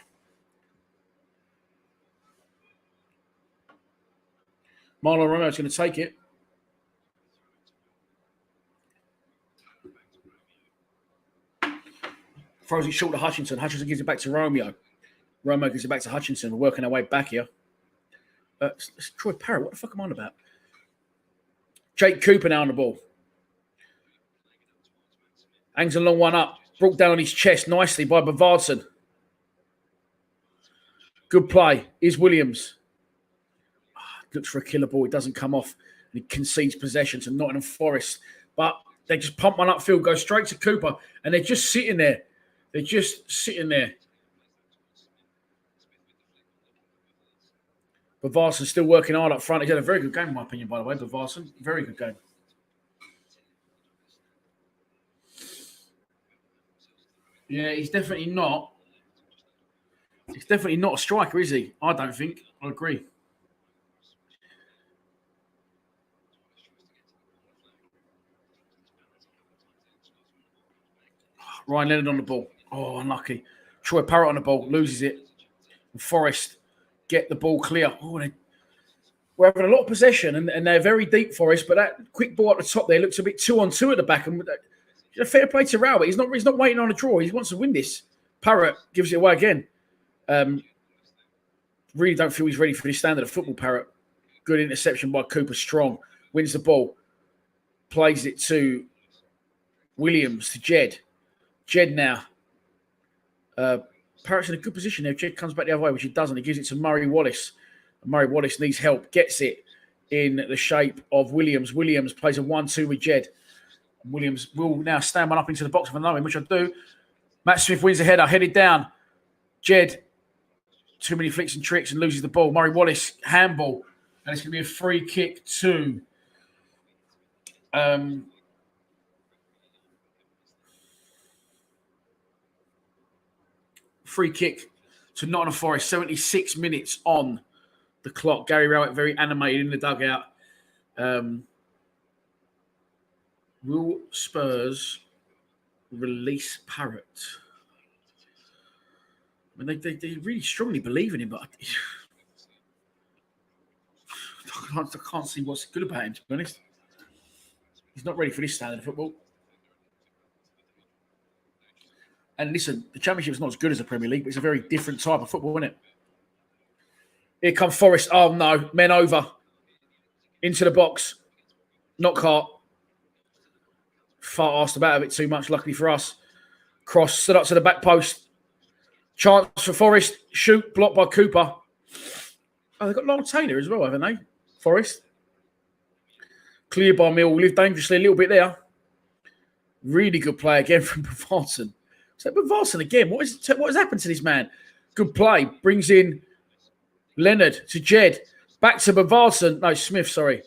Romeo's going to take it. Throws it short to Hutchinson. Hutchinson gives it back to Romeo. Romeo gives it back to Hutchinson. We're working our way back here. It's Troy Parrott. What the fuck am I on about? Jake Cooper now on the ball. Hangs a long one up. Brought down on his chest nicely by Bavardson. Good play. Here's Williams. Looks for a killer ball. It doesn't come off. And he concedes possession to Nottingham Forest. But they just pump one upfield, go straight to Cooper. And they're just sitting there. They're just sitting there. Varson still working hard up front. He's had a very good game, in my opinion, by the way, Varson. Very good game. Yeah, he's definitely not. He's definitely not a striker, is he? I don't think. I agree. Ryan Leonard on the ball. Oh, unlucky. Troy Parrott on the ball. Loses it. And Forest get the ball clear. Oh, we're having a lot of possession, and they're very deep, Forest, but that quick ball at the top there looks a bit 2-on-2 at the back. And fair play to Rao, but he's not waiting on a draw. He wants to win this. Parrott gives it away again. Really don't feel he's ready for this standard of football, Parrott. Good interception by Cooper. Strong. Wins the ball. Plays it to Williams, to Jed. Jed now. Parrott's in a good position there. Jed comes back the other way, which he doesn't. He gives it to Murray Wallace. Murray Wallace needs help. Gets it in the shape of Williams. Williams plays a 1-2 with Jed. Williams will now stand one up into the box for knowing, which I do. Matt Smith wins the header. Headed down. Jed. Too many flicks and tricks and loses the ball. Murray Wallace, handball. And it's going to be a free kick to Nottingham Forest. 76 minutes on the clock. Gary Rowett very animated in the dugout. Will Spurs release Parrott? I mean, they really strongly believe in him, but I can't see what's good about him, to be honest. He's not ready for this standard of football. And listen, the Championship's not as good as the Premier League, but it's a very different type of football, isn't it? Here come Forest. Oh, no. Men over. Into the box. Not caught. Far asked about it a bit too much, luckily for us. Cross, stood up to the back post. Chance for Forest. Shoot, blocked by Cooper. Oh, they've got Lyle Taylor as well, haven't they? Forest. Cleared by Millwall. Lived dangerously a little bit there. Really good play again from Varson. So Varson again. What has happened to this man? Good play. Brings in Leonard to Jed. Back to Varson. No, Smith, sorry.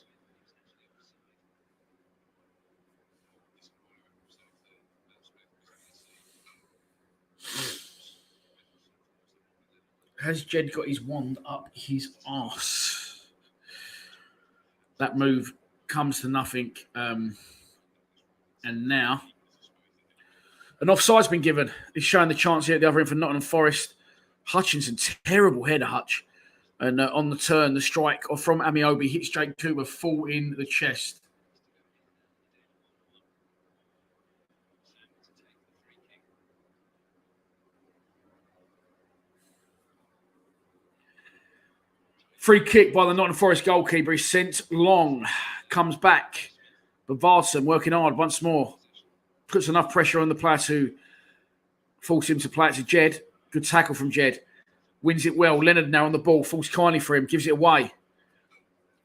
Has Jed got his wand up his arse? That move comes to nothing. And now an offside's been given. It's showing the chance here at the other end for Nottingham Forest. Hutchinson, terrible header, Hutch. And on the turn, the strike from Amiobi hits Jake Cooper full in the chest. Free kick by the Nottingham Forest goalkeeper. He's sent long. Comes back. But Varson working hard once more. Puts enough pressure on the player to force him to play it to Jed. Good tackle from Jed. Wins it well. Leonard now on the ball. Falls kindly for him. Gives it away.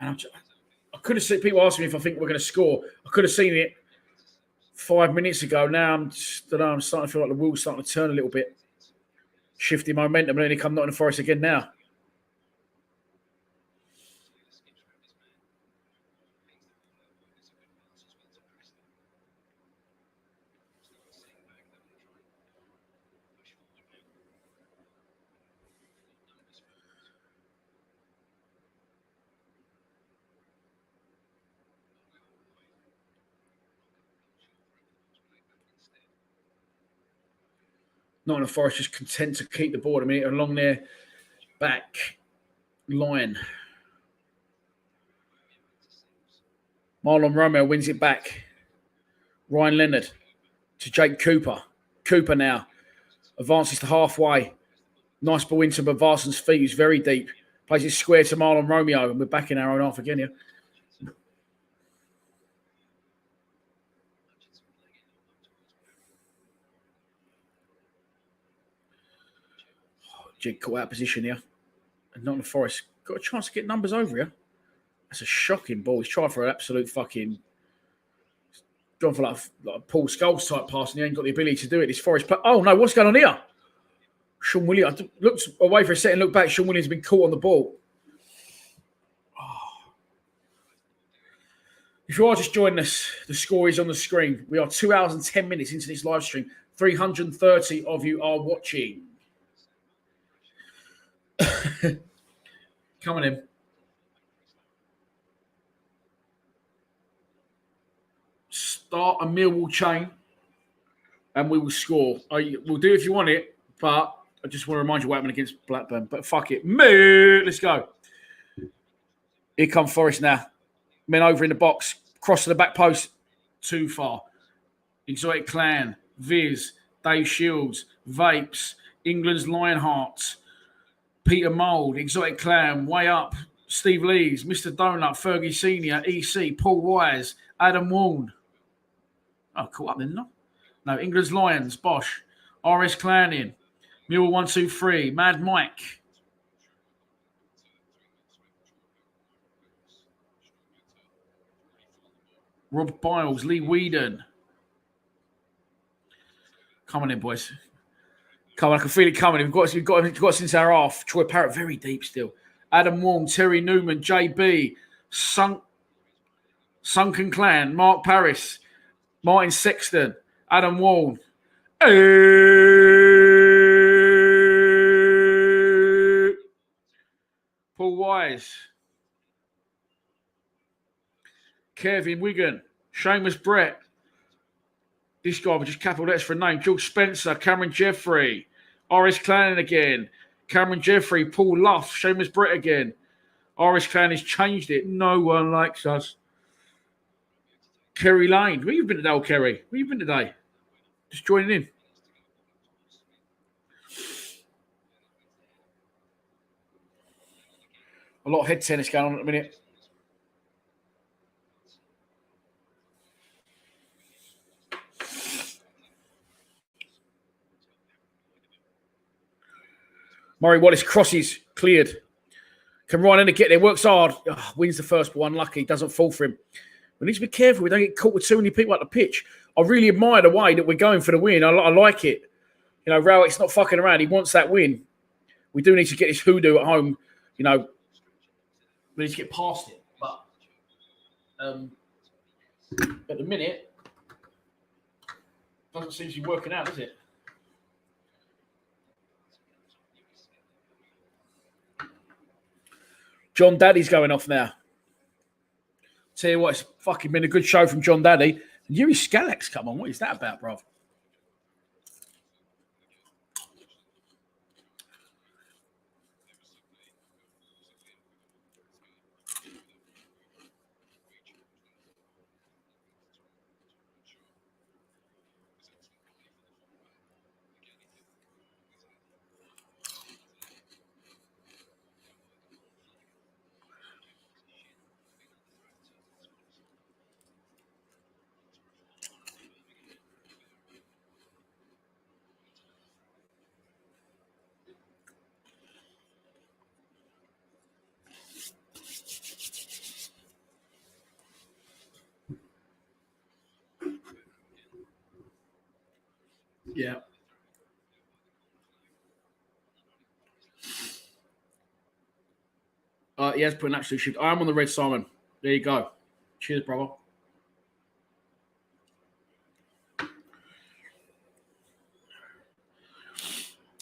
And I could have seen people asking me if I think we're going to score. I could have seen it 5 minutes ago. Now I'm starting to feel like the wheel's starting to turn a little bit. Shifting momentum. And then he come Nottingham Forest again now. Nottingham Forest just content to keep the ball a minute along their back line. Marlon Romeo wins it back. Ryan Leonard to Jake Cooper. Cooper now advances to halfway. Nice ball into Varson's feet, who's very deep. Plays it square to Marlon Romeo, and we're back in our own half again here. Jake caught out of position here. And Nottingham Forest got a chance to get numbers over here. That's a shocking ball. He's trying for an absolute fucking... Gone for like a Paul Scholes type pass, and he ain't got the ability to do it. This Forest play. Oh, no, what's going on here? Sean Williams. I looked away for a second, looked back. Sean Williams has been caught on the ball. If you are just joining us, the score is on the screen. We are 2 hours and 10 minutes into this live stream. 330 of you are watching. Coming in. Start a Millwall chain and we will score. We'll do it if you want it, but I just want to remind you what happened against Blackburn. But fuck it. Let's go. Here come Forest now. Men over in the box. Cross to the back post. Too far. Exotic Clan. Viz. Dave Shields. Vapes. England's Lionhearts. Peter Mould. Exotic Clan. Way up. Steve Lees. Mr. Donut. Fergie Senior. EC. Paul Wise. Adam Warne. Oh, caught up then, no? No, England's Lions. Bosch. RS Clan in. Mule 123. Mad Mike. Rob Biles, Lee Whedon. Come on in, boys. Come on, I can feel it coming. We've got since our half. Troy Parrott, very deep still. Adam Wong, Terry Newman, JB, Sunken Clan, Mark Paris, Martin Sexton, Adam Wong. Paul Wise. Kevin Wigan, Seamus Brett. This guy was just capital letters for a name. George Spencer, Cameron Jeffrey, RS Clan again. Cameron Jeffrey, Paul Luff, Seamus Brett again. RS Clan has changed it. No one likes us. Kerry Lane. Where you been today, old Kerry? Where you been today? Just joining in. A lot of head tennis going on at the minute. Murray Wallace crosses, cleared. Can Ryan Ender get there? Works hard. Wins the first ball. Unlucky. Doesn't fall for him. We need to be careful. We don't get caught with too many people at the pitch. I really admire the way that we're going for the win. I like it. You know, Rowett's not fucking around. He wants that win. We do need to get this hoodoo at home. You know, we need to get past it. But at the minute, doesn't seem to be working out, does it? John Daddy's going off now. Tell you what, it's fucking been a good show from John Daddy. Yuri Skalak's come on. What is that about, bruv? Yeah. He has put an absolute shit. I am on the Red Simon. There you go. Cheers, brother.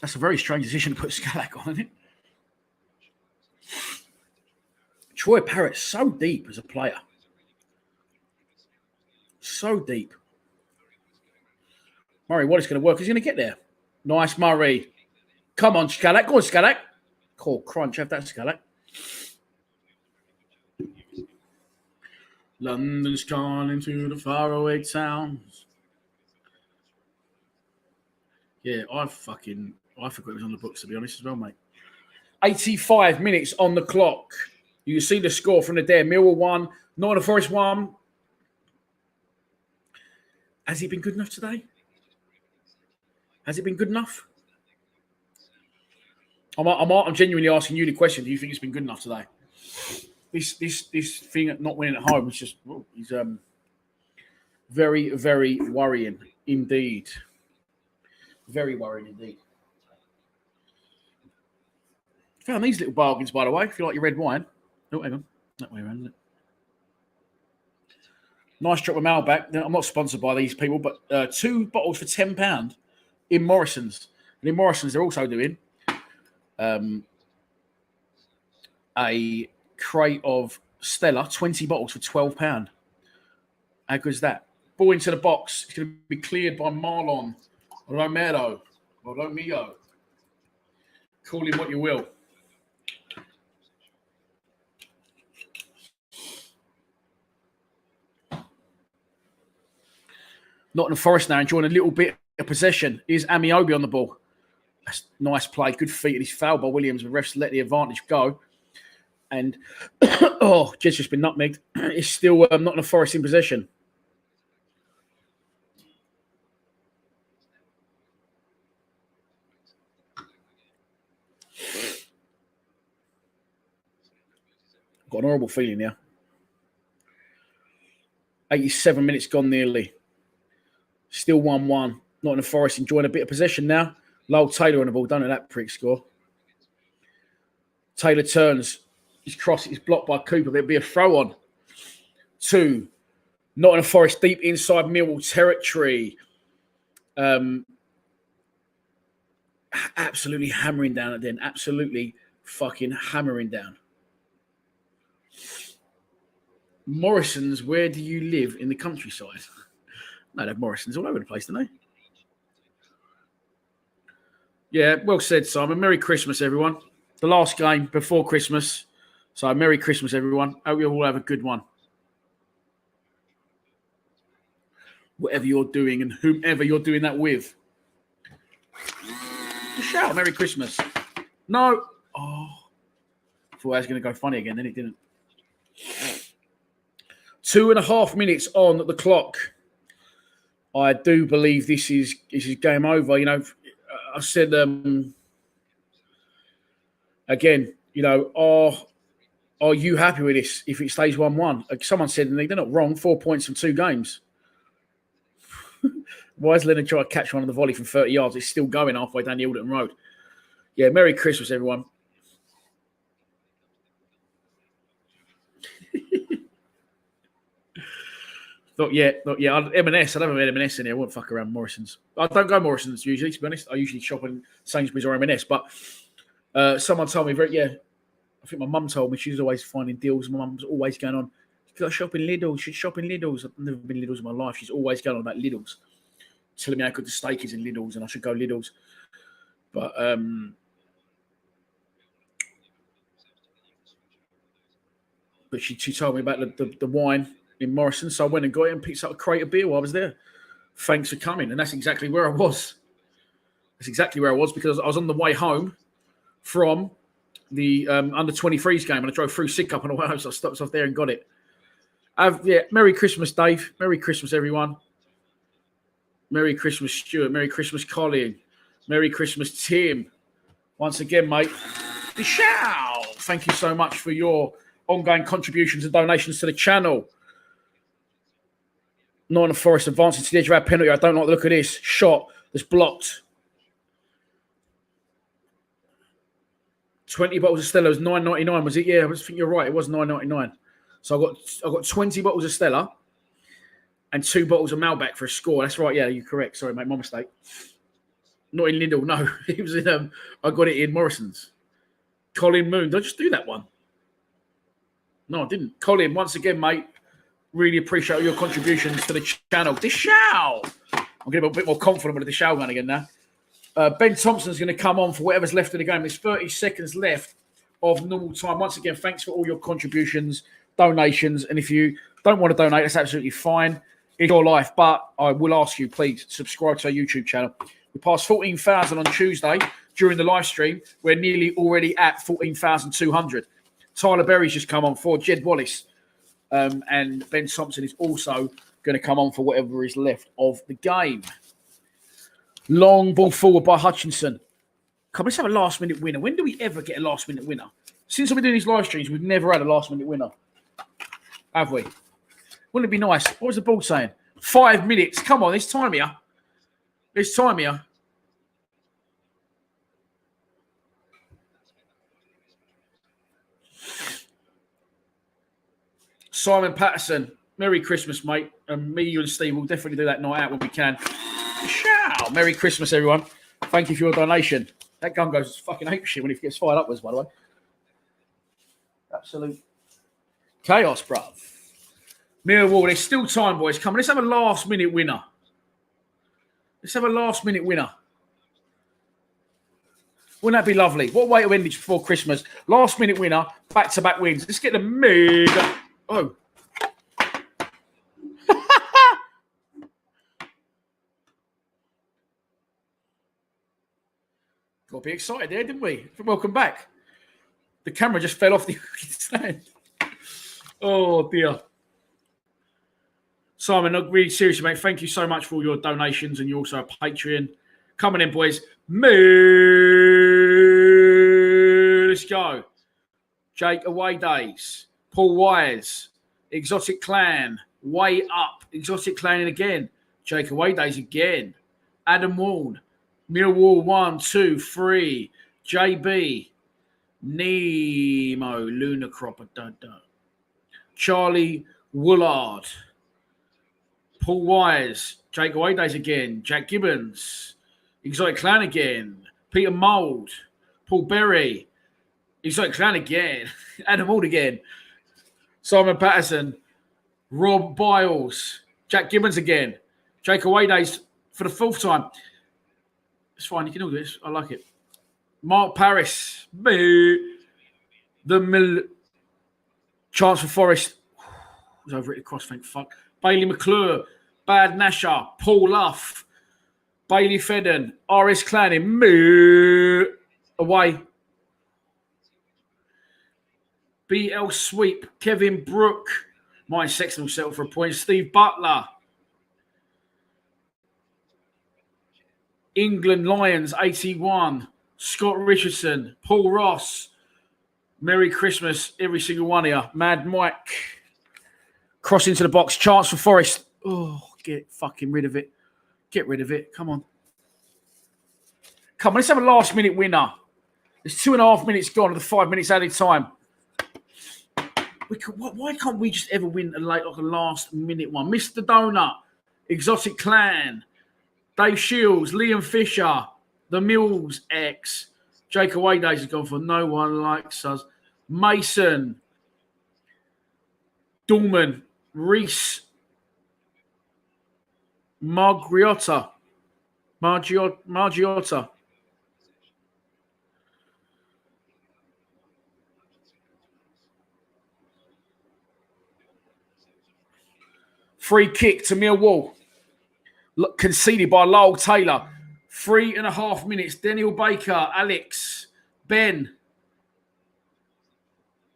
That's a very strange decision to put Skalak on, isn't it? Troy Parrott, so deep as a player. So deep. Murray, what is going to work? He's going to get there. Nice, Murray. Come on, Skalak. Go on, Skalak. Cool, crunch. Have that, Skalak. London's calling to the faraway towns. Yeah, I forgot it was on the books, to be honest, as well, mate. 85 minutes on the clock. You see the score from the there. Millwall 1, Nottingham Forest 1. Has he been good enough today? Has it been good enough? I'm genuinely asking you the question. Do you think it's been good enough today? This thing at not winning at home is just very, very worrying indeed. Very worrying indeed. Found these little bargains, by the way. If you like your red wine. Oh, hang on. That way around, isn't it? Nice drop of mail back. I'm not sponsored by these people, but 2 bottles for £10 in Morrison's. And in Morrison's, they're also doing a crate of Stella, 20 bottles for £12. How good is that? Ball into the box. It's going to be cleared by Marlon Romero. Call him what you will. Nottingham Forest now enjoying a little bit of possession. Is Amiobi on the ball? That's nice play. Good feet. And he's fouled by Williams. The refs let the advantage go. And, Jed's just been nutmegged. It's still Nottingham Forest in possession. Got an horrible feeling now. 87 minutes gone nearly. Still 1-1. Nottingham Forest enjoying a bit of possession now. Lowell Taylor on the ball. Don't let that prick score. Taylor turns. His cross is blocked by Cooper. There'll be a throw on. 2. Nottingham Forest deep inside Millwall territory. Absolutely hammering down at them. Absolutely fucking hammering down. Morrison's, where do you live in the countryside? No, they have Morrison's all over the place, don't they? Yeah, well said, Simon. Merry Christmas, everyone. The last game before Christmas. So, Merry Christmas, everyone. Hope you all have a good one. Whatever you're doing and whomever you're doing that with. Just shout, Merry Christmas. No. Oh. I thought I was going to go funny again, then it didn't. 2.5 minutes on the clock. I do believe this is game over. You know, I said again, you know, are you happy with this if it stays 1-1? Like someone said, they're not wrong. 4 points from 2 games. Why is Leonard trying to catch one on the volley from 30 yards? It's still going halfway down the Alderton Road. Yeah, Merry Christmas, everyone. Not yet. M&S. I don't have M&S in here. I won't fuck around Morrison's. I don't go Morrison's usually, to be honest. I usually shop in Sainsbury's or M&S. But someone told me, I think my mum told me she's always finding deals. My mum's always going on, you've got to shop in Lidl. She's shopping Lidl's. I've never been Lidl's in my life. She's always going on about Lidl's, telling me how good the steak is in Lidl's and I should go Lidl's. But she told me about the wine in Morrison, so I went and got it and picked up a crate of beer while I was there. Thanks for coming. And that's exactly where I was. Because I was on the way home from the under-23s game and I drove through Sidcup on the way home, so I stopped off there and got it. Merry Christmas, Dave. Merry Christmas, everyone. Merry Christmas, Stuart. Merry Christmas, Colin. Merry Christmas, Tim. Once again, mate, thank you so much for your ongoing contributions and donations to the channel. Nottingham Forest advancing to the edge of our penalty. I don't like the look of this. Shot that's blocked. 20 bottles of Stella was $9.99, was it? Yeah, I think you're right. It was $9.99. So I got 20 bottles of Stella and 2 bottles of Malbec for a score. That's right. Yeah, you're correct. Sorry, mate, my mistake. Not in Lidl, no. It was in. I got it in Morrison's. Colin Moon. Did I just do that one? No, I didn't. Colin, once again, mate, really appreciate your contributions to the channel. Dishow! I'm getting a bit more confident with the Dishow gun again now. Ben Thompson's going to come on for whatever's left of the game. There's 30 seconds left of normal time. Once again, thanks for all your contributions, donations. And if you don't want to donate, that's absolutely fine. It's your life. But I will ask you, please, subscribe to our YouTube channel. We passed 14,000 on Tuesday during the live stream. We're nearly already at 14,200. Tyler Berry's just come on for Jed Wallace. And Ben Thompson is also going to come on for whatever is left of the game. Long ball forward by Hutchinson. Come on, let's have a last-minute winner. When do we ever get a last-minute winner? Since I've been doing these live streams, we've never had a last-minute winner. Have we? Wouldn't it be nice? What was the board saying? 5 minutes. Come on, it's time here. It's time here. Simon Patterson. Merry Christmas, mate. And me, you and Steve will definitely do that night out when we can. Ciao. Merry Christmas, everyone. Thank you for your donation. That gun goes fucking apeshit when he gets fired upwards, by the way. Absolute chaos, bruv. Millwall, there's still time, boys. Come on, let's have a last-minute winner. Let's have a last-minute winner. Wouldn't that be lovely? What way to end it before Christmas? Last-minute winner, back-to-back wins. Let's get the mega... Oh. Got to be excited there, didn't we? Welcome back. The camera just fell off the stand. Oh, dear. Simon, not really seriously, mate. Thank you so much for all your donations, and you're also a Patreon. Coming in, boys. Let's go. Jake, away days. Paul Wise. Exotic Clan. Way up. Exotic Clan again. Jake, away days again. Adam Warne. Millwall 1, 2, 3. JB. Nemo. Luna Cropper. Charlie Woolard. Paul Wise, Jake Away Days again, Jack Gibbons, Exotic Clan again, Peter Mould, Paul Berry, Exotic Clan again, Adam Mould again, Simon Patterson, Rob Biles, Jack Gibbons again, Jake Away Days for the fourth time. It's fine, you can all do this. I like it. Mark Paris, the Chance for Forest was over at the cross, thank fuck. Bailey McClure, Bad Nasher, Paul Luff, Bailey Fedden, RS Clanning, away. BL Sweep, Kevin Brook, Mike Sexton will settle for a point. Steve Butler, England Lions 81, Scott Richardson, Paul Ross, Merry Christmas, every single one of you. Mad Mike. Cross into the box. Chance for Forest. Oh, get fucking rid of it. Get rid of it. Come on. Come on, let's have a last-minute winner. There's 2.5 minutes gone of the 5 minutes added time. Why can't we just ever win a last-minute one? Mr. Donut, Exotic Clan, Dave Shields, Liam Fisher, The Mills X, Jake Away Days has gone for No One Likes Us, Mason, Dorman, Reese, Margiotta. Free kick to Millwall. Conceded by Lyle Taylor. 3.5 minutes. Daniel Baker, Alex, Ben.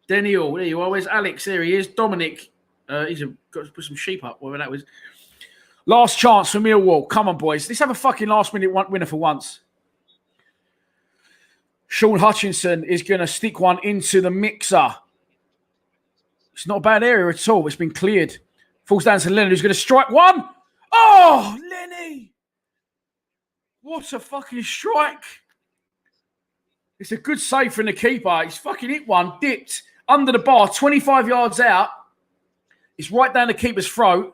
Daniel, there you are. Where's Alex? There he is. Dominic. He's got to put some sheep up, whatever that was. Last chance for Millwall. Come on, boys. Let's have a fucking last-minute winner for once. Sean Hutchinson is going to stick one into the mixer. It's not a bad area at all. It's been cleared. Falls down to Leonard, who's going to strike one. Oh, Lenny. What a fucking strike. It's a good save from the keeper. He's fucking hit one, dipped under the bar, 25 yards out. It's right down the keeper's throat.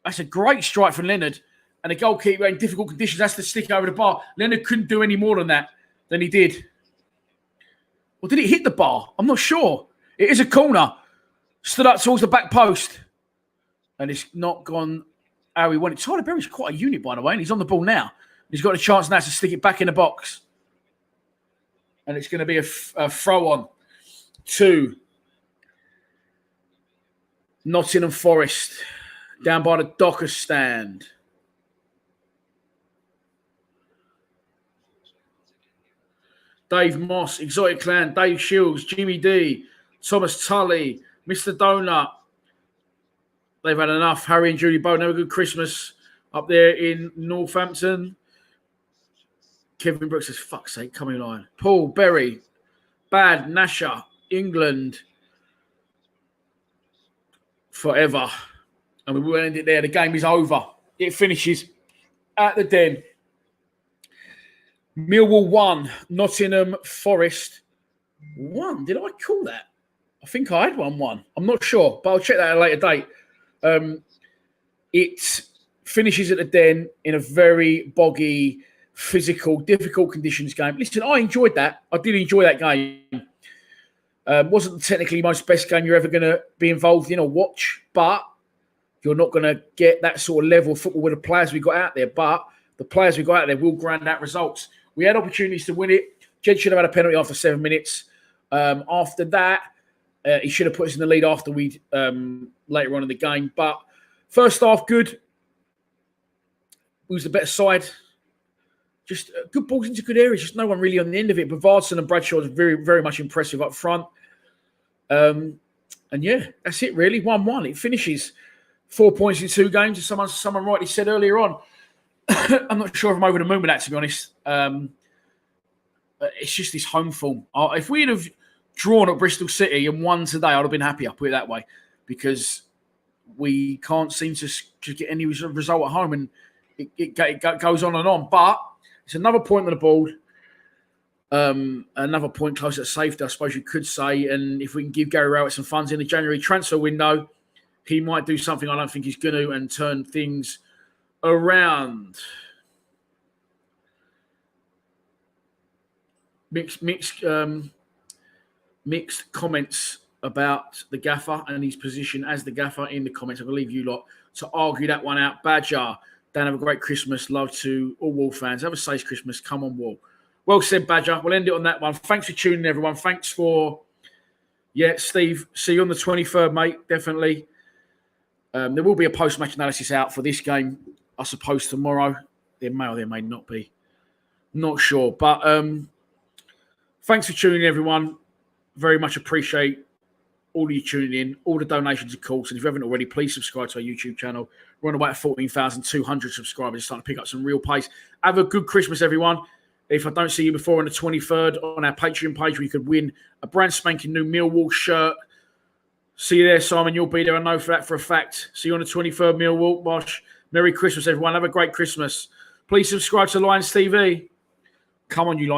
That's a great strike from Leonard. And the goalkeeper in difficult conditions has to stick over the bar. Leonard couldn't do any more than he did. Or did it hit the bar? I'm not sure. It is a corner. Stood up towards the back post. And it's not gone how he wanted. Tyler Berry's quite a unit, by the way, and he's on the ball now. He's got a chance now to stick it back in the box. And it's going to be a throw-on to Nottingham Forest, down by the Docker stand. Dave Moss, Exotic Clan, Dave Shields, Jimmy D, Thomas Tully, Mr. Donut. They've had enough. Harry and Julie Bowden have a good Christmas up there in Northampton. Kevin Brooks says, fuck's sake, coming line. Paul Berry, Bad Nasher, England, forever. And we will end it there. The game is over. It finishes at the Den. Millwall 1, Nottingham Forest 1. Did I call that? I think I had 1-1. I'm not sure, but I'll check that at a later date. It finishes at the Den in a very boggy, physical, difficult conditions game. Listen, I enjoyed that. I did enjoy that game. Wasn't technically most best game you're ever going to be involved in or watch, but you're not going to get that sort of level of football with the players we got out there. But the players we got out there will grind out results. We had opportunities to win it. Jed should have had a penalty after 7 minutes. After that, he should have put us in the lead after we later on in the game. But first half, good. We was the better side. Just good balls into good areas. Just no one really on the end of it. But Vardsson and Bradshaw was very, very much impressive up front. And yeah, that's it really. 1-1. It finishes 4 points in 2 games. As someone rightly said earlier on. I'm not sure if I'm over the moon with that, to be honest. It's just this home form. If we'd have drawn at Bristol City and won today, I'd have been happy. I'll put it that way, because we can't seem to get any result at home, and it goes on and on. But it's another point on the board, another point closer to safety, I suppose you could say. And if we can give Gary Rowett some funds in the January transfer window, he might do something I don't think he's going to, and turn things around. Mixed comments about the gaffer and his position as the gaffer in the comments. I'm going to leave you lot to argue that one out. Badger, Dan, have a great Christmas. Love to all Wall fans. Have a safe Christmas. Come on, Wall. Well said, Badger. We'll end it on that one. Thanks for tuning in, everyone. Thanks for, Steve. See you on the 23rd, mate. Definitely. There will be a post-match analysis out for this game, I suppose, tomorrow. There may or there may not be. Not sure. But thanks for tuning in, everyone. Very much appreciate all of you tuning in, all the donations, of course. And if you haven't already, please subscribe to our YouTube channel. We're on about 14,200 subscribers. It's starting to pick up some real pace. Have a good Christmas, everyone. If I don't see you before on the 23rd, on our Patreon page, where you could win a brand spanking new Millwall shirt. See you there, Simon. You'll be there. I know for that for a fact. See you on the 23rd, Millwall. Bosh. Merry Christmas, everyone. Have a great Christmas. Please subscribe to Lions TV. Come on, you Lions.